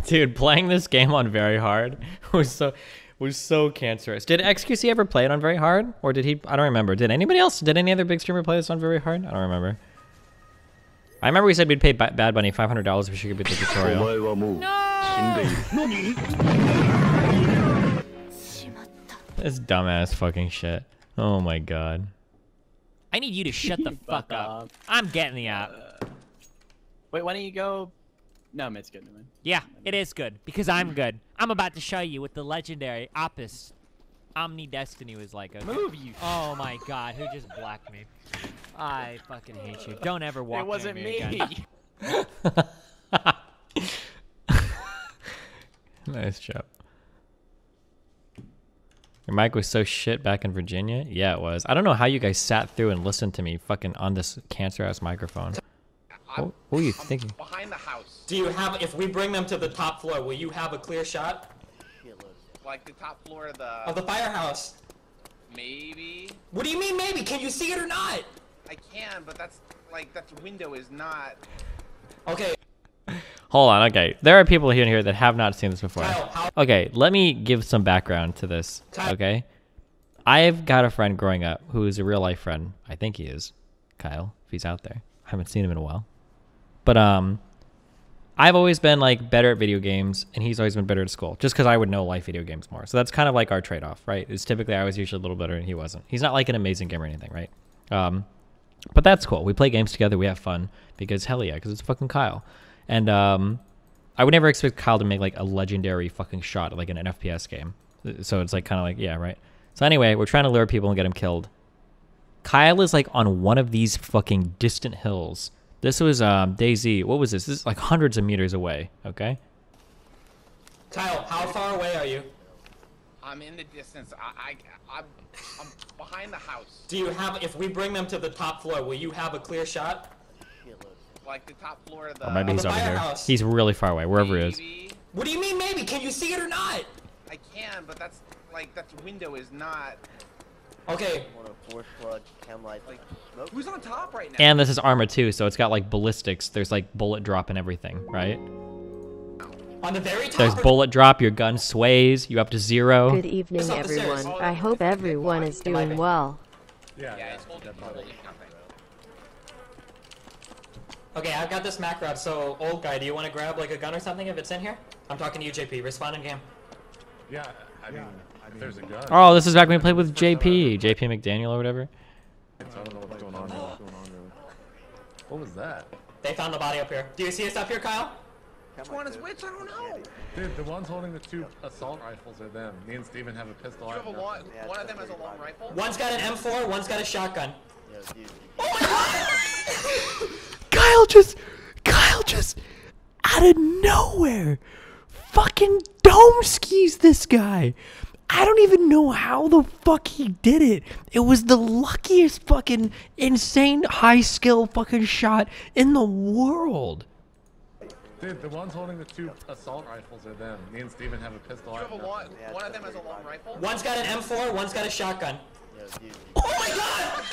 Dude, playing this game on very hard was so cancerous. Did XQC ever play it on very hard? Or did he? I don't remember. Did anybody else? Did any other big streamer play this on very hard? I don't remember. I remember we said we'd pay Bad Bunny $500 if she could beat the tutorial. This dumbass fucking shit. Oh my god. I need you to shut the fuck up. I'm getting the app. Wait, why don't you go? No, it's good. Man. Yeah, it is good because I'm good. I'm about to show you what the legendary Opus Omni Destiny was like. Okay? Move you. Oh my god, who just blocked me? I fucking hate you. Don't ever walk. It wasn't me. Again. Nice job. Your mic was so shit back in Virginia? Yeah, it was. I don't know how you guys sat through and listened to me fucking on this cancer-ass microphone. What are you thinking? Behind the house. Do you have, if we bring them to the top floor, will you have a clear shot? Like the top floor of the firehouse. Maybe. What do you mean maybe? Can you see it or not? I can, but that's like, that window is not. Okay. Hold on, okay. There are people here that have not seen this before. Okay, let me give some background to this, okay? I've got a friend growing up who is a real life friend. I think he is. Kyle, if he's out there. I haven't seen him in a while. But I've always been like better at video games, and he's always been better at school, just because I would know life video games more. So that's kind of like our trade-off, right? It's typically I was usually a little better and he wasn't. He's not like an amazing gamer or anything, right? But that's cool. We play games together. We have fun because hell yeah, because it's fucking Kyle. And I would never expect Kyle to make like a legendary fucking shot like in an FPS game. So it's like kind of like, yeah, right? So anyway, we're trying to lure people and get him killed. Kyle is like on one of these fucking distant hills. This was DayZ. What was this? This is like hundreds of meters away, okay? Kyle, how far away are you? I'm in the distance. I'm behind the house. Do you have, if we bring them to the top floor, will you have a clear shot? Like the top floor of or maybe he's over here. He's really far away, wherever he is. What do you mean maybe? Can you see it or not? I can, but that's like, that window is not. Okay. Who's on top right now? And this is armor too, so it's got like ballistics. There's like bullet drop and everything, right? On the very top. There's bullet drop, your gun sways, you up to 0. Good evening, everyone. I hope everyone is doing well. Yeah, it's holding nothing. Okay, I've got this macro up, so old guy, do you want to grab like a gun or something if it's in here? I'm talking to you, JP. Respond in game. Yeah, I mean, if there's a gun. Oh, this is back when we played with JP McDaniel or whatever. I don't know what's going on. What was that? They found the body up here. Do you see us up here, Kyle? Which one is which? I don't know. Dude, the ones holding the 2 assault rifles are them. Me and Steven have a pistol. You have a long, one of them has a long rifle? One's got an M4, one's got a shotgun. Oh my god! Kyle just out of nowhere fucking dome skis this guy. I don't even know how the fuck he did it. It was the luckiest fucking insane high skill fucking shot in the world. Dude, the ones holding the 2 assault rifles are them. Me and Steven have a pistol. You have a long, one of them has a long rifle? One's got an M4, one's got a shotgun. Oh my god!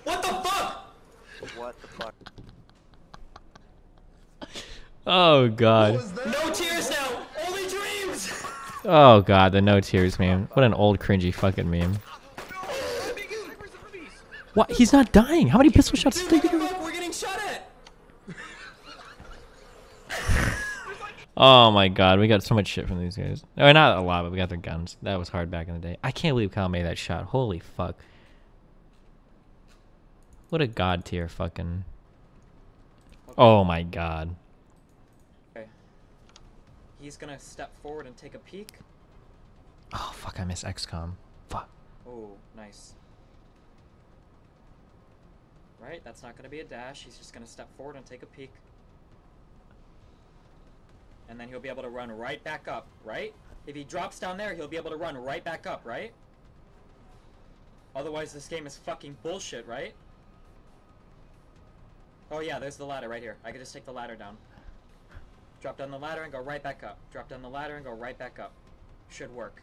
What the fuck? What the fuck? Oh god. No tears now! Only dreams! Oh god, the no tears meme. What an old cringy fucking meme. What? He's not dying. How many pistol shots did he do? We're getting shot at! Oh my god, we got so much shit from these guys. Oh, not a lot, but we got their guns. That was hard back in the day. I can't believe Kyle made that shot. Holy fuck. What a god tier fucking... Oh my god. Okay. He's gonna step forward and take a peek. Oh fuck, I miss XCOM. Fuck. Oh, nice. Right, that's not gonna be a dash. He's just gonna step forward and take a peek. And then he'll be able to run right back up, right? If he drops down there, he'll be able to run right back up, right? Otherwise, this game is fucking bullshit, right? Oh yeah, there's the ladder right here. I can just take the ladder down. Drop down the ladder and go right back up. Drop down the ladder and go right back up. Should work.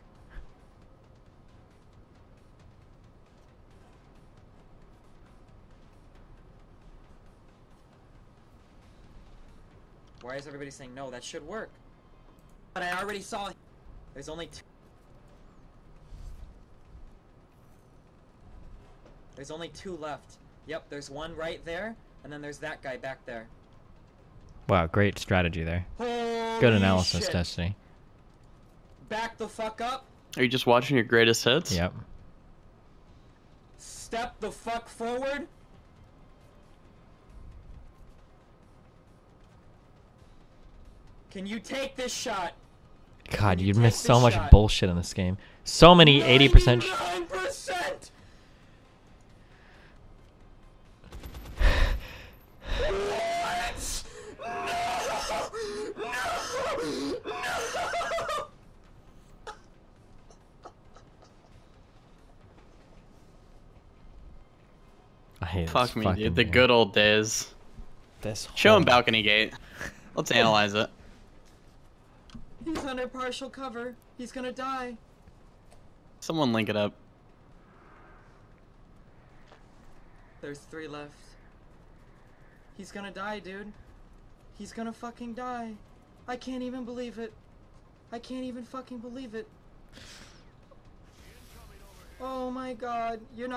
Why is everybody saying no? That should work. But I already saw... There's only two... There's only two left. Yep, there's one right there, and then there's that guy back there. Wow, great strategy there. Holy Good analysis, shit. Destiny. Back the fuck up. Are you just watching your greatest hits? Yep. Step the fuck forward. Can you take this shot? God, you missed so much bullshit in this game. So many 80%. 99%. What? No! No! I hate Fuck this me, dude. The good old days. Show him Balcony Gate. Let's analyze it. He's under partial cover. He's gonna die. Someone link it up. There's 3 left. He's gonna die, dude. He's gonna fucking die. I can't even believe it. I can't even fucking believe it. Oh my god. You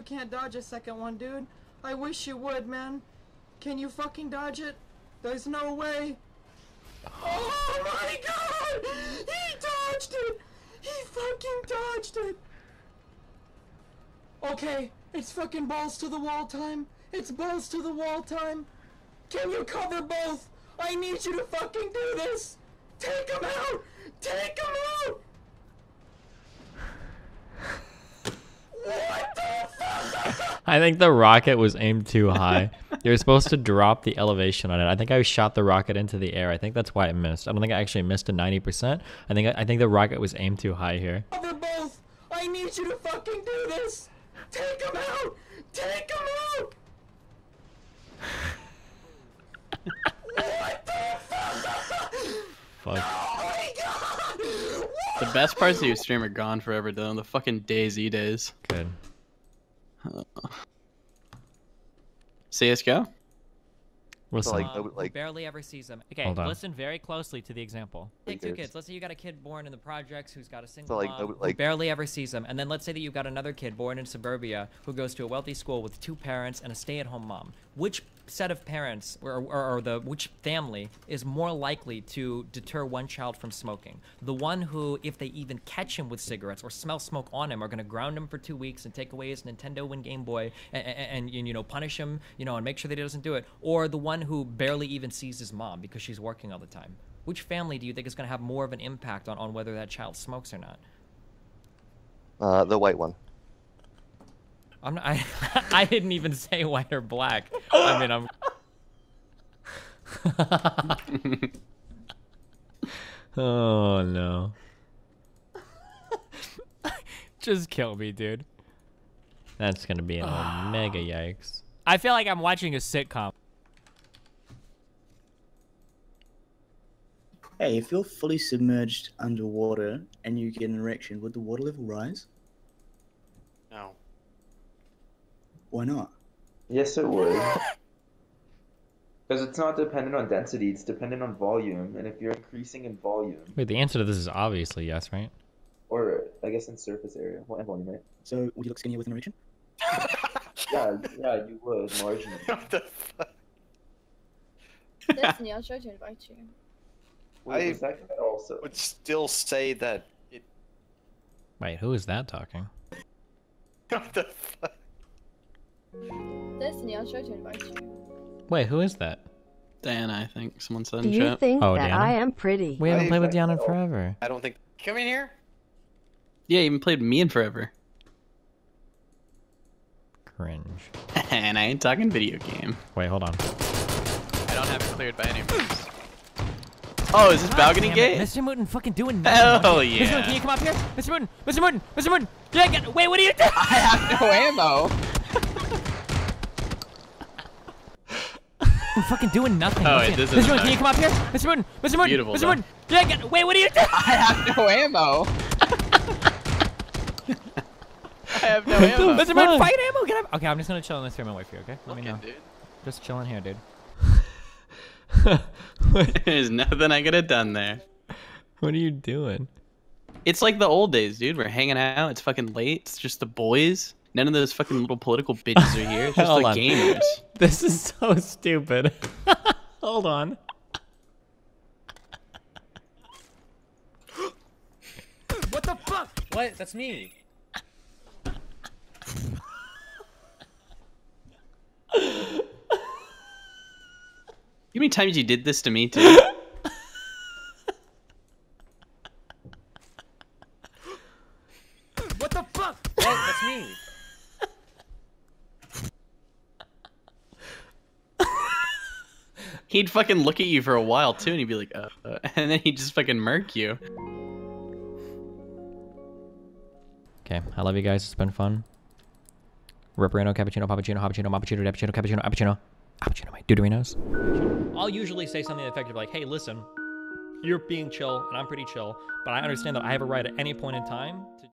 can't dodge a second one, dude. I wish you would, man. Can you fucking dodge it? There's no way. Oh my god! He dodged it! He fucking dodged it! Okay, it's fucking balls to the wall time. It's balls to the wall time. Can you cover both? I need you to fucking do this! Take him out! Take him out! What the fuck? I think the rocket was aimed too high. You're supposed to drop the elevation on it. I think I shot the rocket into the air. I think that's why it missed. I don't think I actually missed a 90%. I think the rocket was aimed too high here. Cover both! I need you to fucking do this! Take him out! Take him out! What the fuck? Fuck. Oh my god! The best parts of your stream are gone forever, though. The fucking DayZ days. Good. CSGO? Listen. Who barely ever sees them. Okay, Hold on. listen very closely to the example. Take 2 kids. Let's say you got a kid born in the projects who's got a single So, like, mom like- who barely ever sees them. And then let's say that you've got another kid born in suburbia who goes to a wealthy school with 2 parents and a stay-at-home mom. Which set of parents which family is more likely to deter one child from smoking? The one who, if they even catch him with cigarettes or smell smoke on him, are going to ground him for 2 weeks and take away his Nintendo and Game Boy and you know, punish him, you know, and make sure that he doesn't do it? Or the one who barely even sees his mom because she's working all the time? Which family do you think is going to have more of an impact on whether that child smokes or not? The white one. I'm not, I didn't even say white or black. I mean, I'm... Oh, no. Just kill me, dude. That's gonna be a mega yikes. I feel like I'm watching a sitcom. Hey, if you're fully submerged underwater and you get an erection, would the water level rise? No. Why not? Yes, it would. Because it's not dependent on density, it's dependent on volume. And if you're increasing in volume, Wait, the answer to this is obviously yes, right? or I guess in surface area, well, and volume, right? So, would you look skinnier with an erection? Yeah, you would, marginally. Destiny, I'll try to invite you. I also would still say that it. Wait, who is that talking? What the fuck? Destiny, I'll try to invite you. Wait, who is that? Diana, I think someone said Do in you chat. think Oh, that Diana? I am pretty? We haven't played with Diana in forever. I don't think. Come in here. Yeah, you haven't played with me in forever. Cringe. And I ain't talking video game. Wait, hold on. I don't have it cleared by any means. Oh, is this balcony gate? Mr. Mooten fucking doing nothing. Hell Mr. Mooten, yeah. can you come up here? Mr. Mooten! Mr. Mooten! Mr. Mooten! Yeah, wait, what are you doing? I have no ammo. I'm fucking doing nothing. Oh, wait, this Mr. is Mooten, can you come up here? Mr. Mooten! Mr. Mooten! Beautiful, Mr. though. Mooten! Yeah, wait, what are you doing? I have no ammo. I have no ammo. Mr. Mooten, fight ammo! Get up! Okay, I'm just gonna chill in this room and wait for you, okay? Let me know. Dude. Just chilling here, dude. There's nothing I could have done there. What are you doing? It's like the old days, dude. We're hanging out. It's fucking late. It's just the boys. None of those fucking little political bitches are here. It's just Hold the on. gamers. This is so stupid. Hold on. What the fuck? What? That's me. You many times you did this to me too? What the fuck? What? That's me. He'd fucking look at you for a while too, and he'd be like, and then he'd just fucking murk you. Okay, I love you guys. It's been fun. Ripperino, cappuccino, pappuccino, cappuccino, mappuccino, cappuccino, cappuccino, appuccino, appuccino, my duderinos. I'll usually say something effective like, hey, listen, you're being chill, and I'm pretty chill, but I understand that I have a right at any point in time to